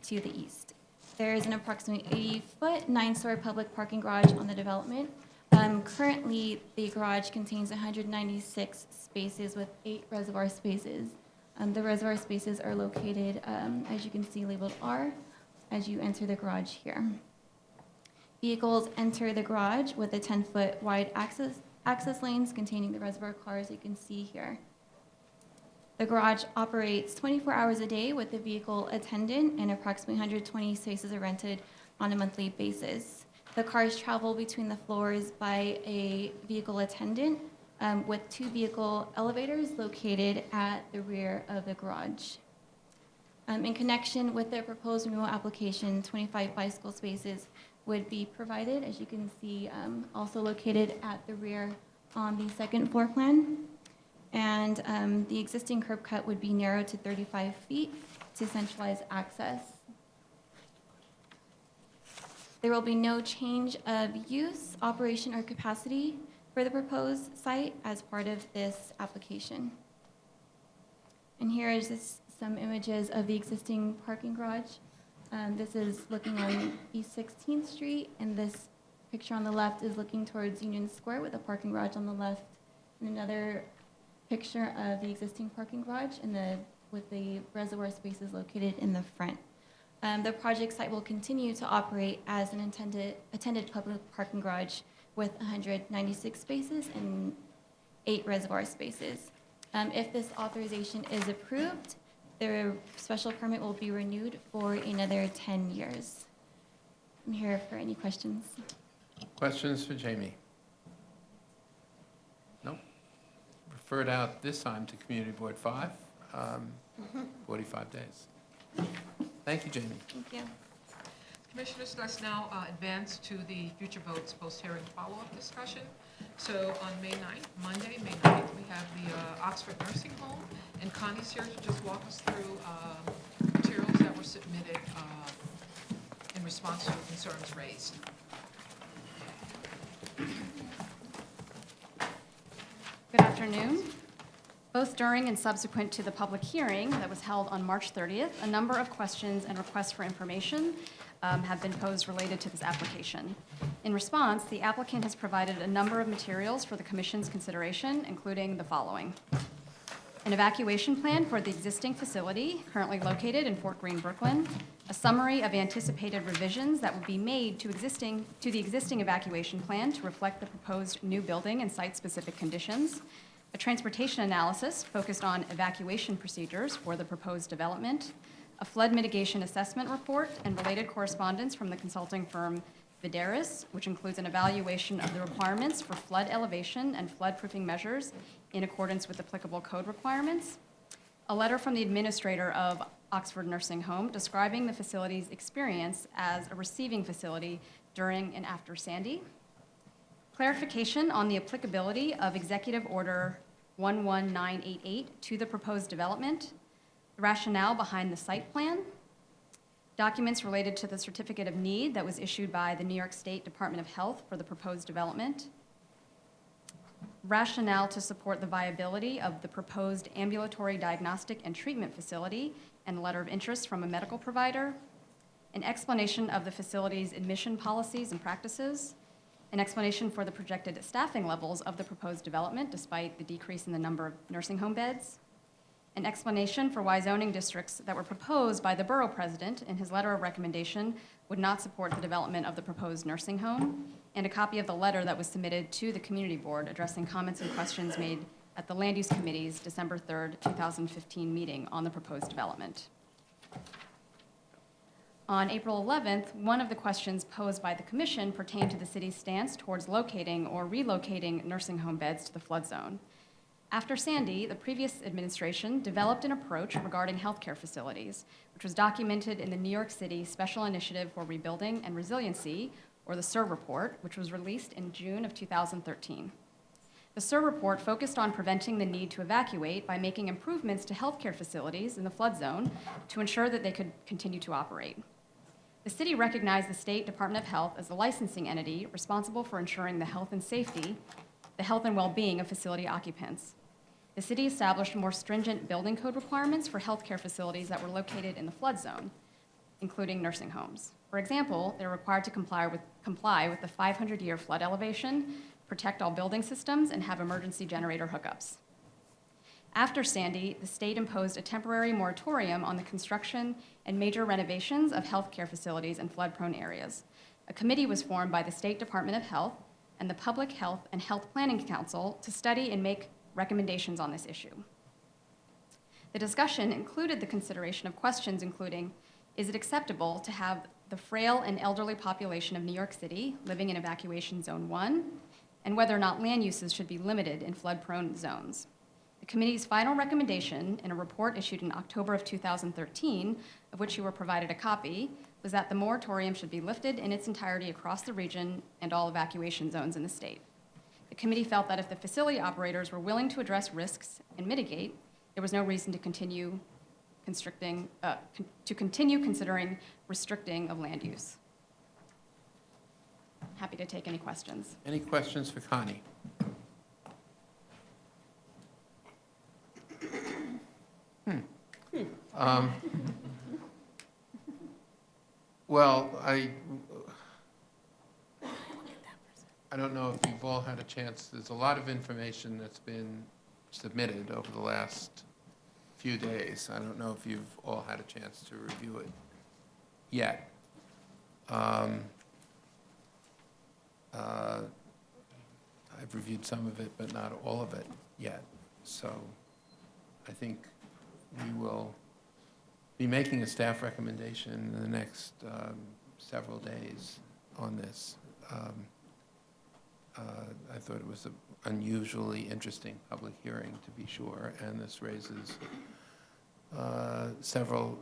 to the east. There is an approximately 80-foot, 9-story public parking garage on the development. Currently, the garage contains 196 spaces with 8 reservoir spaces. The reservoir spaces are located, as you can see, labeled R as you enter the garage here. Vehicles enter the garage with a 10-foot wide access lanes containing the reservoir cars you can see here. The garage operates 24 hours a day with a vehicle attendant, and approximately 120 spaces are rented on a monthly basis. The cars travel between the floors by a vehicle attendant with 2 vehicle elevators located at the rear of the garage. In connection with the proposed renewal application, 25 bicycle spaces would be provided, as you can see, also located at the rear on the second floor plan. And the existing curb cut would be narrowed to 35 feet to centralize access. There will be no change of use, operation, or capacity for the proposed site as part of this application. And here is just some images of the existing parking garage. This is looking on East 16th Street, and this picture on the left is looking towards Union Square with a parking garage on the left, and another picture of the existing parking garage with the reservoir spaces located in the front. The project site will continue to operate as an attended public parking garage with 196 spaces and 8 reservoir spaces. If this authorization is approved, the special permit will be renewed for another 10 years. I'm here for any questions. Questions for Jamie? Nope. Referred out this time to Community Board 5, 45 days. Thank you, Jamie. Thank you. Commissioners, let's now advance to the future votes post-hearing follow-up discussion. So on May 9th, Monday, May 9th, we have the Oxford Nursing Home, and Connie's here to just walk us through materials that were submitted in response to concerns raised. Good afternoon. Both during and subsequent to the public hearing that was held on March 30th, a number of questions and requests for information have been posed related to this application. In response, the applicant has provided a number of materials for the Commission's consideration, including the following: an evacuation plan for the existing facility currently located in Fort Greene, Brooklyn, a summary of anticipated revisions that will be made to the existing evacuation plan to reflect the proposed new building and site-specific conditions, a transportation analysis focused on evacuation procedures for the proposed development, a flood mitigation assessment report and related correspondence from the consulting firm Videris, which includes an evaluation of the requirements for flood elevation and flood-proofing measures in accordance with applicable code requirements, a letter from the administrator of Oxford Nursing Home describing the facility's experience as a receiving facility during and after Sandy. Clarification on the applicability of Executive Order 11988 to the proposed development, the rationale behind the site plan, documents related to the certificate of need that was issued by the New York State Department of Health for the proposed development, rationale to support the viability of the proposed ambulatory diagnostic and treatment facility and a letter of interest from a medical provider, an explanation of the facility's admission policies and practices, an explanation for the projected staffing levels of the proposed development despite the decrease in the number of nursing home beds, an explanation for why zoning districts that were proposed by the borough president in his letter of recommendation would not support the development of the proposed nursing home, and a copy of the letter that was submitted to the community board addressing comments and questions made at the Land Use Committee's December 3rd, 2015 meeting on the proposed development. On April 11th, one of the questions posed by the commission pertained to the city's stance towards locating or relocating nursing home beds to the flood zone. After Sandy, the previous administration developed an approach regarding healthcare facilities, which was documented in the New York City Special Initiative for Rebuilding and Resiliency, or the SIR report, which was released in June of 2013. The SIR report focused on preventing the need to evacuate by making improvements to healthcare facilities in the flood zone to ensure that they could continue to operate. The city recognized the State Department of Health as the licensing entity responsible for ensuring the health and well-being of facility occupants. The city established more stringent building code requirements for healthcare facilities that were located in the flood zone, including nursing homes. For example, they're required to comply with the 500-year flood elevation, protect all building systems, and have emergency generator hookups. After Sandy, the state imposed a temporary moratorium on the construction and major renovations of healthcare facilities in flood-prone areas. A committee was formed by the State Department of Health and the Public Health and Health Planning Council to study and make recommendations on this issue. The discussion included the consideration of questions including, is it acceptable to have the frail and elderly population of New York City living in evacuation zone 1, and whether or not land uses should be limited in flood-prone zones. The committee's final recommendation in a report issued in October of 2013, of which you were provided a copy, was that the moratorium should be lifted in its entirety across the region and all evacuation zones in the state. The committee felt that if the facility operators were willing to address risks and mitigate, there was no reason to continue considering restricting of land use. Happy to take any questions. Any questions for Connie? Well, I don't know if you've all had a chance. There's a lot of information that's been submitted over the last few days. I don't know if you've all had a chance to review it yet. I've reviewed some of it, but not all of it yet. So I think we will be making a staff recommendation in the next several days on this. I thought it was an unusually interesting public hearing, to be sure, and this raises several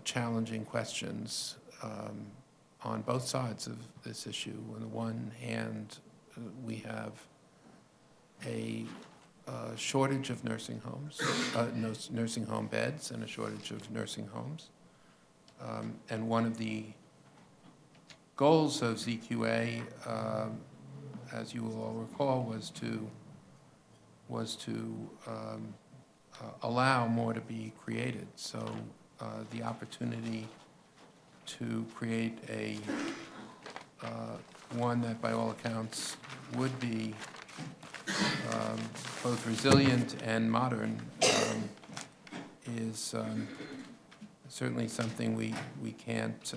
challenging questions on both sides of this issue. On the one hand, we have a shortage of nursing homes, nursing home beds, and a shortage of nursing homes. And one of the goals of ZQA, as you will all recall, was to allow more to be created. So the opportunity to create a one that by all accounts would be both resilient and modern is certainly something we can't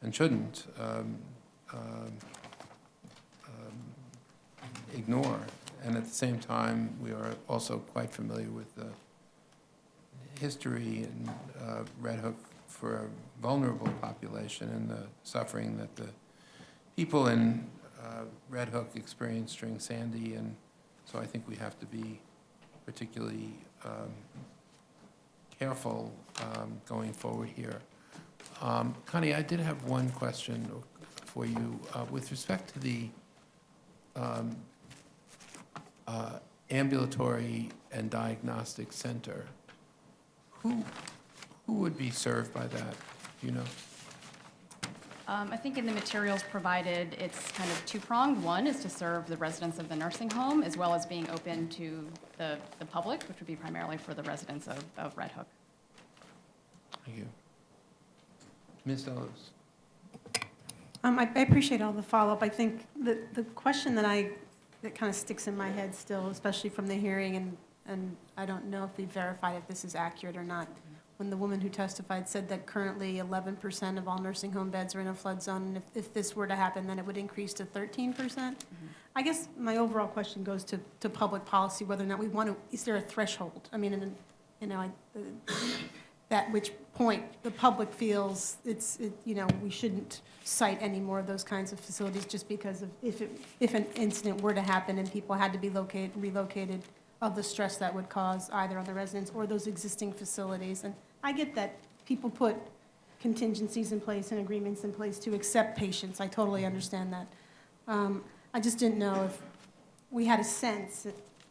and shouldn't ignore. And at the same time, we are also quite familiar with the history in Red Hook for a vulnerable population and the suffering that the people in Red Hook experienced during Sandy, and so I think we have to be particularly careful going forward here. Connie, I did have one question for you. With respect to the ambulatory and diagnostic center, who would be served by that? Do you know? I think in the materials provided, it's kind of two-pronged. One is to serve the residents of the nursing home, as well as being open to the public, which would be primarily for the residents of Red Hook. Thank you. Ms. Delos? I appreciate all the follow-up. I think the question that kind of sticks in my head still, especially from the hearing, and I don't know if we verified if this is accurate or not, when the woman who testified said that currently 11% of all nursing home beds are in a flood zone, and if this were to happen, then it would increase to 13%. I guess my overall question goes to public policy, whether or not we want to, is there a threshold? I mean, at which point the public feels we shouldn't cite any more of those kinds of facilities just because of if an incident were to happen and people had to be relocated, of the stress that would cause either on the residents or those existing facilities. And I get that people put contingencies in place and agreements in place to accept patients. I totally understand that. I just didn't know if we had a sense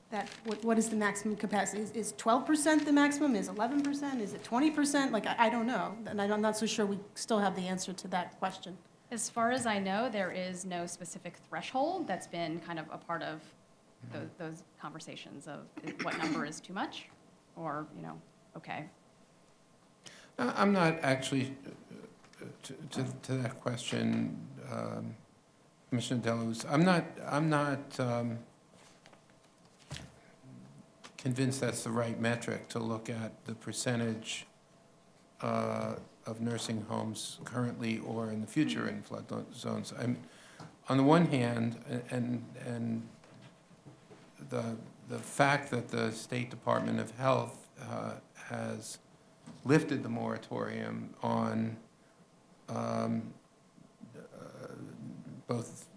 that what is the maximum capacity? Is 12% the maximum? Is 11%? Is it 20%? Like, I don't know. And I'm not so sure we still have the answer to that question. As far as I know, there is no specific threshold that's been kind of a part of those conversations of what number is too much or, okay. I'm not actually, to that question, Commissioner Delos, I'm not convinced that's the right metric to look at the percentage of nursing homes currently or in the future in flood zones. On the one hand, and the fact that the State Department of Health has lifted the moratorium on both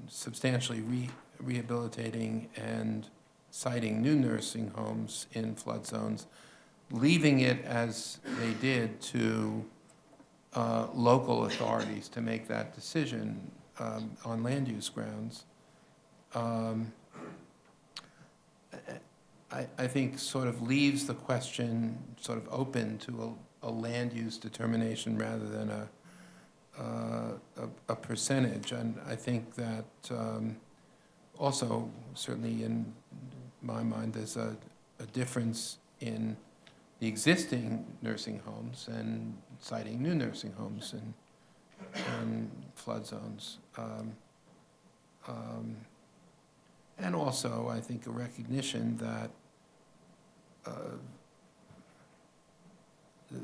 substantially rehabilitating and siting new nursing homes in flood zones, leaving it as they did to local authorities to make that decision on land use grounds. I think sort of leaves the question sort of open to a land use determination rather than a percentage. And I think that also, certainly in my mind, there's a difference in the existing nursing homes and siting new nursing homes in flood zones. And also, I think, a recognition that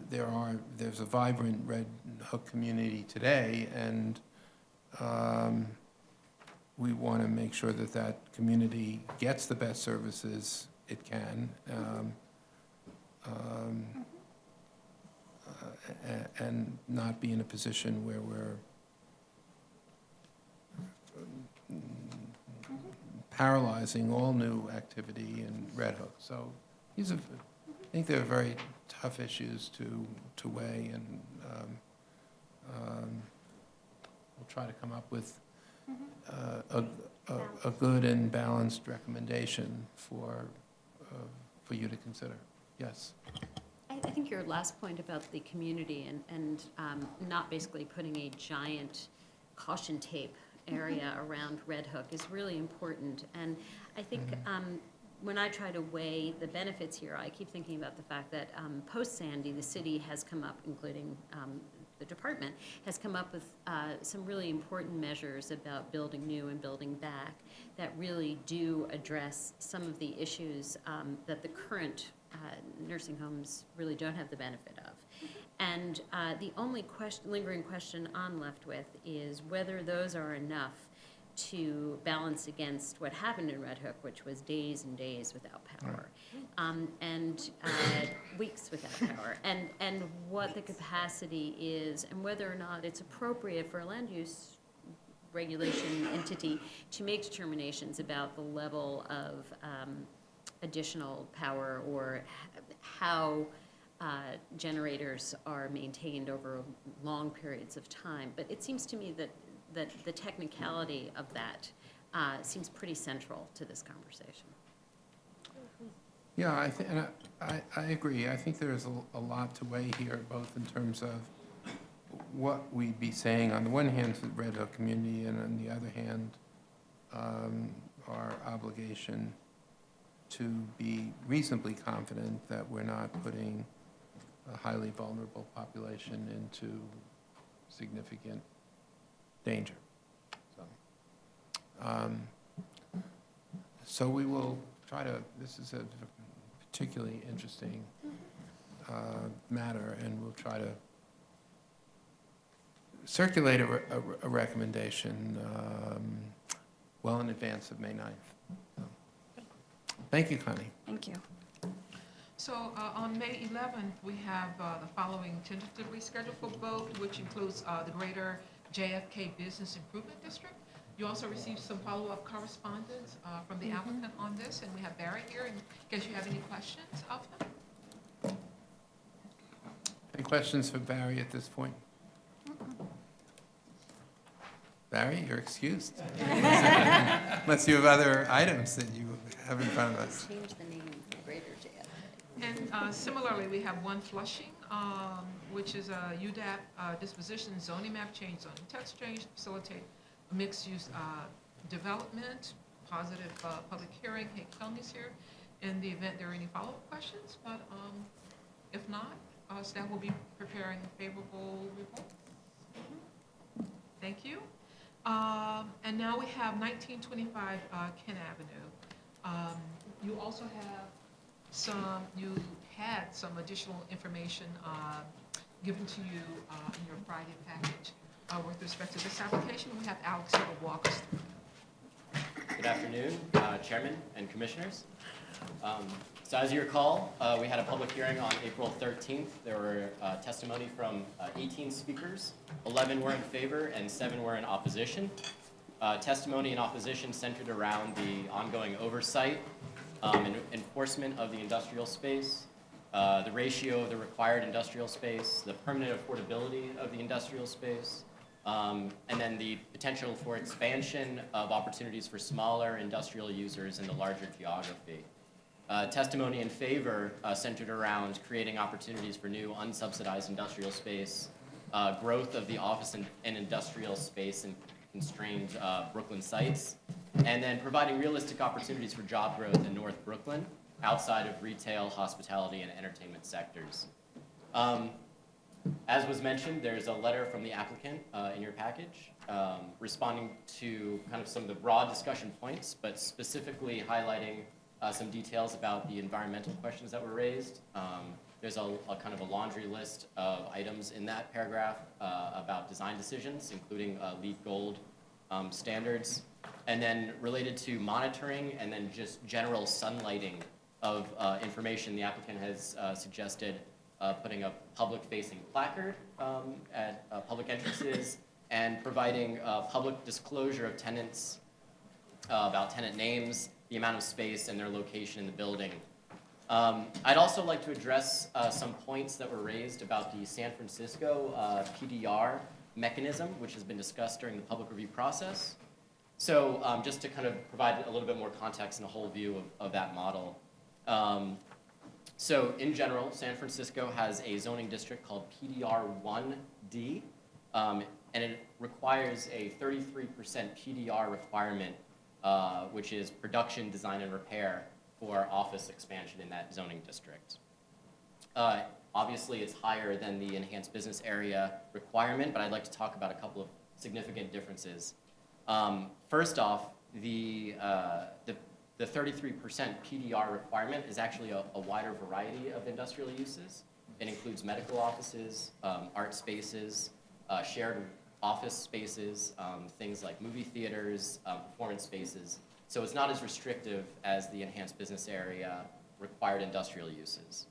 there's a vibrant Red Hook community today, and we want to make sure that that community gets the best services it can, and not be in a position where we're paralyzing all new activity in Red Hook. So I think they're very tough issues to weigh, and we'll try to come up with a good and balanced recommendation for you to consider. Yes. I think your last point about the community and not basically putting a giant caution tape area around Red Hook is really important. And I think when I try to weigh the benefits here, I keep thinking about the fact that post-Sandy, the city has come up, including the department, has come up with some really important measures about building new and building back that really do address some of the issues that the current nursing homes really don't have the benefit of. And the only lingering question I'm left with is whether those are enough to balance against what happened in Red Hook, which was days and days without power, and weeks without power, and what the capacity is, and whether or not it's appropriate for a land use regulation entity to make determinations about the level of additional power or how generators are maintained over long periods of time. But it seems to me that the technicality of that seems pretty central to this conversation. Yeah, I agree. I think there's a lot to weigh here, both in terms of what we'd be saying on the one hand to the Red Hook community, and on the other hand, our obligation to be reasonably confident that we're not putting a highly vulnerable population into significant danger. So we will try to, this is a particularly interesting matter, and we'll try to circulate a recommendation well in advance of May 9th. Thank you, Connie. Thank you. So on May 11th, we have the following tentatively scheduled for vote, which includes the Greater JFK Business Improvement District. You also received some follow-up correspondence from the applicant on this, and we have Barry here in case you have any questions of him. Any questions for Barry at this point? Barry, you're excused. Unless you have other items that you have in front of us. Change the name from Greater JFK. And similarly, we have one Flushing, which is a UDAP disposition zoning map change, zoning text change, to facilitate mixed-use development, positive public hearing. Hank Kelly's here in the event there are any follow-up questions, but if not, staff will be preparing a favorable report. Thank you. And now we have 1925 Kent Avenue. You also have you had some additional information given to you in your Friday package with respect to this application. We have Alex here to walk us through. Good afternoon, Chairman and Commissioners. So as you recall, we had a public hearing on April 13th. There were testimony from 18 speakers. 11 were in favor and 7 were in opposition. Testimony in opposition centered around the ongoing oversight and enforcement of the industrial space, the ratio of the required industrial space, the permanent affordability of the industrial space, and then the potential for expansion of opportunities for smaller industrial users in the larger geography. Testimony in favor centered around creating opportunities for new unsubsidized industrial space, growth of the office and industrial space in constrained Brooklyn sites, and then providing realistic opportunities for job growth in North Brooklyn outside of retail, hospitality, and entertainment sectors. As was mentioned, there's a letter from the applicant in your package responding to kind of some of the broad discussion points, but specifically highlighting some details about the environmental questions that were raised. There's a kind of a laundry list of items in that paragraph about design decisions, including LEED Gold standards, and then related to monitoring and then just general sunlighting of information. The applicant has suggested putting a public-facing placard at public entrances and providing public disclosure of tenants, about tenant names, the amount of space, and their location in the building. I'd also like to address some points that were raised about the San Francisco PDR mechanism, which has been discussed during the public review process. So just to kind of provide a little bit more context and a whole view of that model. So in general, San Francisco has a zoning district called PDR1D, and it requires a 33% PDR requirement, which is production, design, and repair for office expansion in that zoning district. Obviously, it's higher than the enhanced business area requirement, but I'd like to talk about a couple of significant differences. First off, the 33% PDR requirement is actually a wider variety of industrial uses. It includes medical offices, art spaces, shared office spaces, things like movie theaters, performance spaces. So it's not as restrictive as the enhanced business area required industrial uses.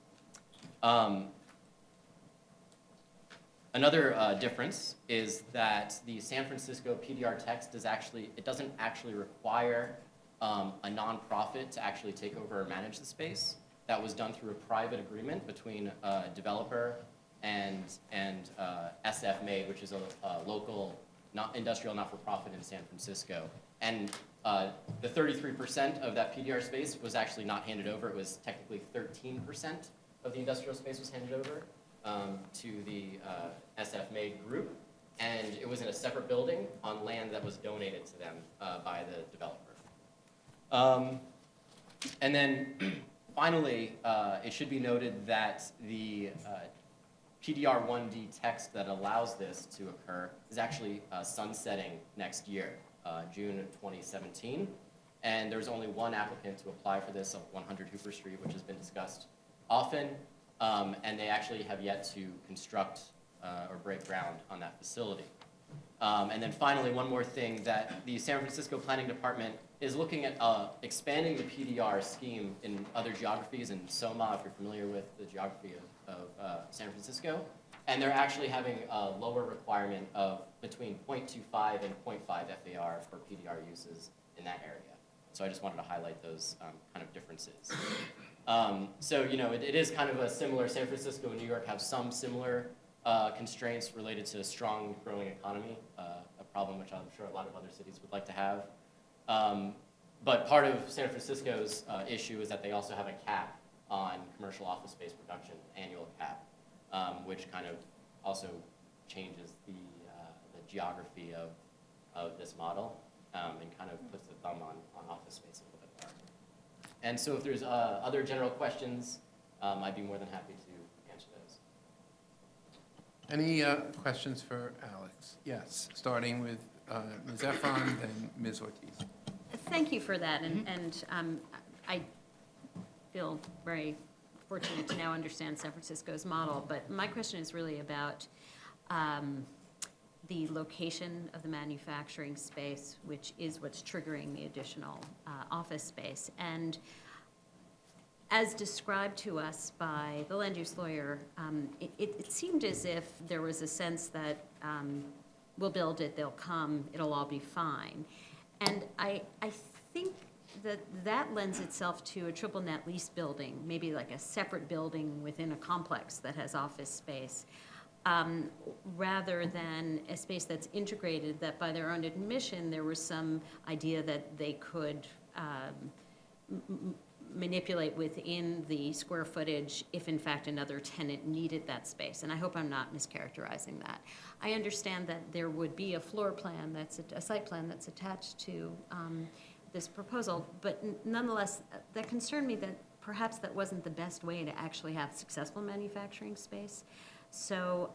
Another difference is that the San Francisco PDR text doesn't actually require a nonprofit to actually take over or manage the space. that was done through a private agreement between a developer and SF Made, which is a local industrial not-for-profit in San Francisco. And the 33% of that PDR space was actually not handed over. It was technically 13% of the industrial space was handed over to the SF Made group. And it was in a separate building on land that was donated to them by the developer. And then finally, it should be noted that the PDR 1D text that allows this to occur is actually sunsetting next year, June of 2017. And there's only one applicant to apply for this, 100 Hooper Street, which has been discussed often. And they actually have yet to construct or break ground on that facility. And then finally, one more thing, that the San Francisco Planning Department is looking at expanding the PDR scheme in other geographies, in SOMA, if you're familiar with the geography of San Francisco. And they're actually having a lower requirement of between 0.25 and 0.5 FAR for PDR uses in that area. So I just wanted to highlight those kind of differences. So, you know, it is kind of a similar, San Francisco and New York have some similar constraints related to a strong growing economy, a problem which I'm sure a lot of other cities would like to have. But part of San Francisco's issue is that they also have a cap on commercial office space production, annual cap, which kind of also changes the geography of this model and kind of puts the thumb on office space a little bit more. And so if there's other general questions, I'd be more than happy to answer those. Any questions for Alex? Yes, starting with Ms. Efron, then Ms. Ortiz. Thank you for that, and I feel very fortunate to now understand San Francisco's model, but my question is really about the location of the manufacturing space, which is what's triggering the additional office space. And as described to us by the land use lawyer, it seemed as if there was a sense that we'll build it, they'll come, it'll all be fine. And I think that lends itself to a triple net lease building, maybe like a separate building within a complex that has office space, rather than a space that's integrated, that by their own admission, there was some idea that they could manipulate within the square footage if in fact another tenant needed that space. And I hope I'm not mischaracterizing that. I understand that there would be a floor plan, that's a site plan that's attached to this proposal, but nonetheless, that concerned me that perhaps that wasn't the best way to actually have successful manufacturing space. So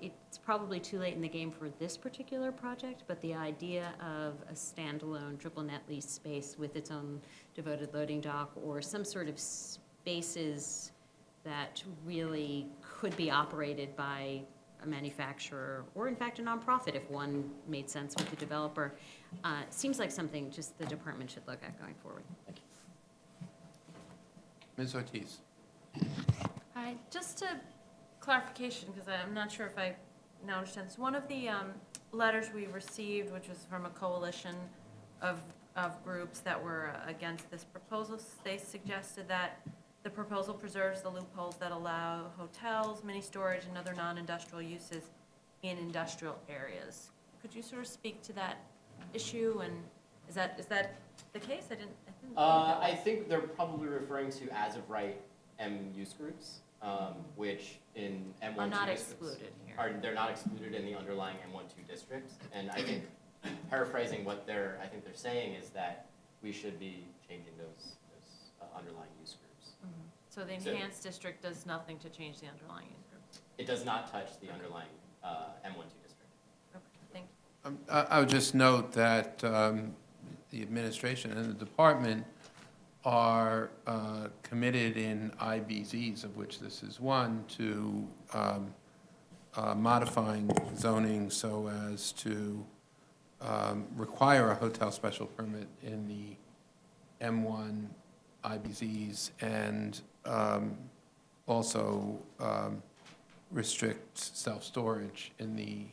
it's probably too late in the game for this particular project, but the idea of a standalone triple net lease space with its own devoted loading dock or some sort of spaces that really could be operated by a manufacturer or in fact a nonprofit if one made sense with the developer, seems like something just the department should look at going forward. Thank you. Ms. Ortiz. Hi, just a clarification, because I'm not sure if I now understand this. One of the letters we received, which was from a coalition of groups that were against this proposal, they suggested that the proposal preserves the loopholes that allow hotels, mini storage, and other non-industrial uses in industrial areas. Could you sort of speak to that issue, and is that the case? I think they're probably referring to as of right M use groups, which in M1 are not districts excluded here. They're not excluded in the underlying M1-2 district. And I think, paraphrasing what they're saying is that we should be changing those underlying use groups. Mm-hmm. So the enhanced district does nothing to change the underlying use group? It does not touch the underlying M1-2 district. Okay, thank you. I would just note that the administration and the department are committed in IBZs, of which this is one, to modifying zoning so as to require a hotel special permit in the M1 IBZs and also restrict self-storage in the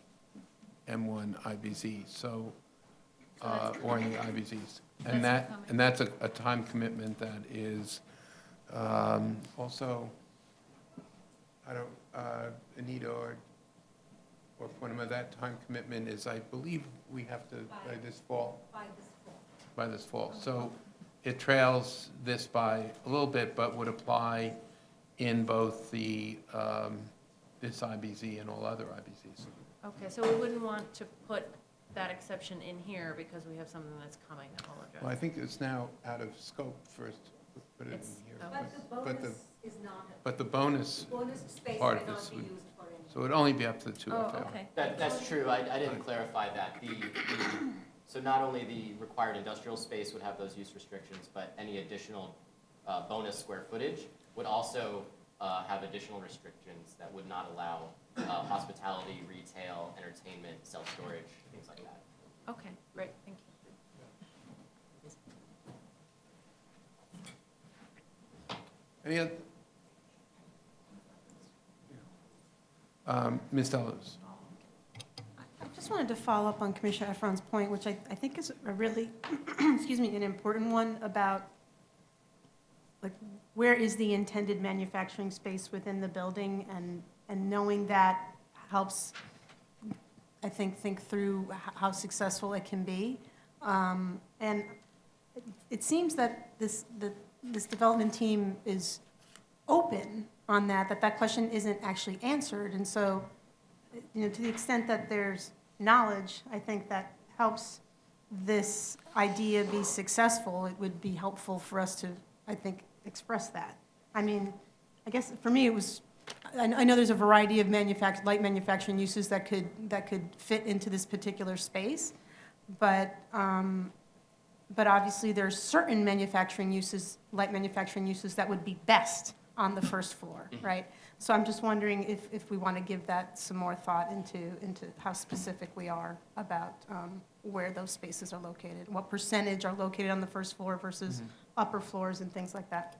M1 IBZs, so, or in the IBZs. And that's a time commitment that is Also, I don't, Anita or Poinema, that time commitment is, I believe we have to, by this fall? By this fall. So it trails this by a little bit, but would apply in both the, this IBZ and all other IBZs. Okay, so we wouldn't want to put that exception in here because we have something that's coming that we'll address. Well, I think it's now out of scope first, put it in It's- here. okay. But the bonus space part of this would, so it would only be up to the 2 Oh, FL. okay. That's true, I didn't clarify that. So not only the required industrial space would have those use restrictions, but any additional bonus square footage would also have additional restrictions that would not allow hospitality, retail, entertainment, self-storage, things like that. Okay, great, thank you. Any other? Ms. Delos? I just wanted to follow up on Commissioner Efron's point, which I think is a really, excuse me, an important one about, like, where is the intended manufacturing space within the building, and knowing that helps, I think through how successful it can be. And it seems that this development team is open on that question isn't actually answered. And so, to the extent that there's knowledge, I think that helps this idea be successful. It would be helpful for us to, I think, express that. I mean, I guess for me it was, I know there's a variety of light manufacturing uses that could fit into this particular space, but obviously there's certain manufacturing uses, light manufacturing uses, that would be best on the first floor, right? So I'm just wondering if we want to give that some more thought into how specific we are about where those spaces are located, what percentage are located on the first floor versus upper floors and things like that.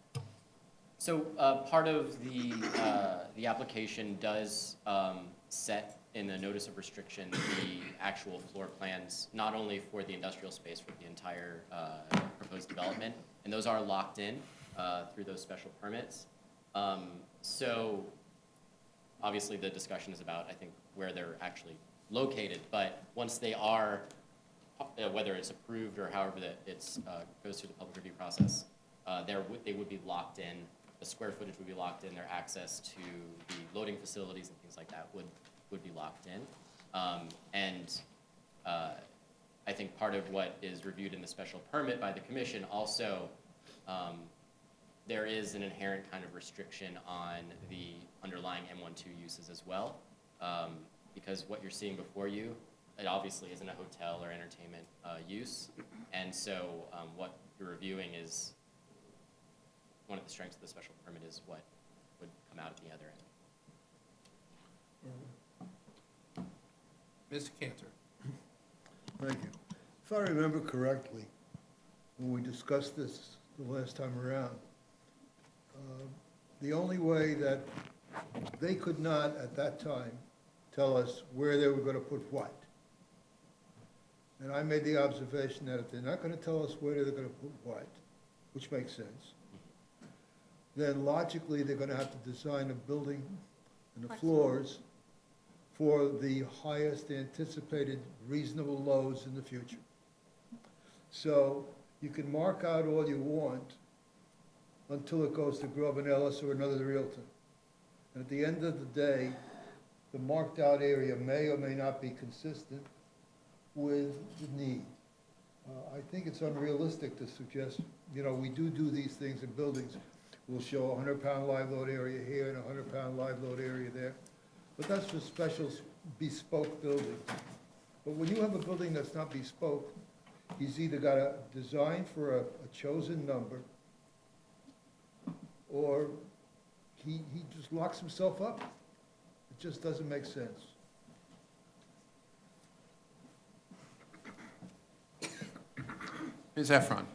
So part of the application does set in the notice of restriction the actual floor plans, not only for the industrial space, for the entire proposed development, and those are locked in through those special permits. So obviously the discussion is about, I think, where they're actually located, but once they are, whether it's approved or however that it's goes through the public review process, they would be locked in. The square footage would be locked in. Their access to the loading facilities and things like that would be locked in. I think part of what is reviewed in the special permit by the commission also, there is an inherent kind of restriction on the underlying M12 uses as well, because what you're seeing before you, it obviously isn't a hotel or entertainment use, and so what you're reviewing is, one of the strengths of the special permit is what would come out at the other end. Mr. Cantor? Thank you. If I remember correctly, when we discussed this the last time around, the only way that they could not, at that time, tell us where they were going to put what. And I made the observation that if they're not going to tell us where they're going to put what, which makes sense, then logically they're going to have to design a building and the floors for the highest anticipated reasonable loads in the future. So you can mark out all you want until it goes to Grubb and Ellis or another realtor. And at the end of the day, the marked out area may or may not be consistent with the need. I think it's unrealistic to suggest, we do these things in buildings. We'll show a 100-pound live load area here and a 100-pound live load area there. But that's for special bespoke buildings. But when you have a building that's not bespoke, he's either got to design for a chosen number, or he just locks himself up. It just doesn't make sense. Ms. Efron?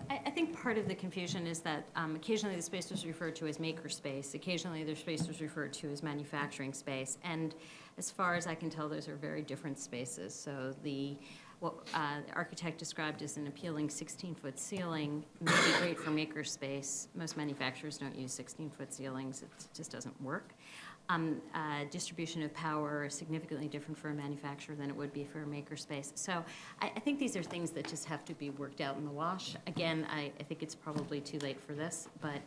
I think part of the confusion is that occasionally the space was referred to as maker space, occasionally their space was referred to as manufacturing space, and as far as I can tell, those are very different spaces. So the what the architect described as an appealing 16-foot ceiling may be great for makerspace. Most manufacturers don't use 16-foot ceilings. It just doesn't work. Distribution of power is significantly different for a manufacturer than it would be for a makerspace. So I think these are things that just have to be worked out in the wash. Again, I think it's probably too late for this, but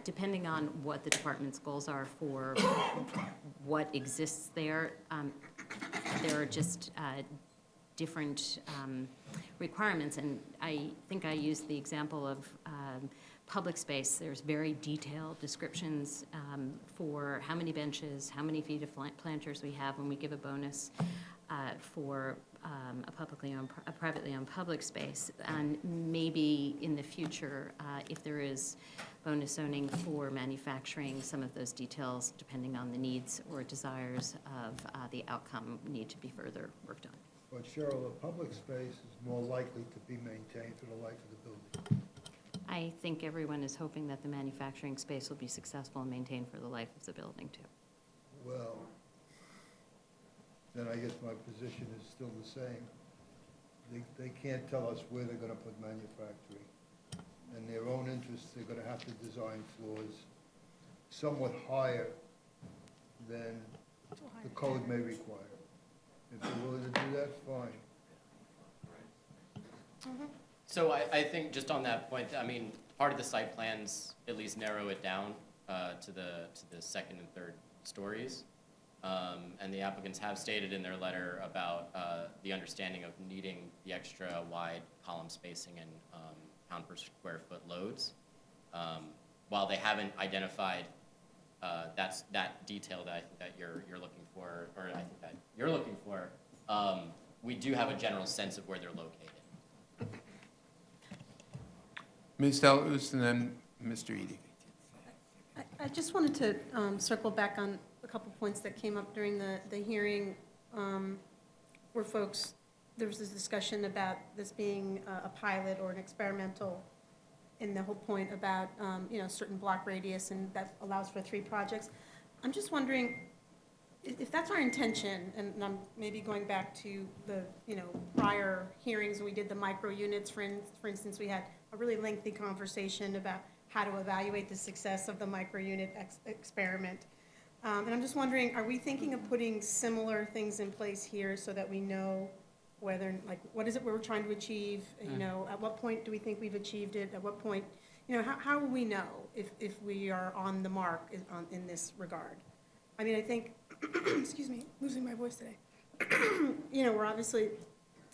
depending on what the department's goals are for what exists there, there are just different requirements. And I think I used the example of public space. There's very detailed descriptions for how many benches, how many feet of planters we have when we give a bonus for a privately owned public space. And maybe in the future, if there is bonus zoning for manufacturing, some of those details, depending on the needs or desires of the outcome, need to be further worked on. But Cheryl, a public space is more likely to be maintained for the life of the building. I think everyone is hoping that the manufacturing space will be successful and maintained for the life of the building, too. Well, then I guess my position is still the same. They can't tell us where they're gonna put manufacturing. In their own interests, they're gonna have to design floors somewhat higher than the code may require. If they're willing to do that, fine. So I think just on that point, I mean, part of the site plans at least narrow it down to the second and third stories. And the applicants have stated in their letter about the understanding of needing the extra wide column spacing and pound per square foot loads. While they haven't identified that detail that I think that you're looking for, or I think that you're looking for, we do have a general sense of where they're located. Ms. Delausse and then Mr. Eady. I just wanted to circle back on a couple points that came up during the hearing, where there was this discussion about this being a pilot or an experimental, and the whole point about, certain block radius, and that allows for 3 projects. I'm just wondering, if that's our intention, and I'm maybe going back to the, prior hearings, when we did the micro units, for instance, we had a really lengthy conversation about how to evaluate the success of the micro unit experiment. And I'm just wondering, are we thinking of putting similar things in place here so that we know whether, what is it we're trying to achieve? At what point do we think we've achieved it? At what point, how will we know if we are on the mark in this regard? I mean, I think, excuse me, losing my voice today. We're obviously,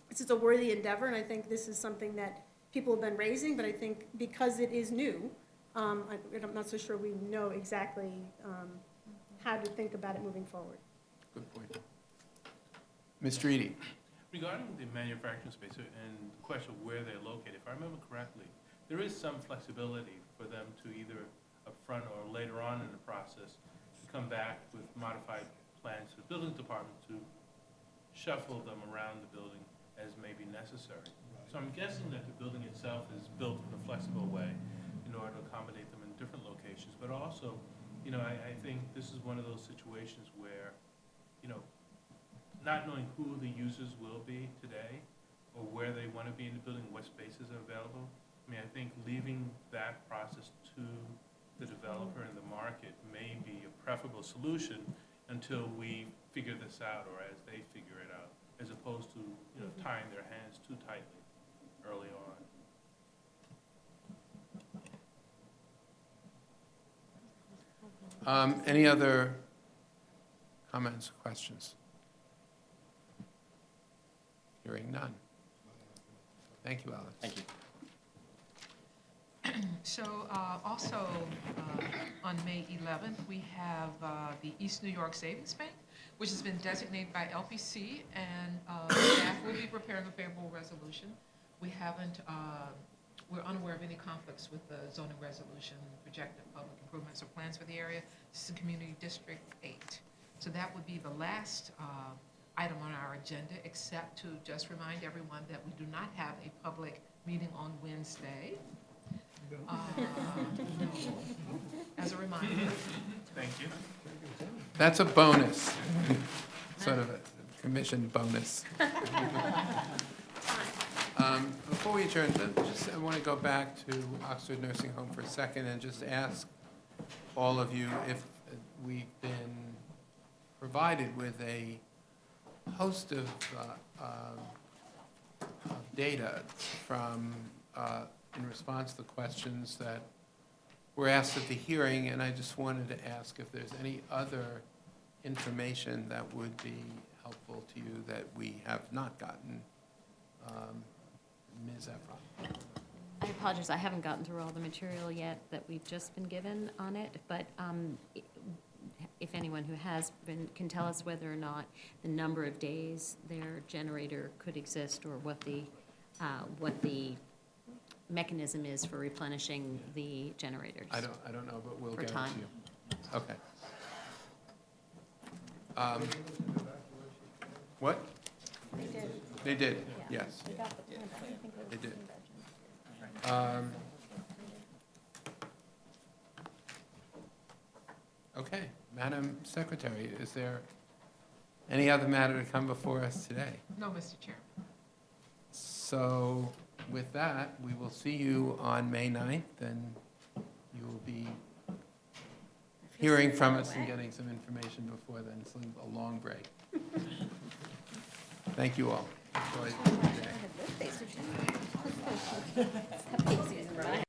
this is a worthy endeavor, and I think this is something that people have been raising, but I think because it is new, I'm not so sure we know exactly how to think about it moving forward. Good point. Mr. Eady. Regarding the manufacturing space and the question of where they're located, if I remember correctly, there is some flexibility for them to either upfront or later on in the process to come back with modified plans to the building department to shuffle them around the building as may be necessary. So I'm guessing that the building itself is built in a flexible way in order to accommodate them in different locations. But also, I think this is one of those situations where, not knowing who the users will be today or where they want to be in the building, what spaces are available, I think leaving that process to the developer and the market may be a preferable solution until we figure this out or as they figure it out, as opposed to, tying their hands too tightly early on. Any other comments, questions? Hearing none. Thank you, Alex. Thank you. So also on May 11th, we have the East New York Savings Bank, which has been designated by LPC, and staff will be preparing a favorable resolution. We haven't, we're unaware of any conflicts with the zoning resolution, projected public improvements or plans for the area. This is in Community District 8. So that would be the last item on our agenda, except to just remind everyone that we do not have a public meeting on Wednesday. As a reminder. Thank you. That's a bonus, sort of commission bonus. Before we adjourn, I want to go back to Oxford Nursing Home for a second and just ask all of you if we've been provided with a host of data from, in response to the questions that were asked at the hearing, and I just wanted to ask if there's any other information that would be helpful to you that we have not gotten. Ms. Efron. I apologize, I haven't gotten through all the material yet that we've just been given on it, but if anyone who has been, can tell us whether or not the number of days their generator could exist, or what the mechanism is for replenishing the generators. I don't know, but we'll For get it to time. you. Okay. What? They did. They did, Yeah. yes. We got the plan, but I think it They was did. convention. Okay, Madam Secretary, is there any other matter to come before us today? No, Mr. Chair. So with that, we will see you on May 9th, and you will be hearing from us and getting some information before then. It's a long break. Thank you all. Enjoy the day. Birthday, so she- Cupcake season, right?